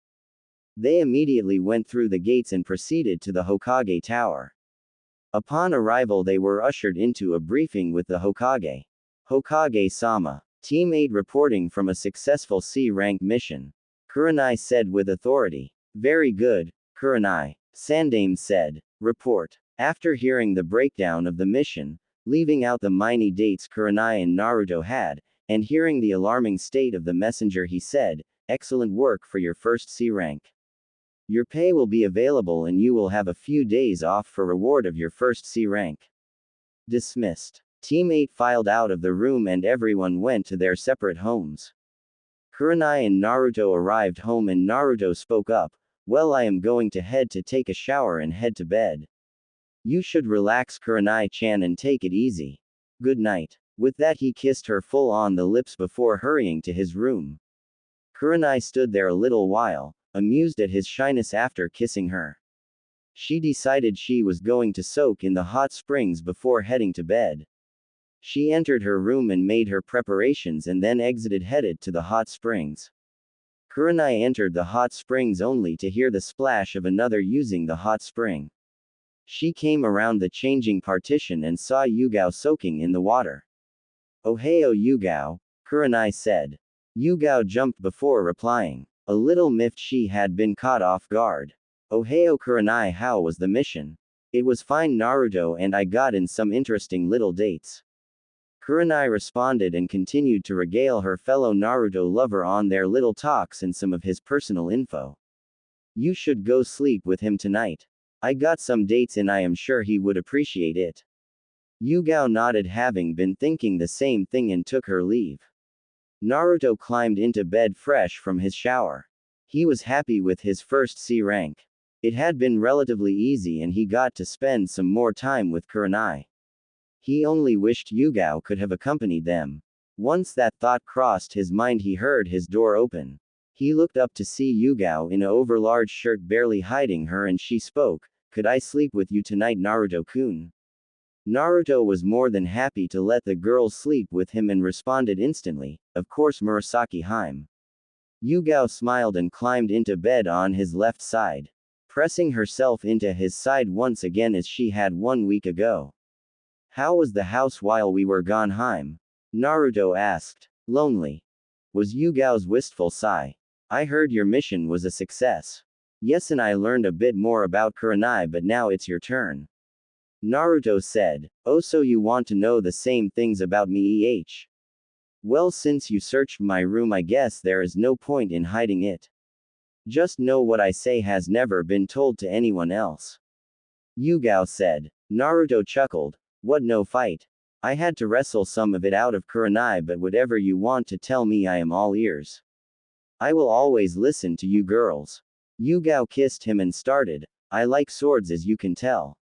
They immediately went through the gates and proceeded to the Hokage Tower. Upon arrival they were ushered into a briefing with the Hokage. Hokage-sama. Team 8 reporting from a successful C-rank mission. Kurenai said with authority. Very good, Kurenai. Sandame said. Report. After hearing the breakdown of the mission, leaving out the miny dates Kurenai and Naruto had, and hearing the alarming state of the messenger, he said, excellent work for your first C rank. Your pay will be available and you will have a few days off for reward of your first C rank. Dismissed. Team 8 filed out of the room and everyone went to their separate homes. Kurenai and Naruto arrived home and Naruto spoke up. Well, I am going to head to take a shower and head to bed. You should relax, Kurenai-chan, and take it easy. Good night. With that he kissed her full on the lips before hurrying to his room. Kurenai stood there a little while, amused at his shyness after kissing her. She decided she was going to soak in the hot springs before heading to bed. She entered her room and made her preparations and then exited, headed to the hot springs. Kurenai entered the hot springs only to hear the splash of another using the hot spring. She came around the changing partition and saw Yugao soaking in the water. Ohio Yugao, Kurenai said. Yugao jumped before replying. A little miffed, she had been caught off guard. Ohio Kurenai, how was the mission? It was fine, Naruto, and I got in some interesting little dates. Kurenai responded and continued to regale her fellow Naruto lover on their little talks and some of his personal info. You should go sleep with him tonight. I got some dates and I am sure he would appreciate it. Yugao nodded, having been thinking the same thing, and took her leave. Naruto climbed into bed fresh from his shower. He was happy with his first C rank. It had been relatively easy and he got to spend some more time with Kurenai. He only wished Yugao could have accompanied them. Once that thought crossed his mind, he heard his door open. He looked up to see Yugao in an overlarge shirt barely hiding her, and she spoke, "Could I sleep with you tonight, Naruto-kun?" Naruto was more than happy to let the girl sleep with him and responded instantly, "Of course, Murasaki Harem." Yugao smiled and climbed into bed on his left side, pressing herself into his side once again as she had 1 week ago. How was the house while we were gone, Harem? Naruto asked. Lonely, was Yugao's wistful sigh. I heard your mission was a success. Yes, and I learned a bit more about Kurenai, but now it's your turn. Naruto said. Oh, so you want to know the same things about me, Well, since you searched my room, I guess there is no point in hiding it. Just know what I say has never been told to anyone else. Yugao said. Naruto chuckled. What, no fight? I had to wrestle some of it out of Kurenai, but whatever you want to tell me, I am all ears. I will always listen to you girls. Yugao kissed him and started. I like swords, as you can tell.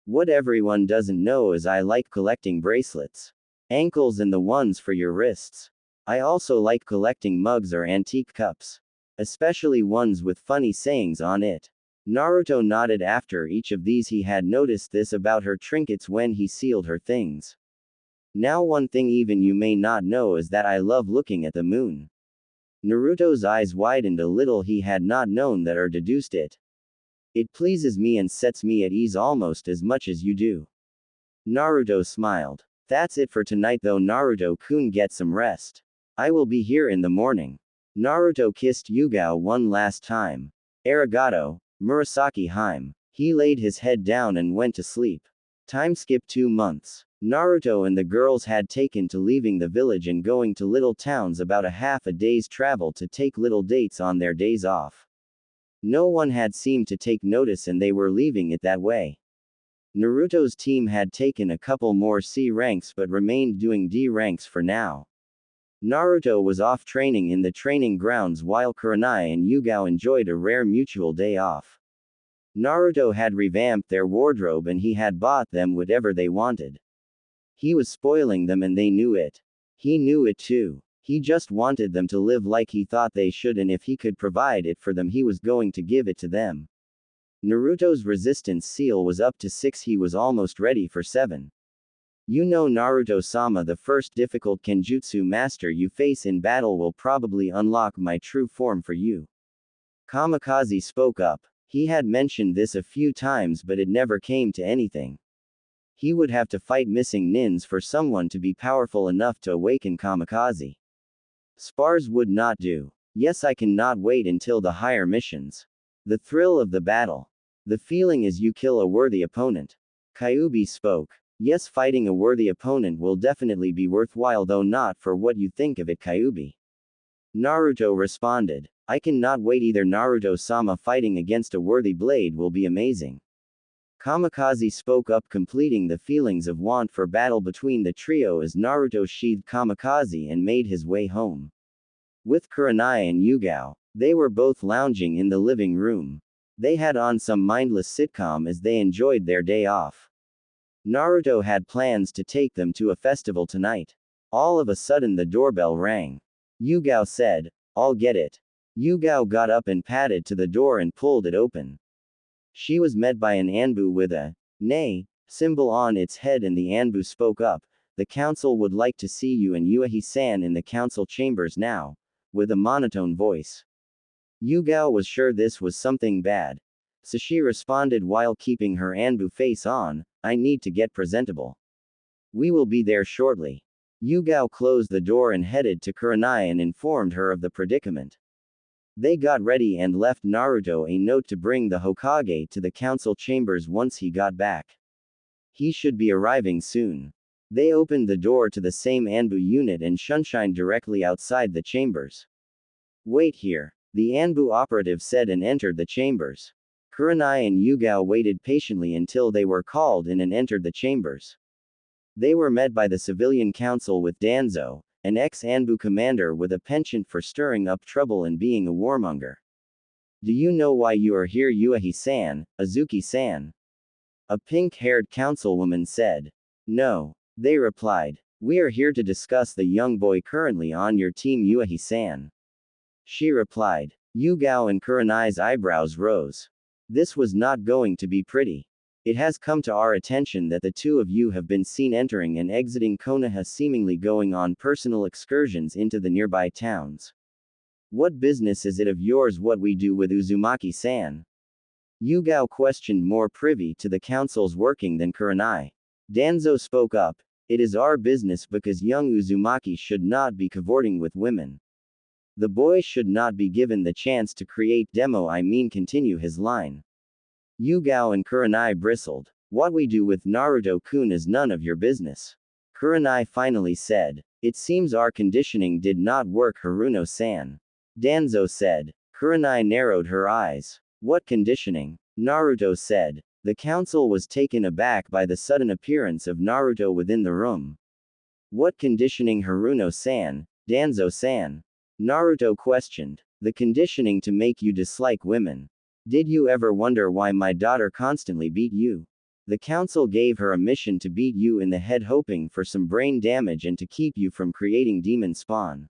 What everyone doesn't know is I like collecting bracelets. Ankles and the ones for your wrists. I also like collecting mugs or antique cups. Especially ones with funny sayings on it. Naruto nodded. After each of these he had noticed this about her trinkets when he sealed her things. Now one thing even you may not know is that I love looking at the moon. Naruto's eyes widened a little. He had not known that or deduced it. It pleases me and sets me at ease almost as much as you do. Naruto smiled. That's it for tonight though, Naruto-kun, get some rest. I will be here in the morning. Naruto kissed Yugao one last time. Arigato, Murasaki Harem. He laid his head down and went to sleep. Time skipped 2 months. Naruto and the girls had taken to leaving the village and going to little towns about a half a day's travel to take little dates on their days off. No one had seemed to take notice and they were leaving it that way. Naruto's team had taken a couple more C ranks but remained doing D ranks for now. Naruto was off training in the training grounds while Kurenai and Yugao enjoyed a rare mutual day off. Naruto had revamped their wardrobe and he had bought them whatever they wanted. He was spoiling them and they knew it. He knew it too. He just wanted them to live like he thought they should, and if he could provide it for them he was going to give it to them. Naruto's resistance seal was up to 6. He was almost ready for 7. You know, Naruto-sama, the first difficult kenjutsu master you face in battle will probably unlock my true form for you. Kamikaze spoke up. He had mentioned this a few times but it never came to anything. He would have to fight missing nins for someone to be powerful enough to awaken Kamikaze. Spars would not do. Yes, I cannot wait until the higher missions. The thrill of the battle. The feeling is you kill a worthy opponent. Kyuubi spoke. Yes, fighting a worthy opponent will definitely be worthwhile, though not for what you think of it, Kyuubi. Naruto responded. I cannot wait either. Naruto-sama, fighting against a worthy blade will be amazing. Kamikaze spoke up, completing the feelings of want for battle between the trio as Naruto sheathed Kamikaze and made his way home. With Kurenai and Yugao, they were both lounging in the living room. They had on some mindless sitcom as they enjoyed their day off. Naruto had plans to take them to a festival tonight. All of a sudden the doorbell rang. Yugao said, I'll get it. Yugao got up and padded to the door and pulled it open. She was met by an Anbu with a nay symbol on its head, and the Anbu spoke up. The council would like to see you and Yuahi-san in the council chambers now, with a monotone voice. Yugao was sure this was something bad. So she responded while keeping her Anbu face on, I need to get presentable. We will be there shortly. Yugao closed the door and headed to Kurenai and informed her of the predicament. They got ready and left Naruto a note to bring the Hokage to the council chambers once he got back. He should be arriving soon. They opened the door to the same Anbu unit and Sunshine directly outside the chambers. Wait here, the Anbu operative said and entered the chambers. Kurenai and Yugao waited patiently until they were called in and entered the chambers. They were met by the civilian council with Danzo, an ex-Anbu commander with a penchant for stirring up trouble and being a warmonger. Do you know why you are here, Yuahi-san, Azuki-san? A pink-haired councilwoman said. No. They replied. We are here to discuss the young boy currently on your team, Yuahi-san. She replied. Yugao and Kurenai's eyebrows rose. This was not going to be pretty. It has come to our attention that the two of you have been seen entering and exiting Konoha, seemingly going on personal excursions into the nearby towns. What business is it of yours what we do with Uzumaki-san? Yugao questioned, more privy to the council's working than Kurenai. Danzo spoke up. It is our business because young Uzumaki should not be cavorting with women. The boy should not be given the chance to create continue his line. Yugao and Kurenai bristled. What we do with Naruto-kun is none of your business. Kurenai finally said. It seems our conditioning did not work, Haruno-san. Danzo said. Kurenai narrowed her eyes. What conditioning? Naruto said. The council was taken aback by the sudden appearance of Naruto within the room. What conditioning, Haruno-san? Danzo-san. Naruto questioned. The conditioning to make you dislike women. Did you ever wonder why my daughter constantly beat you? The council gave her a mission to beat you in the head, hoping for some brain damage and to keep you from creating demon spawn.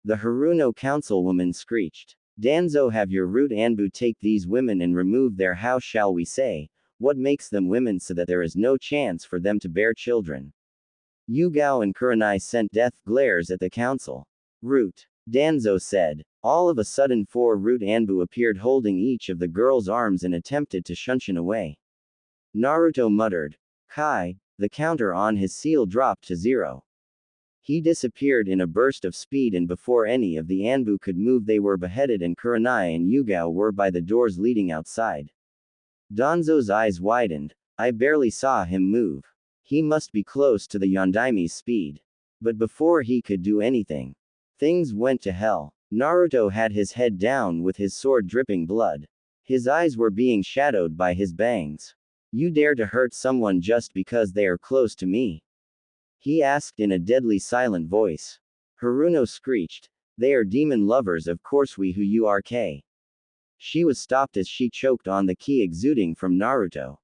The Haruno councilwoman screeched. Danzo, have your root Anbu take these women and remove their, how shall we say, what makes them women so that there is no chance for them to bear children. Yugao and Kurenai sent death glares at the council. Root. Danzo said. All of a sudden 4 Root Anbu appeared holding each of the girls' arms and attempted to shunshin away. Naruto muttered. Kai. The counter on his seal dropped to 0. He disappeared in a burst of speed, and before any of the Anbu could move they were beheaded, and Kurenai and Yugao were by the doors leading outside. Danzo's eyes widened. I barely saw him move. He must be close to the Yondaime's speed. But before he could do anything, things went to hell. Naruto had his head down with his sword dripping blood. His eyes were being shadowed by his bangs. You dare to hurt someone just because they are close to me? He asked in a deadly silent voice. Haruno screeched. They are demon lovers, of course we who you are. She was stopped as she choked on the ki exuding from Naruto.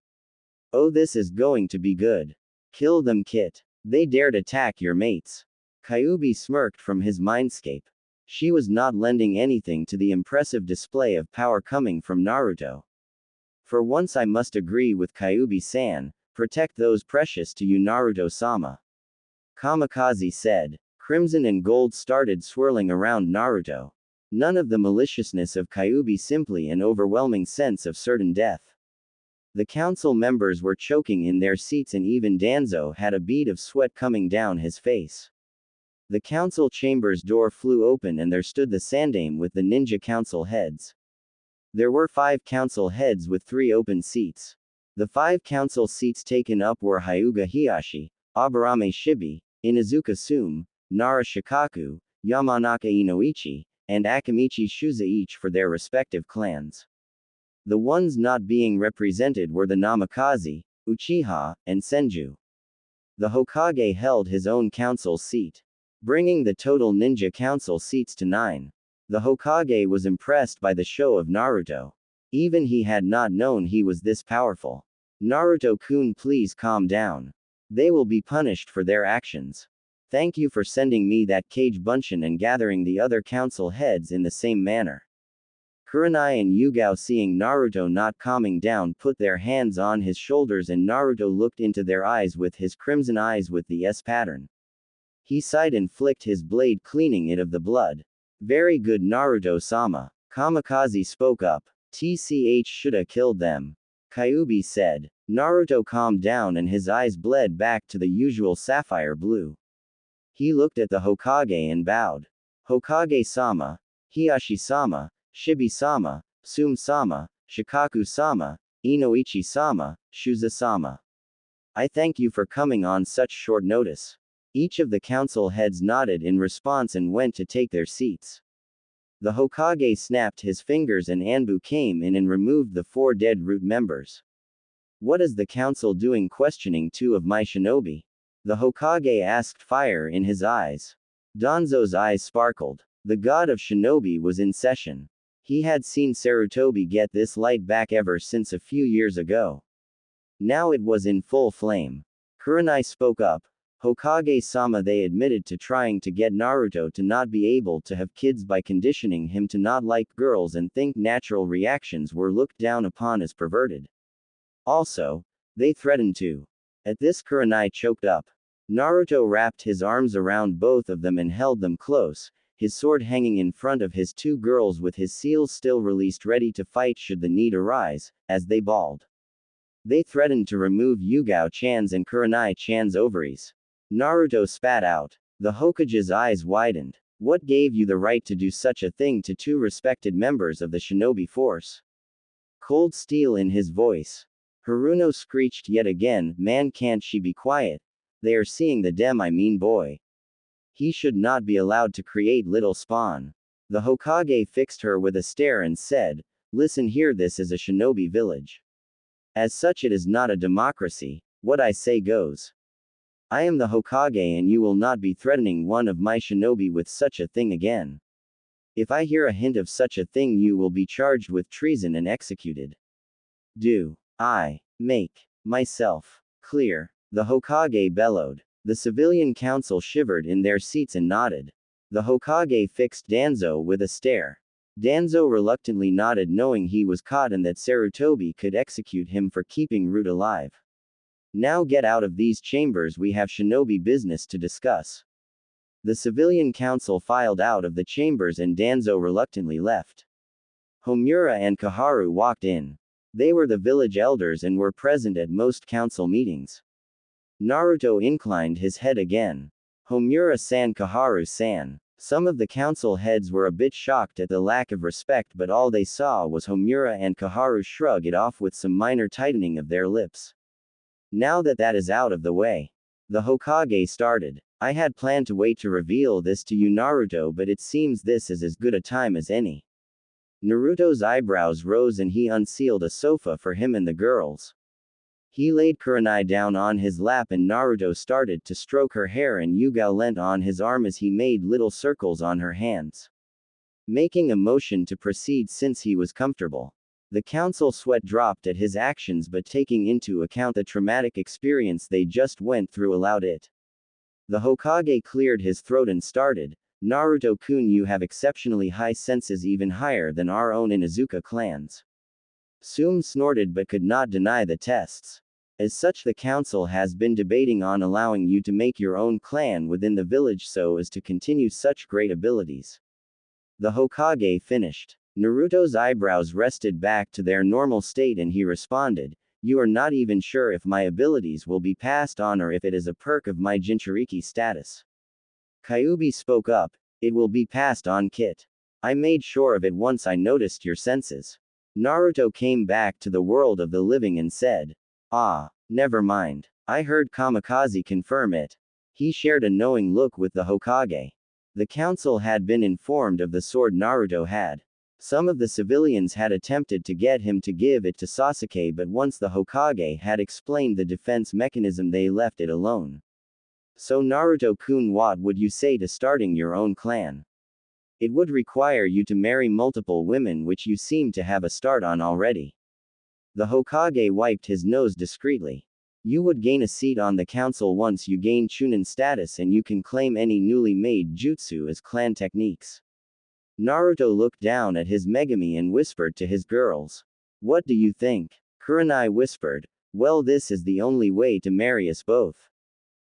Oh, this is going to be good. Kill them, Kit. They dared attack your mates. Kyuubi smirked from his mindscape. She was not lending anything to the impressive display of power coming from Naruto. For once I must agree with Kyuubi-san, protect those precious to you, Naruto-sama. Kamikaze said. Crimson and gold started swirling around Naruto. None of the maliciousness of Kyuubi, simply an overwhelming sense of certain death. The council members were choking in their seats, and even Danzo had a bead of sweat coming down his face. The council chamber's door flew open and there stood the Sandame with the ninja council heads. There were 5 council heads with 3 open seats. The 5 council seats taken up were Hyuga Hiyashi, Aburame Shibi, Inuzuka Sume, Nara Shikaku, Yamanaka Inoichi, and Akamichi Shuza, each for their respective clans. The ones not being represented were the Namikaze, Uchiha, and Senju. The Hokage held his own council seat, bringing the total ninja council seats to 9. The Hokage was impressed by the show of Naruto. Even he had not known he was this powerful. Naruto-kun, please calm down. They will be punished for their actions. Thank you for sending me that cage bunshin and gathering the other council heads in the same manner. Kurenai and Yugao, seeing Naruto not calming down, put their hands on his shoulders, and Naruto looked into their eyes with his crimson eyes with the S pattern. He sighed and flicked his blade, cleaning it of the blood. Very good, Naruto-sama. Kamikaze spoke up. TCH shoulda killed them. Kyuubi said. Naruto calmed down and his eyes bled back to the usual sapphire blue. He looked at the Hokage and bowed. Hokage-sama, Hiyashi-sama, Shibi-sama, Sume-sama, Shikaku-sama, Inoichi-sama, Shuza-sama. I thank you for coming on such short notice. Each of the council heads nodded in response and went to take their seats. The Hokage snapped his fingers and Anbu came in and removed the 4 dead Root members. What is the council doing questioning 2 of my shinobi? The Hokage asked, fire in his eyes. Danzo's eyes sparkled. The god of shinobi was in session. He had seen Sarutobi get this light back ever since a few years ago. Now it was in full flame. Kurenai spoke up. Hokage-sama, they admitted to trying to get Naruto to not be able to have kids by conditioning him to not like girls and think natural reactions were looked down upon as perverted. Also, they threatened to. At this, Kurenai choked up. Naruto wrapped his arms around both of them and held them close, his sword hanging in front of his 2 girls with his seals still released, ready to fight should the need arise, as they bawled. They threatened to remove Yugao-chan's and Kurenai-chan's ovaries. Naruto spat out. The Hokage's eyes widened. What gave you the right to do such a thing to 2 respected members of the shinobi force? Cold steel in his voice. Haruno screeched yet again, man, can't she be quiet? They are seeing the dem, I mean boy. He should not be allowed to create little spawn. The Hokage fixed her with a stare and said, listen here, this is a shinobi village. As such it is not a democracy. What I say goes. I am the Hokage and you will not be threatening one of my shinobi with such a thing again. If I hear a hint of such a thing you will be charged with treason and executed. Do I make myself clear? The Hokage bellowed. The civilian council shivered in their seats and nodded. The Hokage fixed Danzo with a stare. Danzo reluctantly nodded, knowing he was caught and that Sarutobi could execute him for keeping Root alive. Now get out of these chambers, we have shinobi business to discuss. The civilian council filed out of the chambers and Danzo reluctantly left. Homura and Kaharu walked in. They were the village elders and were present at most council meetings. Naruto inclined his head again. Homura-san, Kaharu-san. Some of the council heads were a bit shocked at the lack of respect, but all they saw was Homura and Kaharu shrug it off with some minor tightening of their lips. Now that is out of the way, the Hokage started. I had planned to wait to reveal this to you, Naruto, but it seems this is as good a time as any. Naruto's eyebrows rose and he unsealed a sofa for him and the girls. He laid Kurenai down on his lap and Naruto started to stroke her hair and Yugao leant on his arm as he made little circles on her hands, making a motion to proceed since he was comfortable. The council sweat dropped at his actions, but taking into account the traumatic experience they just went through allowed it. The Hokage cleared his throat and started, Naruto-kun, you have exceptionally high senses, even higher than our own Inuzuka clans. Sume snorted but could not deny the tests. As such, the council has been debating on allowing you to make your own clan within the village so as to continue such great abilities. The Hokage finished. Naruto's eyebrows rested back to their normal state and he responded, you are not even sure if my abilities will be passed on or if it is a perk of my Jinchuriki status. Kyuubi spoke up, it will be passed on, Kit. I made sure of it once I noticed your senses. Naruto came back to the world of the living and said, ah, never mind. I heard Kamikaze confirm it. He shared a knowing look with the Hokage. The council had been informed of the sword Naruto had. Some of the civilians had attempted to get him to give it to Sasuke, but once the Hokage had explained the defense mechanism they left it alone. So Naruto-kun, what would you say to starting your own clan? It would require you to marry multiple women, which you seem to have a start on already. The Hokage wiped his nose discreetly. You would gain a seat on the council once you gain Chunin status and you can claim any newly made jutsu as clan techniques. Naruto looked down at his Megami and whispered to his girls. What do you think? Kurenai whispered. Well, this is the only way to marry us both.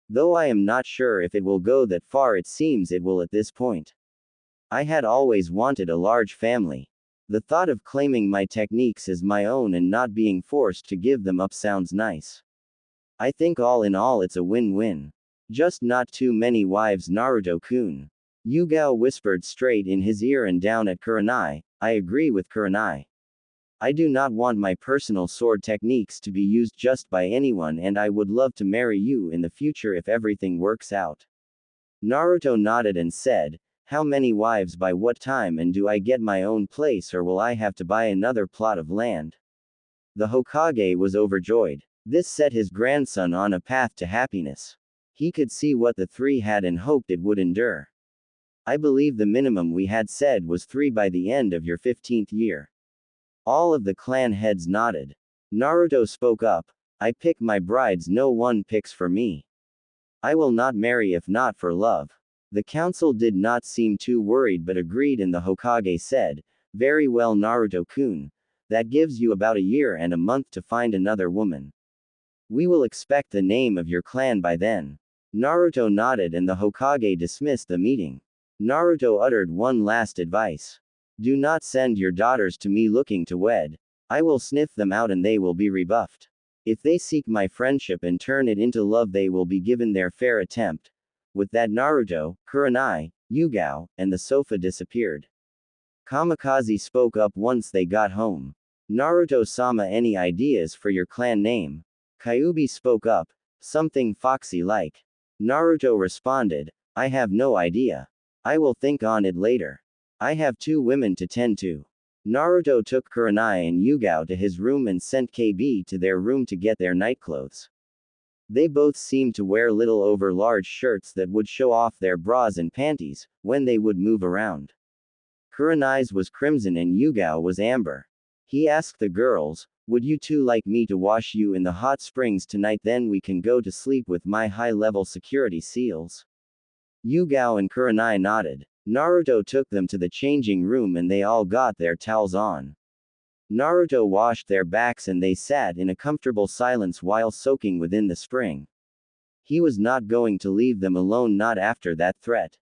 Though I am not sure if it will go that far, it seems it will at this point. I had always wanted a large family. The thought of claiming my techniques as my own and not being forced to give them up sounds nice. I think all in all it's a win-win. Just not too many wives, Naruto-kun. Yugao whispered straight in his ear and down at Kurenai, I agree with Kurenai. I do not want my personal sword techniques to be used just by anyone, and I would love to marry you in the future if everything works out. Naruto nodded and said, how many wives, by what time, and do I get my own place or will I have to buy another plot of land? The Hokage was overjoyed. This set his grandson on a path to happiness. He could see what the three had and hoped it would endure. I believe the minimum we had said was 3 by the end of your 15th year. All of the clan heads nodded. Naruto spoke up, I pick my brides, no one picks for me. I will not marry if not for love. The council did not seem too worried but agreed, and the Hokage said, very well, Naruto-kun. That gives you about a year and a month to find another woman. We will expect the name of your clan by then. Naruto nodded and the Hokage dismissed the meeting. Naruto uttered one last advice. Do not send your daughters to me looking to wed. I will sniff them out and they will be rebuffed. If they seek my friendship and turn it into love, they will be given their fair attempt. With that, Naruto, Kurenai, Yugao, and the sofa disappeared. Kamikaze spoke up once they got home. Naruto-sama, any ideas for your clan name? Kyuubi spoke up, something foxy-like. Naruto responded, I have no idea. I will think on it later. I have 2 women to tend to. Naruto took Kurenai and Yugao to his room and sent KB to their room to get their nightclothes. They both seemed to wear little over large shirts that would show off their bras and panties when they would move around. Kurenai's was crimson and Yugao was amber. He asked the girls, would you two like me to wash you in the hot springs tonight, then we can go to sleep with my high-level security seals? Yugao and Kurenai nodded. Naruto took them to the changing room and they all got their towels on. Naruto washed their backs and they sat in a comfortable silence while soaking within the spring. He was not going to leave them alone, not after that threat.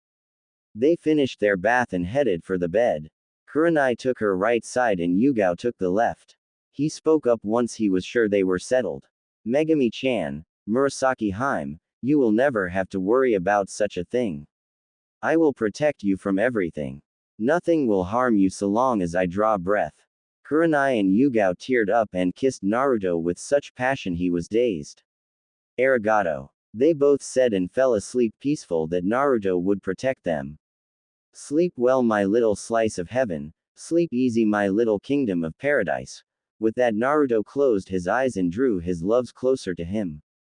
They finished their bath and headed for the bed. Kurenai took her right side and Yugao took the left. He spoke up once he was sure they were settled. Megami-chan, Murasaki Harem, you will never have to worry about such a thing. I will protect you from everything. Nothing will harm you so long as I draw breath. Kurenai and Yugao teared up and kissed Naruto with such passion he was dazed. Arigato. They both said and fell asleep peaceful that Naruto would protect them. Sleep well, my little slice of heaven. Sleep easy, my little kingdom of paradise. With that, Naruto closed his eyes and drew his loves closer to him.